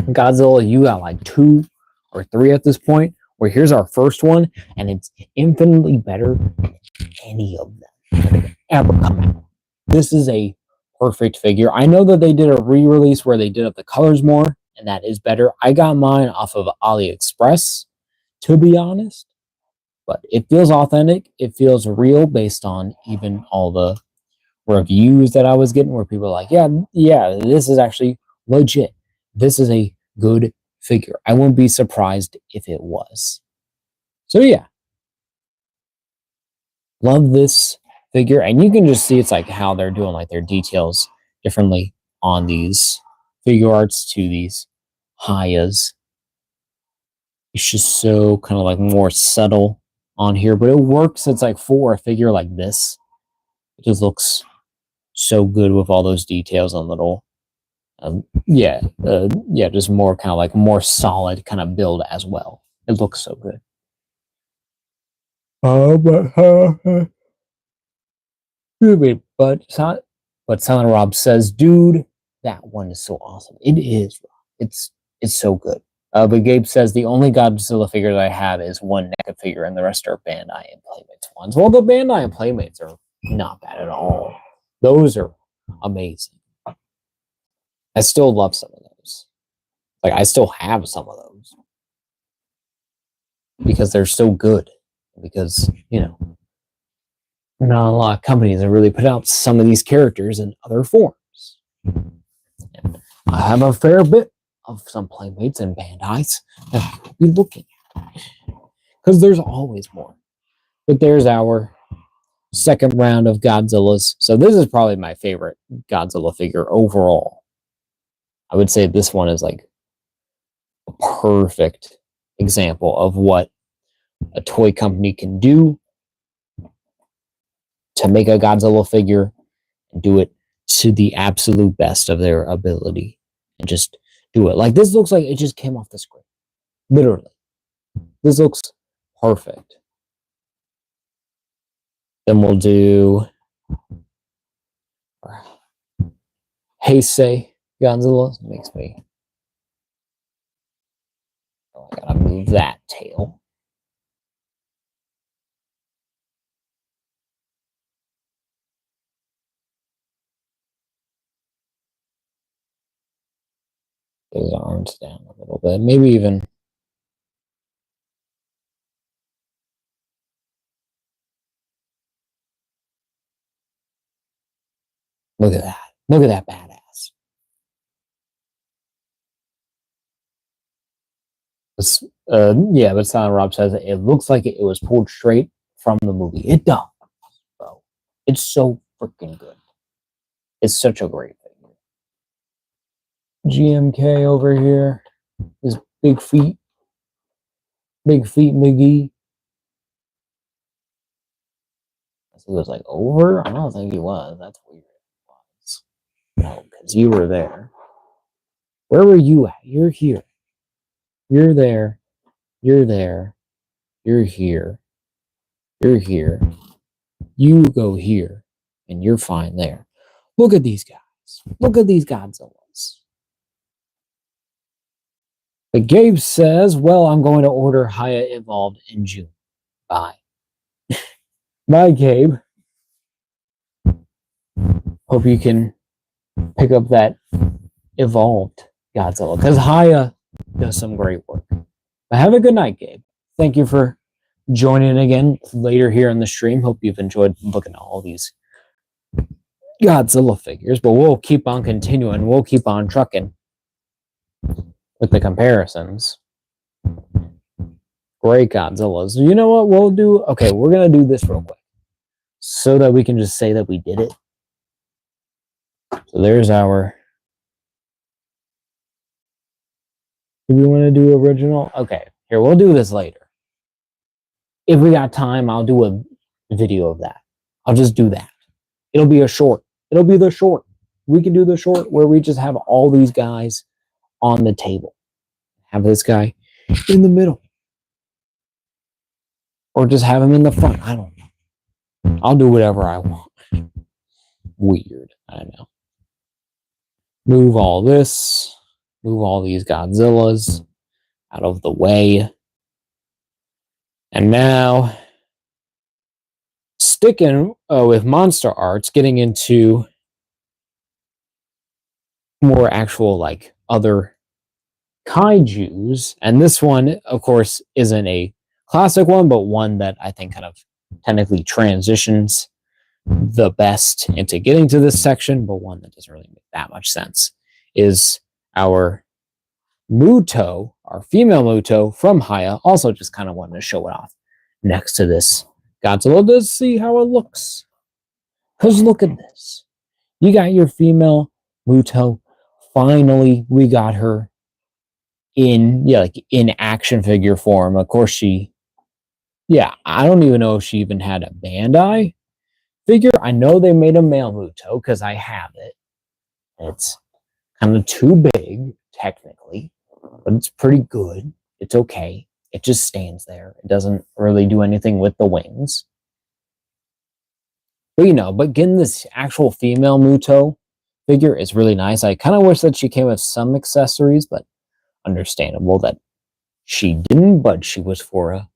Godzilla, you got like 2 or 3 at this point, where here's our first one, and it's infinitely better than any of them that have ever come out. This is a perfect figure. I know that they did a re-release where they did up the colors more, and that is better. I got mine off of AliExpress, to be honest, but it feels authentic. It feels real based on even all the reviews that I was getting where people are like, yeah, this is actually legit. This is a good figure. I wouldn't be surprised if it was. So yeah, love this figure. And you can just see it's like how they're doing like their details differently on these figure arts to these Hayas. It's just so kind of like more subtle on here, but it works. It's like for a figure like this, it just looks so good with all those details on little, just more kind of like more solid kind of build as well. It looks so good. But Silent Rob says, dude, that one is so awesome. It is. It's so good. But Gabe says the only Godzilla figure that I have is one NECA figure, and the rest are Bandai and Playmates ones. Well, the Bandai and Playmates are not bad at all. Those are amazing. I still love some of those. Like, I still have some of those because they're so good. Because, not a lot of companies have really put out some of these characters in other forms. And I have a fair bit of some Playmates and Bandais that we'll be looking at. Because there's always more. But there's our second round of Godzillas. So this is probably my favorite Godzilla figure overall. I would say this one is like a perfect example of what a toy company can do to make a Godzilla figure and do it to the absolute best of their ability and just do it. Like, this looks like it just came off the screen. Literally. This looks perfect. Then we'll do Heisei Godzilla. Makes me... Oh, I gotta move that tail. His arms down a little bit. Maybe even... Look at that. Look at that badass. Yeah, but Silent Rob says it looks like it was pulled straight from the movie. It does, bro. It's so freaking good. It's such a great thing. GMK over here. His big feet. Big feet McGee. He was like, over? I don't think he was. That's weird. No, because you were there. Where were you at? You're here. You're there. You're there. You're here. You're here. You go here. And you're fine there. Look at these guys. Look at these Godzillas. But Gabe says, well, I'm going to order Haya Evolved in June. Bye. Bye, Gabe. Hope you can pick up that Evolved Godzilla. Because Haya does some great work. But have a good night, Gabe. Thank you for joining again later here in the stream. Hope you've enjoyed looking at all these Godzilla figures. But we'll keep on continuing. We'll keep on trucking with the comparisons. Great Godzillas. You know what we'll do? Okay, we're going to do this real quick so that we can just say that we did it. So there's our... Do we want to do original? Okay, here, we'll do this later. If we got time, I'll do a video of that. I'll just do that. It'll be a short. It'll be the short. We can do the short where we just have all these guys on the table. Have this guy in the middle. Or just have him in the front. I don't know. I'll do whatever I want. Weird. I know. Move all this. Move all these Godzillas out of the way. And now, sticking with Monster Arts, getting into more actual, like, other kaijus. And this one, of course, isn't a classic one, but one that I think kind of technically transitions the best into getting to this section, but one that doesn't really make that much sense, is our Muto, our female Muto from Haya. Also just kind of wanted to show it off next to this Godzilla to see how it looks. Because look at this. You got your female Muto. Finally, we got her in, like in action figure form. Of course, she... Yeah, I don't even know if she even had a Bandai figure. I know they made a male Muto because I have it. It's kind of too big, technically, but it's pretty good. It's okay. It just stands there. It doesn't really do anything with the wings. But but getting this actual female Muto figure is really nice. I kind of wish that she came with some accessories, but understandable that she didn't, but she was for a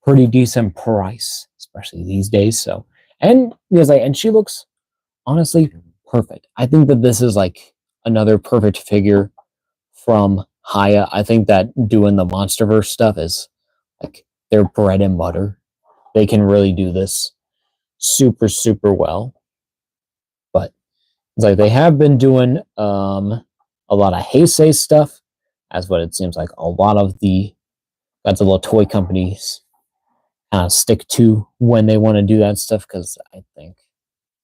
pretty decent price, especially these days. So, and she looks honestly perfect. I think that this is like another perfect figure from Haya. I think that doing the Monsterverse stuff is like their bread and butter. They can really do this super, super well. But it's like they have been doing a lot of Heisei stuff, as what it seems like a lot of the Godzilla toy companies stick to when they want to do that stuff, because I think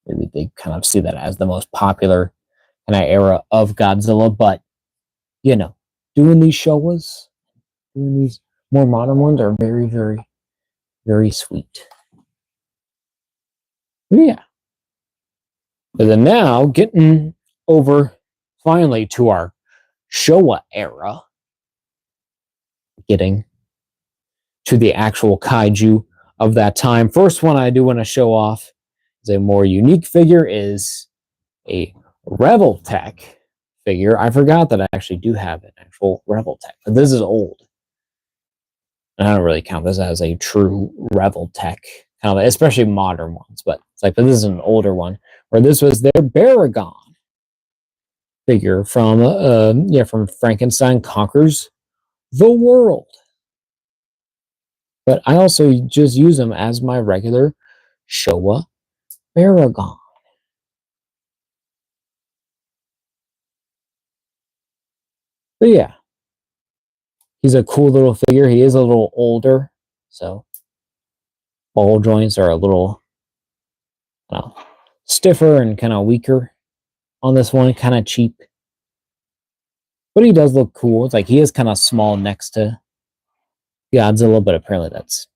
maybe they kind of see that as the most popular kind of era of Godzilla. But doing these Showas, doing these more modern ones are very, very, very sweet. But yeah. But then now, getting over finally to our Showa era, getting to the actual kaiju of that time. First one I do want to show off is a more unique figure, is a Rebel Tech figure. I forgot that I actually do have an actual Rebel Tech, but this is old. And I don't really count this as a true Rebel Tech, kind of, especially modern ones. But it's like, but this is an older one where this was their Baragon figure from Frankenstein Conquers the World. But I also just use them as my regular Showa Baragon. But yeah, he's a cool little figure. He is a little older, so ball joints are a little stiffer and kind of weaker on this one, kind of cheap. But he does look cool. It's like he is kind of small next to Godzilla, but apparently that's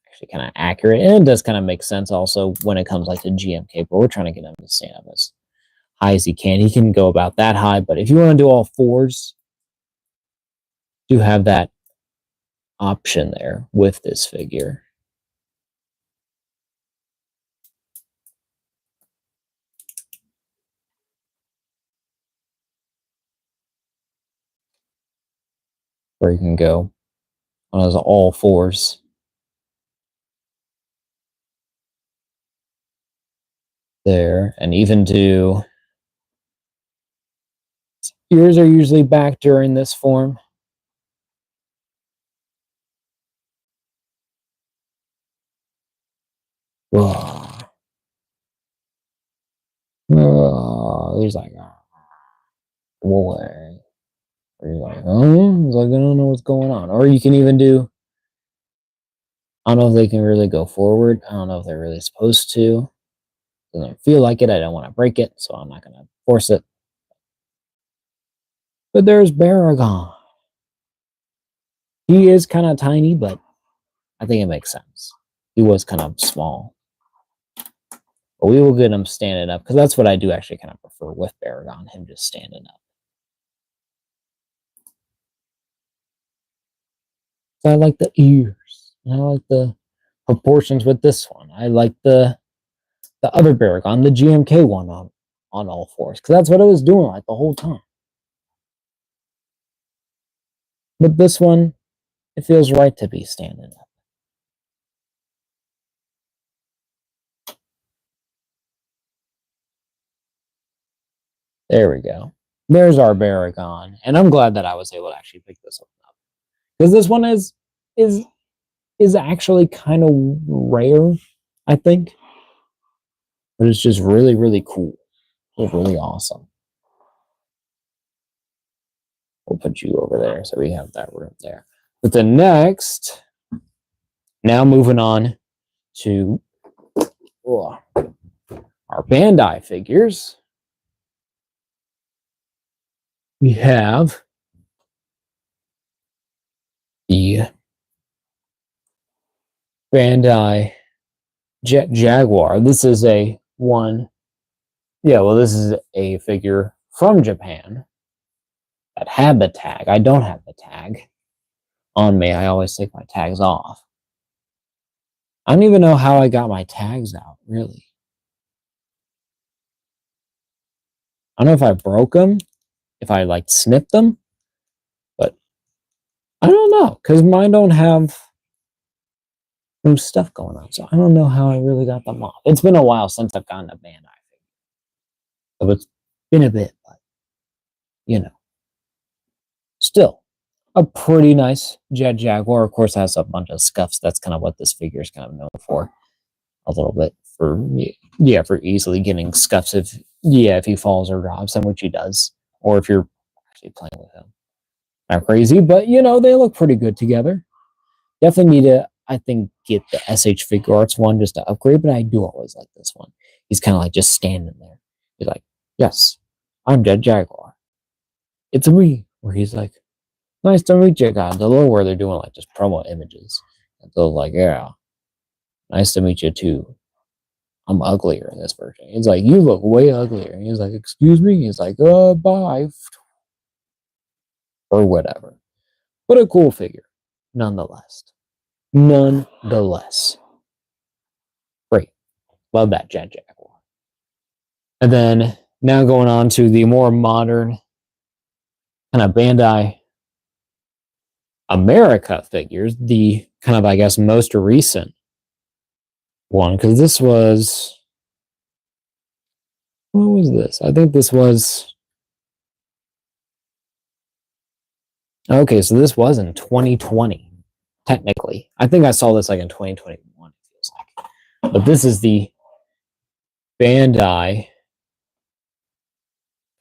actually kind of accurate. And it does kind of make sense also when it comes like to GMK, but we're trying to get him to stand up as high as he can. He can go about that high, but if you want to do all fours, do have that option there with this figure. Where you can go on those all fours. There, and even do ears are usually back during this form. He's like, boy. Or you're like, oh, it's like, I don't know what's going on. Or you can even do, I don't know if they can really go forward. I don't know if they're really supposed to. Doesn't feel like it. I don't want to break it, so I'm not going to force it. But there's Baragon. He is kind of tiny, but I think it makes sense. He was kind of small. But we will get him standing up, because that's what I do actually kind of prefer with Baragon, him just standing up. So I like the ears. And I like the proportions with this one. I like the other Baragon, the GMK one on all fours, because that's what it was doing like the whole time. But this one, it feels right to be standing up. There we go. There's our Baragon, and I'm glad that I was able to actually pick this one up, because this one is actually kind of rare, I think, but it's just really, really cool. It's really awesome. We'll put you over there so we have that room there. But the next, now moving on to our Bandai figures. We have the Bandai Jet Jaguar. This is a one. Yeah, well, this is a figure from Japan that had the tag. I don't have the tag on me. I always take my tags off. I don't even know how I got my tags out, really. I don't know if I broke them, if I like snipped them, but I don't know, because mine don't have no stuff going on. So I don't know how I really got them off. It's been a while since I've gotten a Bandai figure. So it's been a bit, but you know. Still, a pretty nice Jet Jaguar. Of course, has a bunch of scuffs. That's kind of what this figure is kind of known for. A little bit for for easily getting scuffs if he falls or drops them, which he does, or if you're actually playing with him. Not crazy, but they look pretty good together. Definitely need to, I think, get the S.H. Figure Arts one just to upgrade, but I do always like this one. He's kind of like just standing there. He's like, yes, I'm Jet Jaguar. It's me. Where he's like, Nice to meet you, Godzilla, where they're doing like just promo images. And they're like, yeah, nice to meet you too. I'm uglier in this version. He's like, you look way uglier. And he's like, excuse me? He's like, bye. Or whatever. But a cool figure, nonetheless. Nonetheless. Great. Love that Jet Jaguar. And then now going on to the more modern kind of Bandai America figures, the kind of, I guess, most recent one, because this was, what was this? I think this was, okay, so this was in 2020, technically. I think I saw this like in 2021, it feels like. But this is the Bandai,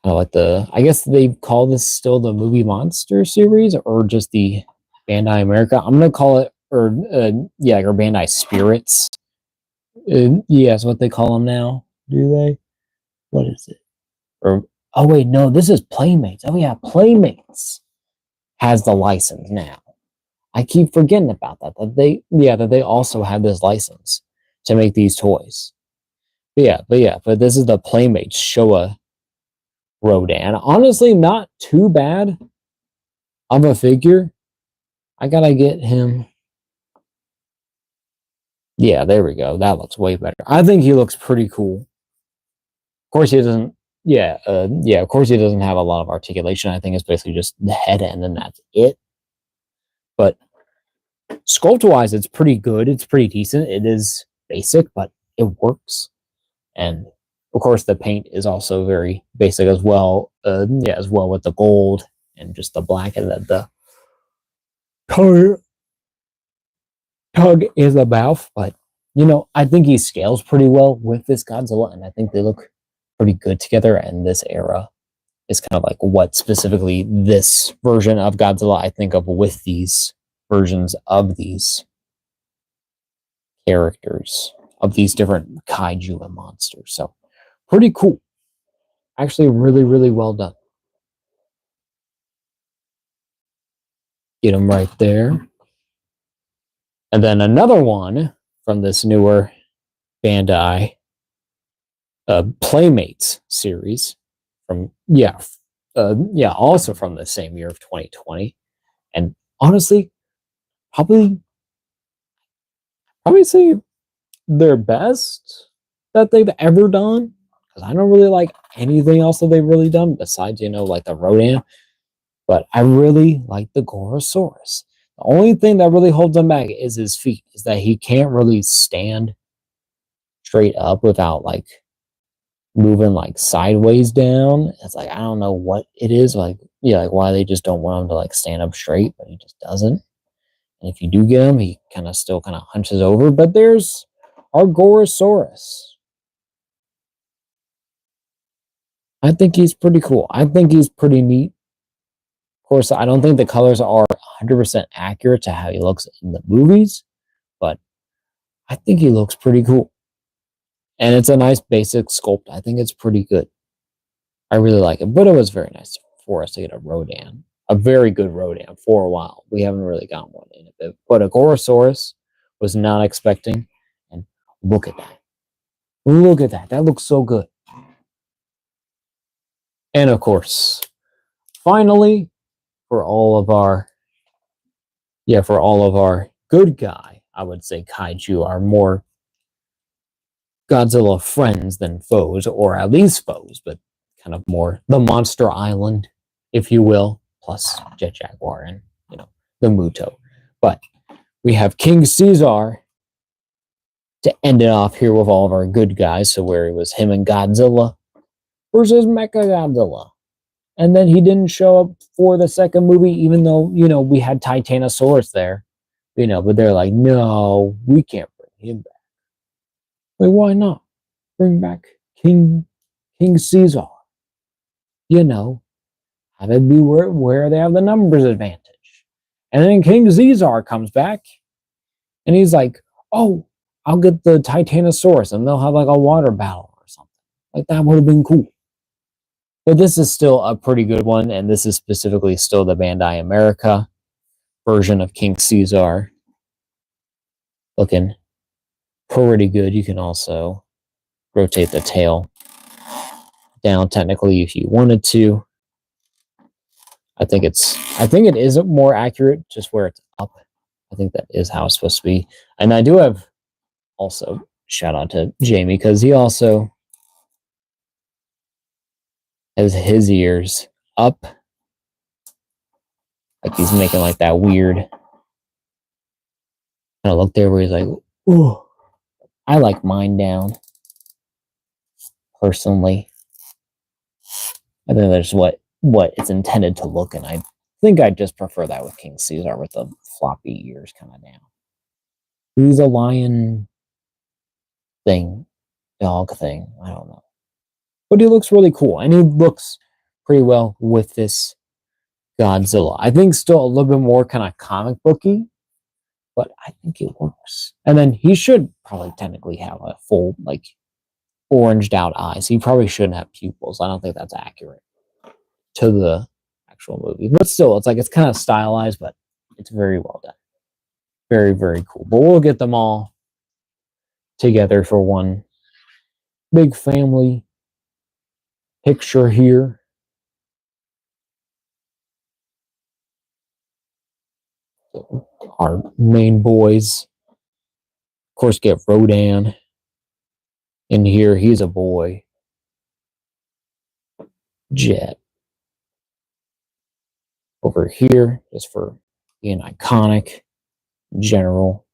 like I guess they call this still the Movie Monster series, or just the Bandai America. I'm gonna call it, or yeah, or Bandai Spirits. Yeah, that's what they call them now. Do they? What is it? Or oh wait, no, this is Playmates. Oh yeah, Playmates has the license now. I keep forgetting about that. That they also have this license to make these toys. But this is the Playmates Showa Rodan. Honestly, not too bad of a figure. I gotta get him. Yeah, there we go. That looks way better. I think he looks pretty cool. Of course, he doesn't. Yeah. Of course, he doesn't have a lot of articulation. I think it's basically just the head, and then that's it. But sculpt-wise, it's pretty good. It's pretty decent. It is basic, but it works. And of course, the paint is also very basic as well. As well with the gold and just the black, and the color tug is about. But I think he scales pretty well with this Godzilla, and I think they look pretty good together. And this era is kind of like what specifically this version of Godzilla I think of with these versions of these characters, of these different kaiju and monsters. So pretty cool. Actually, really, really well done. Get them right there. And then another one from this newer Bandai Playmates series from also from the same year of 2020. And honestly, probably say their best that they've ever done, because I don't really like anything else that they've really done besides like the Rodan. But I really like the Gorosaurus. The only thing that really holds him back is his feet, is that he can't really stand straight up without like moving like sideways down. It's like, I don't know what it is, like why they just don't want him to like stand up straight, but he just doesn't. And if you do get him, he kind of hunches over. But there's our Gorosaurus. I think he's pretty cool. I think he's pretty neat. Of course, I don't think the colors are 100% accurate to how he looks in the movies, but I think he looks pretty cool. And it's a nice basic sculpt. I think it's pretty good. I really like it. But it was very nice for us to get a Rodan. A very good Rodan for a while. We haven't really gotten one in a bit. But a Gorosaurus was not expecting. And look at that. Look at that. That looks so good. And of course, finally, for all of our good guy, I would say kaiju, are more Godzilla friends than foes, or at least foes, but kind of more the Monster Island, if you will, plus Jet Jaguar and the Muto. But we have King Caesar to end it off here with all of our good guys. So where it was him and Godzilla versus Mecha Godzilla. And then he didn't show up for the second movie, even though, we had Titanosaurus there, but they're like, no, we can't bring him back. Like, why not? Bring back King Caesar. Have it be where they have the numbers advantage. And then King Caesar comes back, and he's like, oh, I'll get the Titanosaurus, and they'll have like a water battle or something. Like, that would have been cool. But this is still a pretty good one, and this is specifically still the Bandai America version of King Caesar. Looking pretty good. You can also rotate the tail down technically if you wanted to. I think it is more accurate just where it's up. I think that is how it's supposed to be. And I do have also shout out to Jamie because he also has his ears up. Like he's making like that weird kind of look there where he's like, ooh. I like mine down personally. I think that's what it's intended to look, and I think I just prefer that with King Caesar with the floppy ears kind of down. He's a lion thing, dog thing. I don't know. But he looks really cool, and he looks pretty well with this Godzilla. I think still a little bit more kind of comic booky, but I think it works. And then he should probably technically have a full, like, oranged out eyes. He probably shouldn't have pupils. I don't think that's accurate to the actual movie. But still, it's like it's kind of stylized, but it's very well done. Very, very cool. But we'll get them all together for one big family picture here. So our main boys, of course, get Rodan in here. He's a boy. Jet over here just for being iconic in general.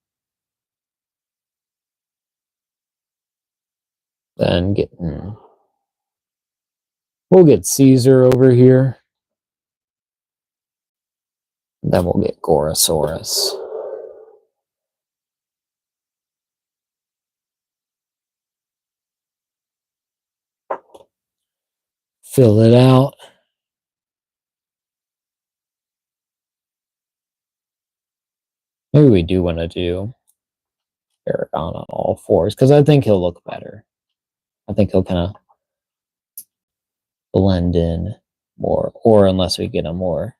Then we'll get Caesar over here. Then we'll get Gorosaurus. Fill it out. Maybe we do want to do Aragon on all fours because I think he'll look better. I think he'll kind of blend in more, or unless we get a more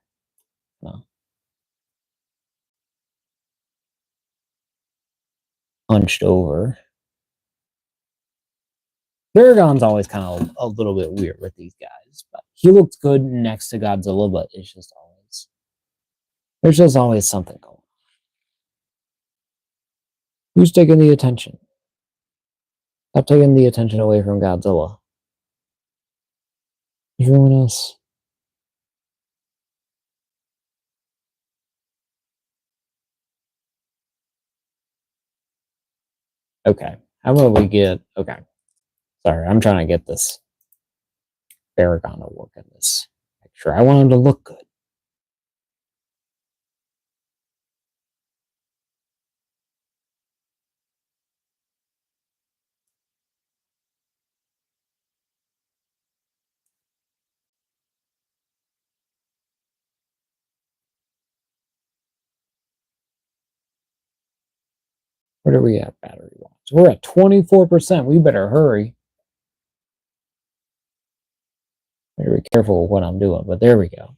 hunched over. Aragon's always kind of a little bit weird with these guys, but he looks good next to Godzilla, but it's just always, there's just always something going on. Who's taking the attention? Stop taking the attention away from Godzilla. Everyone else. Okay. How about we get... Okay. Sorry, I'm trying to get this Aragon to work in this picture. I want him to look good. Where are we at battery-wise? We're at 24%. We better hurry. Better be careful with what I'm doing, but there we go.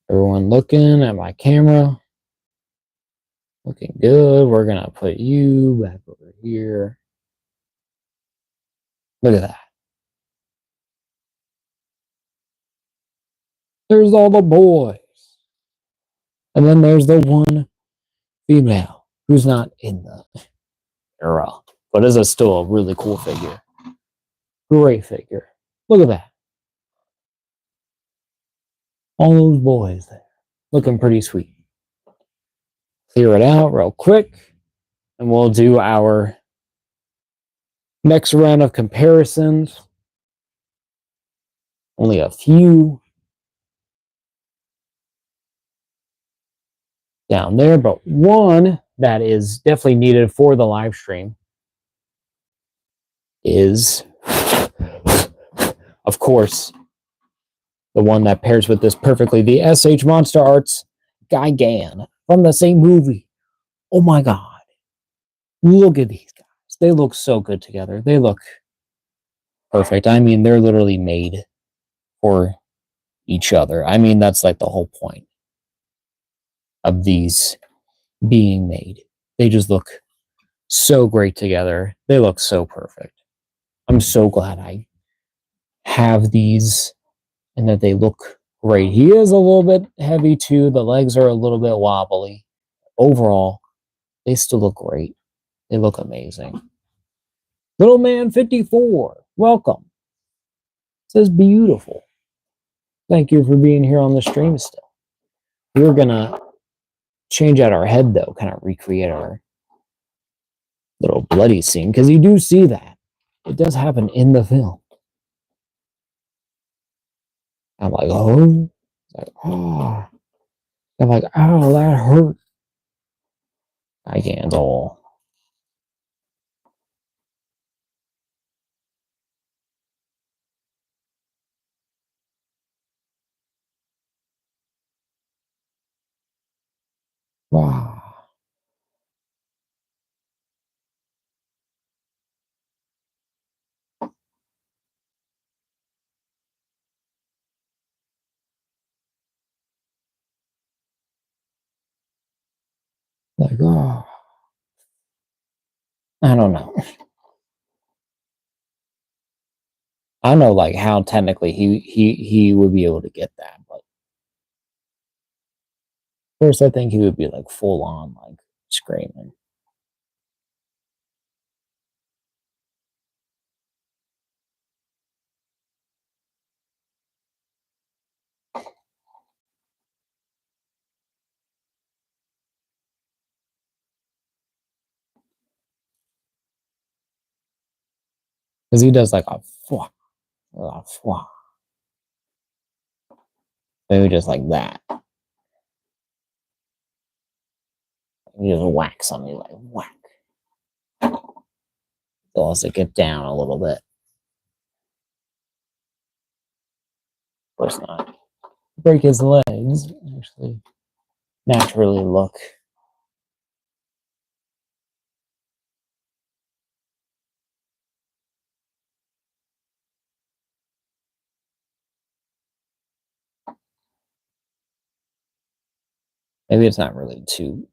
Everyone looking at my camera. Looking good. We're going to put you back over here. Look at that. There's all the boys. And then there's the one female who's not in the era, but is still a really cool figure. Great figure. Look at that. All those boys there. Looking pretty sweet. Clear it out real quick. And we'll do our next round of comparisons. Only a few down there, but one that is definitely needed for the live stream is, of course, the one that pairs with this perfectly, the S.H.Monsterarts Gigan from the same movie. Oh my god. Look at these guys. They look so good together. They look perfect. I mean, they're literally made for each other. I mean, that's like the whole point of these being made. They just look so great together. They look so perfect. I'm so glad I have these and that they look great. He is a little bit heavy too. The legs are a little bit wobbly. Overall, they still look great. They look amazing. Little Man 54, welcome. Says beautiful. Thank you for being here on the stream still. We're gonna change out our head though, kind of recreate our little bloody scene, because you do see that. It does happen in the film. I'm like, oh, like, oh. I'm like, oh, that hurt. I can't all. Wow. Like, oh. I don't know. I don't know, like, how technically he would be able to get that, but first I think he would be like full on, like screaming. Because he does like a fwah, fwah. Maybe just like that. He just whacks on me like whack. So has to get down a little bit. Of course not. Break his legs. Actually, naturally look. Maybe it's not really too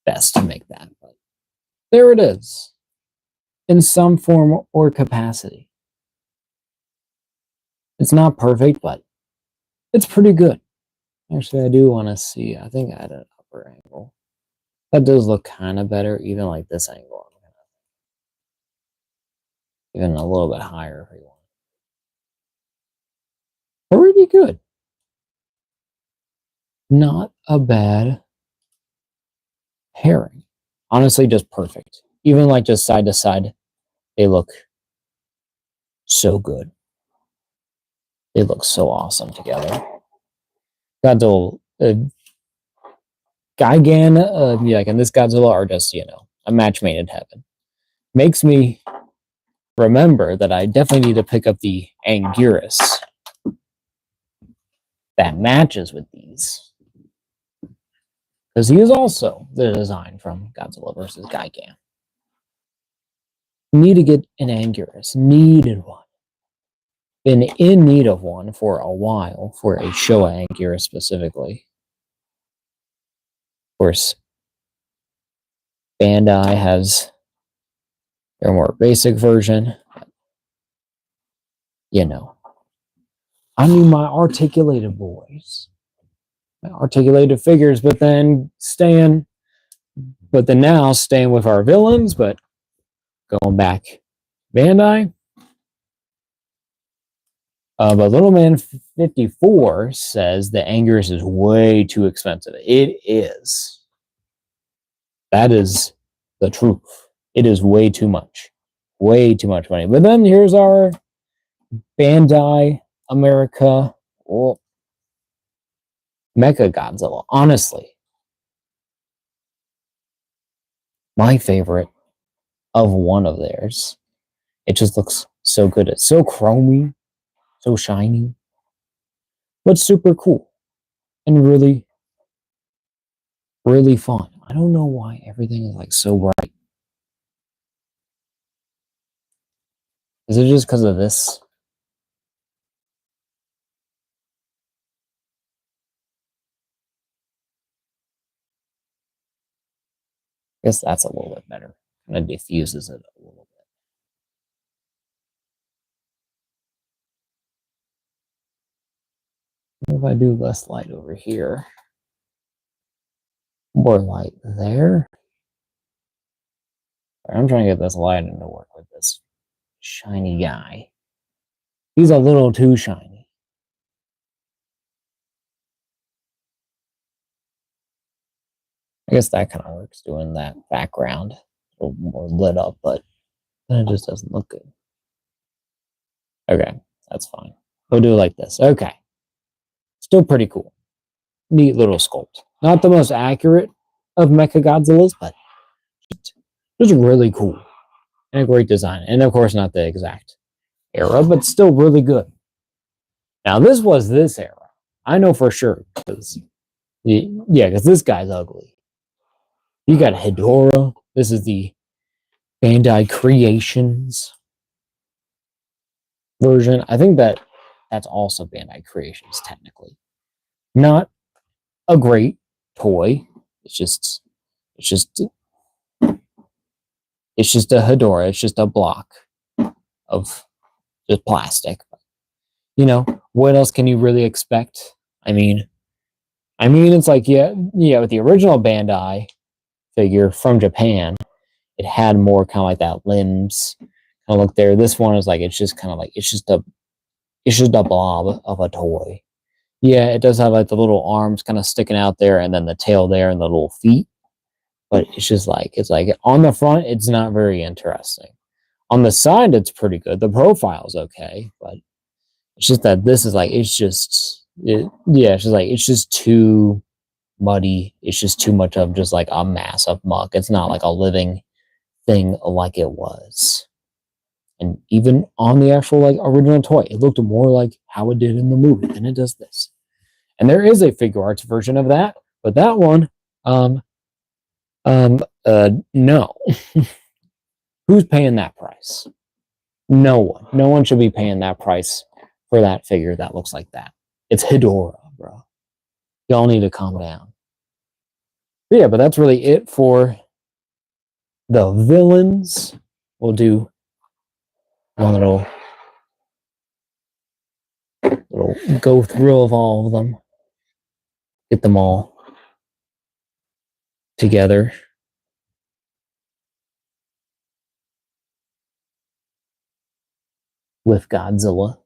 best to make that, but there it is. In some form or capacity. It's not perfect, but it's pretty good. Actually, I do want to see. I think I had an upper angle. That does look kind of better, even like this angle. Even a little bit higher if you want. Pretty good. Not a bad pairing. Honestly, just perfect. Even like just side to side, they look so good. They look so awesome together. Godzilla, Gigan, yeah, and this Godzilla are just, a match made in heaven. Makes me remember that I definitely need to pick up the Anguirus that matches with these. Because he is also the design from Godzilla vs. Gigan. Need to get an Anguirus. Needed one. Been in need of one for a while, for a Showa Anguirus specifically. Of course, Bandai has their more basic version. I need my articulated boys. My articulated figures, but then now staying with our villains, but going back Bandai. But Little Man 54 says the Anguirus is way too expensive. It is. That is the truth. It is way too much. Way too much money. But then here's our Bandai America Mecha Godzilla. Honestly, my favorite of one of theirs. It just looks so good. It's so chromy, so shiny. but super cool and really, really fun. I don't know why everything is like so bright. Is it just because of this? I guess that's a little bit better. Kind of diffuses it a little bit. If I do less light over here, more light there. I'm trying to get this lighting to work with this shiny guy. He's a little too shiny. I guess that kind of works doing that background a little more lit up, but then it just doesn't look good. Okay, that's fine. We'll do it like this. Okay. Still pretty cool. Neat little sculpt. Not the most accurate of Mechagodzillas, but just really cool. And a great design. And of course, not the exact era, but still really good. Now, this was this era. I know for sure. Because this guy's ugly. You got Hedorah. This is the Bandai Creations version. I think that's also Bandai Creations, technically. Not a great toy. It's just a Hedorah. It's just a block of just plastic. You know, what else can you really expect? I mean, it's like, with the original Bandai figure from Japan, it had more kind of like that limbs kind of look there. This one is like, it's just kind of like, it's just a blob of a toy. Yeah, it does have like the little arms kind of sticking out there, and then the tail there, and the little feet. But it's like on the front, it's not very interesting. On the side, it's pretty good. The profile's okay, but it's just that this is like, it's just too muddy. It's just too much of just like a mass of muck. It's not like a living thing like it was. And even on the actual like original toy, it looked more like how it did in the movie than it does this. And there is a figure arts version of that, but that one, no. Who's paying that price? No one. No one should be paying that price for that figure that looks like that. It's Hedorah, bro. Y'all need to calm down. But yeah, but that's really it for the villains. We'll do one little go through of all of them. Get them all together. With Godzilla.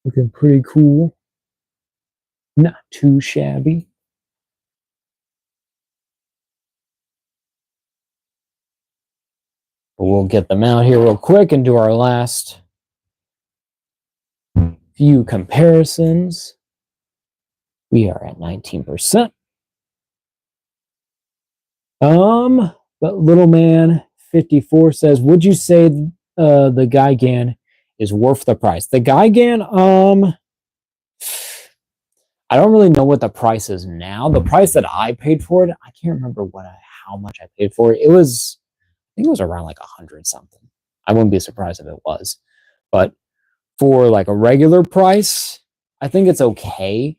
Looking pretty cool. Not too shabby. But we'll get them out here real quick and do our last few comparisons. We are at 19%. But Little Man 54 says, would you say the Gigan is worth the price? The Gigan, I don't really know what the price is now. The price that I paid for it, I can't remember how much I paid for it. I think it was around like 100 something. I wouldn't be surprised if it was. But for like a regular price, I think it's okay.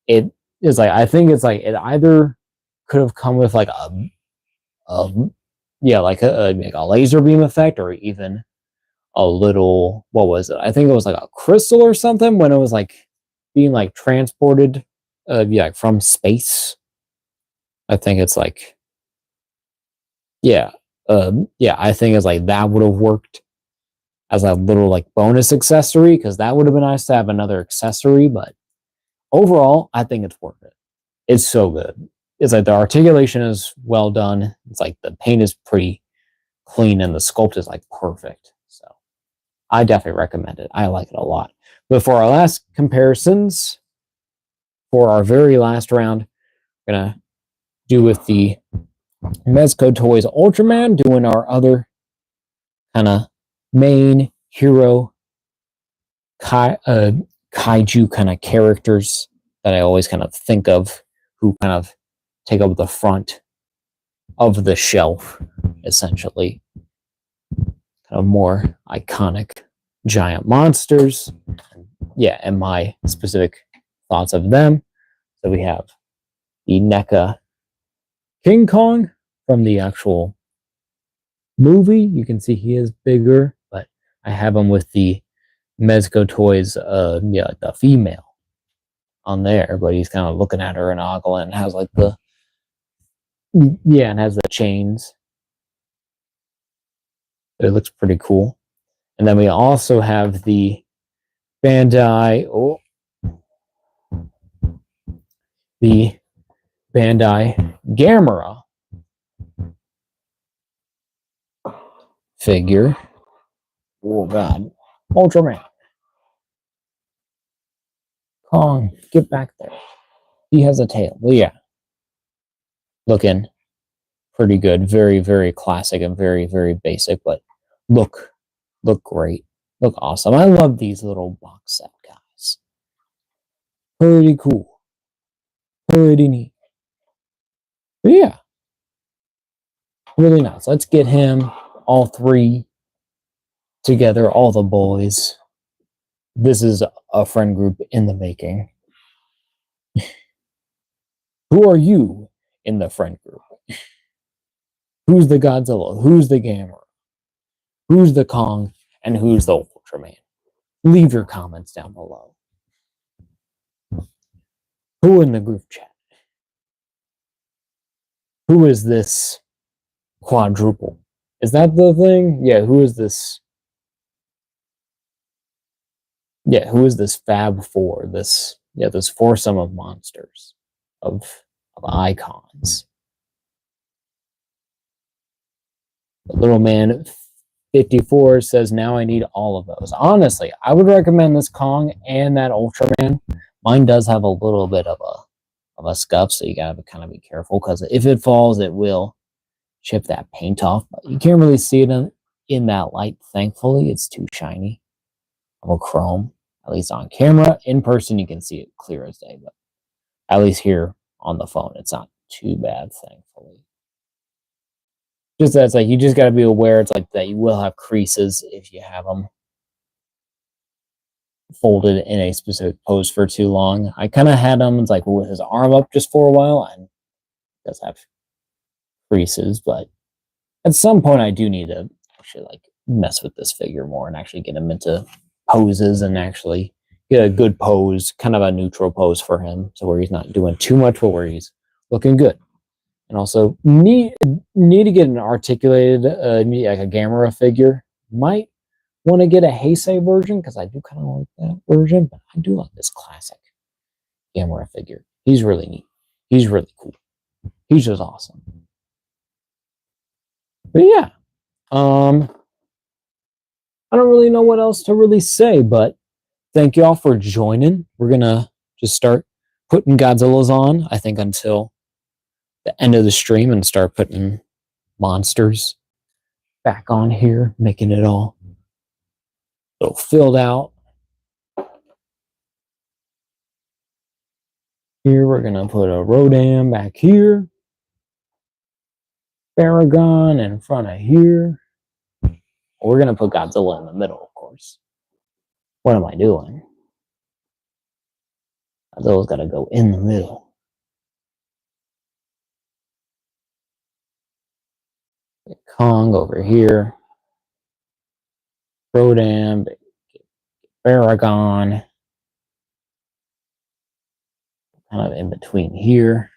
It is like, I think it's like, it either could have come with like like a laser beam effect, or even a little, what was it? I think it was like a crystal or something when it was like being like transported from space. I think it's like, I think it's like that would have worked as a little like bonus accessory, because that would have been nice to have another accessory. But overall, I think it's worth it. It's so good. It's like the articulation is well done. It's like the paint is pretty clean and the sculpt is like perfect. So I definitely recommend it. I like it a lot. But for our last comparisons, for our very last round, we're gonna do with the Mezco Toys Ultraman, doing our other kind of main hero kaiju kind of characters that I always kind of think of, who kind of take up the front of the shelf, essentially. Kind of more iconic giant monsters. Yeah, and my specific thoughts of them. So we have the NECA King Kong from the actual movie. You can see he is bigger, but I have him with the Mezco Toys, the female on there, but he's kind of looking at her and ogling, and has like and has the chains. It looks pretty cool. And then we also have the the Bandai Gamera figure. Oh god, Ultraman. Kong, get back there. He has a tail. Well, yeah, looking pretty good. Very, very classic and very, very basic, but look great. Look awesome. I love these little box set guys. Pretty cool. Pretty neat. But yeah, really nice. Let's get him, all three together, all the boys. This is a friend group in the making. Who are you in the friend group? Who's the Godzilla? Who's the Gamera? Who's the Kong? And who's the Ultraman? Leave your comments down below. Who in the group chat? Who is this quadruple? Is that the thing? Yeah, who is this? Yeah, who is this Fab Four? This foursome of monsters, of icons. The little man 54 says, now I need all of those. Honestly, I would recommend this Kong and that Ultraman. Mine does have a little bit of a scuff, so you gotta kind of be careful, because if it falls, it will chip that paint off. But you can't really see it in that light, thankfully. It's too shiny of a chrome, at least on camera. In person, you can see it clear as day, but at least here on the phone, it's not too bad, thankfully. Just that's like, you just got to be aware, it's like that you will have creases if you have them folded in a specific pose for too long. I kind of had him, it's like with his arm up just for a while, and it does have creases, but at some point I do need to actually like mess with this figure more and actually get him into poses and actually get a good pose, kind of a neutral pose for him, so where he's not doing too much, but where he's looking good. And also need to get an articulated, like a Gamera figure. Might want to get a Heisei version, because I do kind of like that version, but I do like this classic Gamera figure. He's really neat. He's really cool. He's just awesome. But yeah, I don't really know what else to really say, but thank y'all for joining. We're gonna just start putting Godzillas on, I think, until the end of the stream, and start putting monsters back on here, making it all a little filled out. Here we're gonna put a Rodan back here, Baragon in front of here. We're gonna put Godzilla in the middle, of course. What am I doing? Godzilla's gotta go in the middle. Kong over here, Rodan, Baragon, kind of in between here.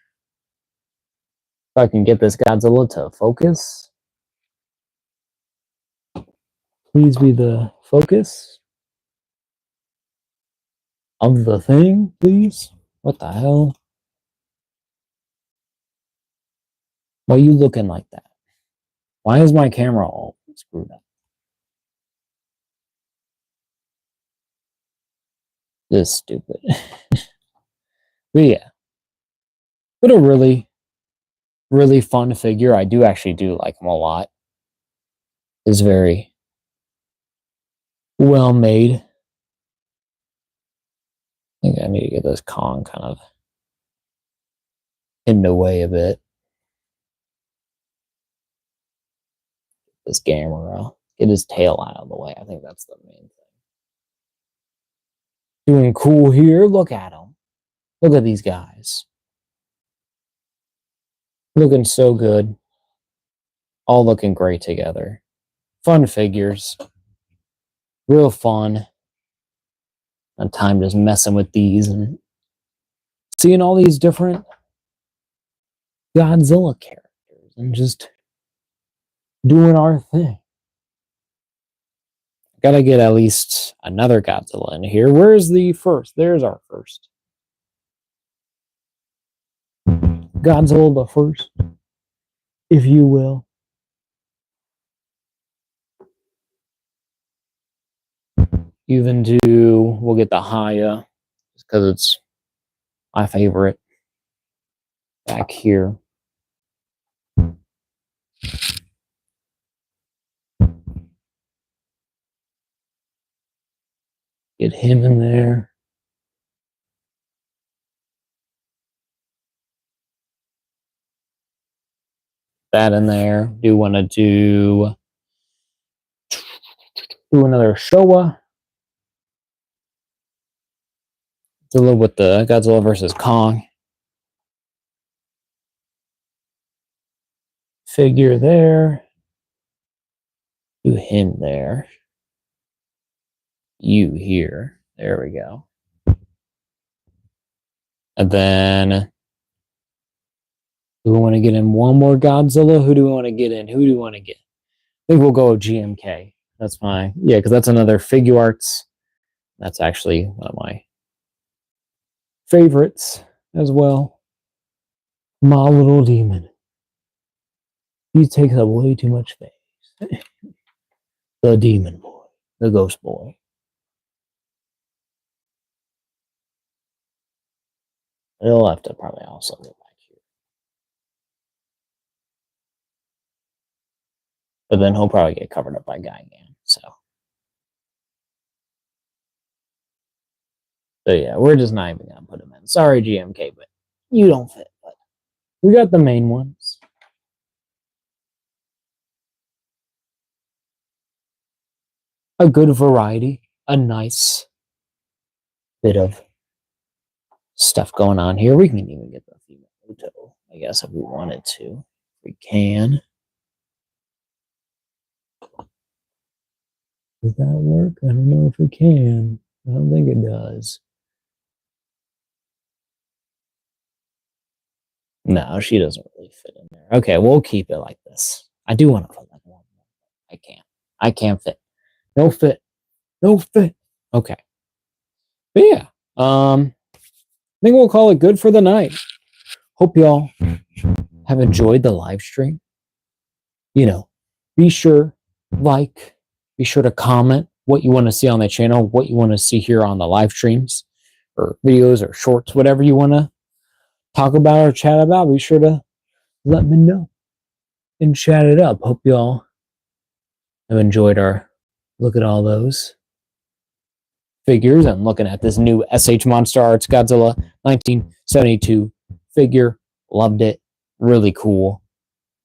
If I can get this Godzilla to focus. Please be the focus of the thing, please. What the hell? Why are you looking like that? Why is my camera all screwed up? This is stupid. But yeah, but a really Really fun figure. I do actually like him a lot. Is very well made. I think I need to get this Kong kind of hidden away a bit. This Gamera. Get his tail out of the way. I think that's the main thing. Doing cool here. Look at him. Look at these guys. Looking so good. All looking great together. Fun figures. Real fun. And time just messing with these and seeing all these different Godzilla characters and just doing our thing. Gotta get at least another Godzilla in here. Where's the first? There's our first. Godzilla the first, if you will. Even do, we'll get the Haya, just because it's my favorite. Back here. Get him in there. That in there. Do want to do another Showa. Deal with the Godzilla versus Kong figure there. Do him there. You here. There we go. And then do we want to get in one more Godzilla? Who do we want to get in? Who do we want to get? I think we'll go with GMK. That's my, yeah, because that's another figure arts. That's actually one of my favorites as well. My little demon. He takes up way too much space. The demon boy. The ghost boy. He'll have to probably also go back here. But then he'll probably get covered up by Gigan. So yeah, we're just not even going to put him in. Sorry, GMK, but you don't fit. But we got the main ones. A good variety. A nice bit of stuff going on here. We can even get the female Muto, I guess, if we wanted to. We can. Does that work? I don't know if we can. I don't think it does. No, she doesn't really fit in there. Okay, we'll keep it like this. I do want to put like one more. I can't. I can't fit. No fit. No fit. Okay. But yeah, I think we'll call it good for the night. Hope y'all have enjoyed the live stream. You know, be sure, be sure to comment what you want to see on the channel, what you want to see here on the live streams or videos or shorts, whatever you want to talk about or chat about. Be sure to let me know and chat it up. Hope y'all have enjoyed our look at all those figures. I'm looking at this new S.H.Monsterarts Godzilla 1972 figure. Loved it. Really cool.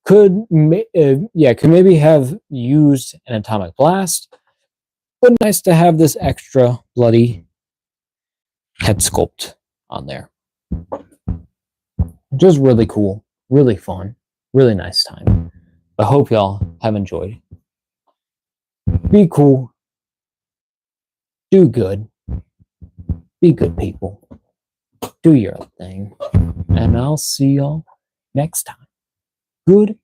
Could maybe have used an atomic blast, but nice to have this extra bloody head sculpt on there. Just really cool, really fun, really nice time. I hope y'all have enjoyed. Be cool. Do good. Be good people. Do your thing. And I'll see y'all next time. Goodbye.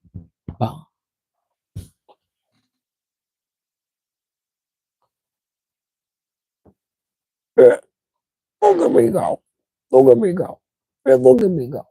Look at me go. Look at me go. Look at me go.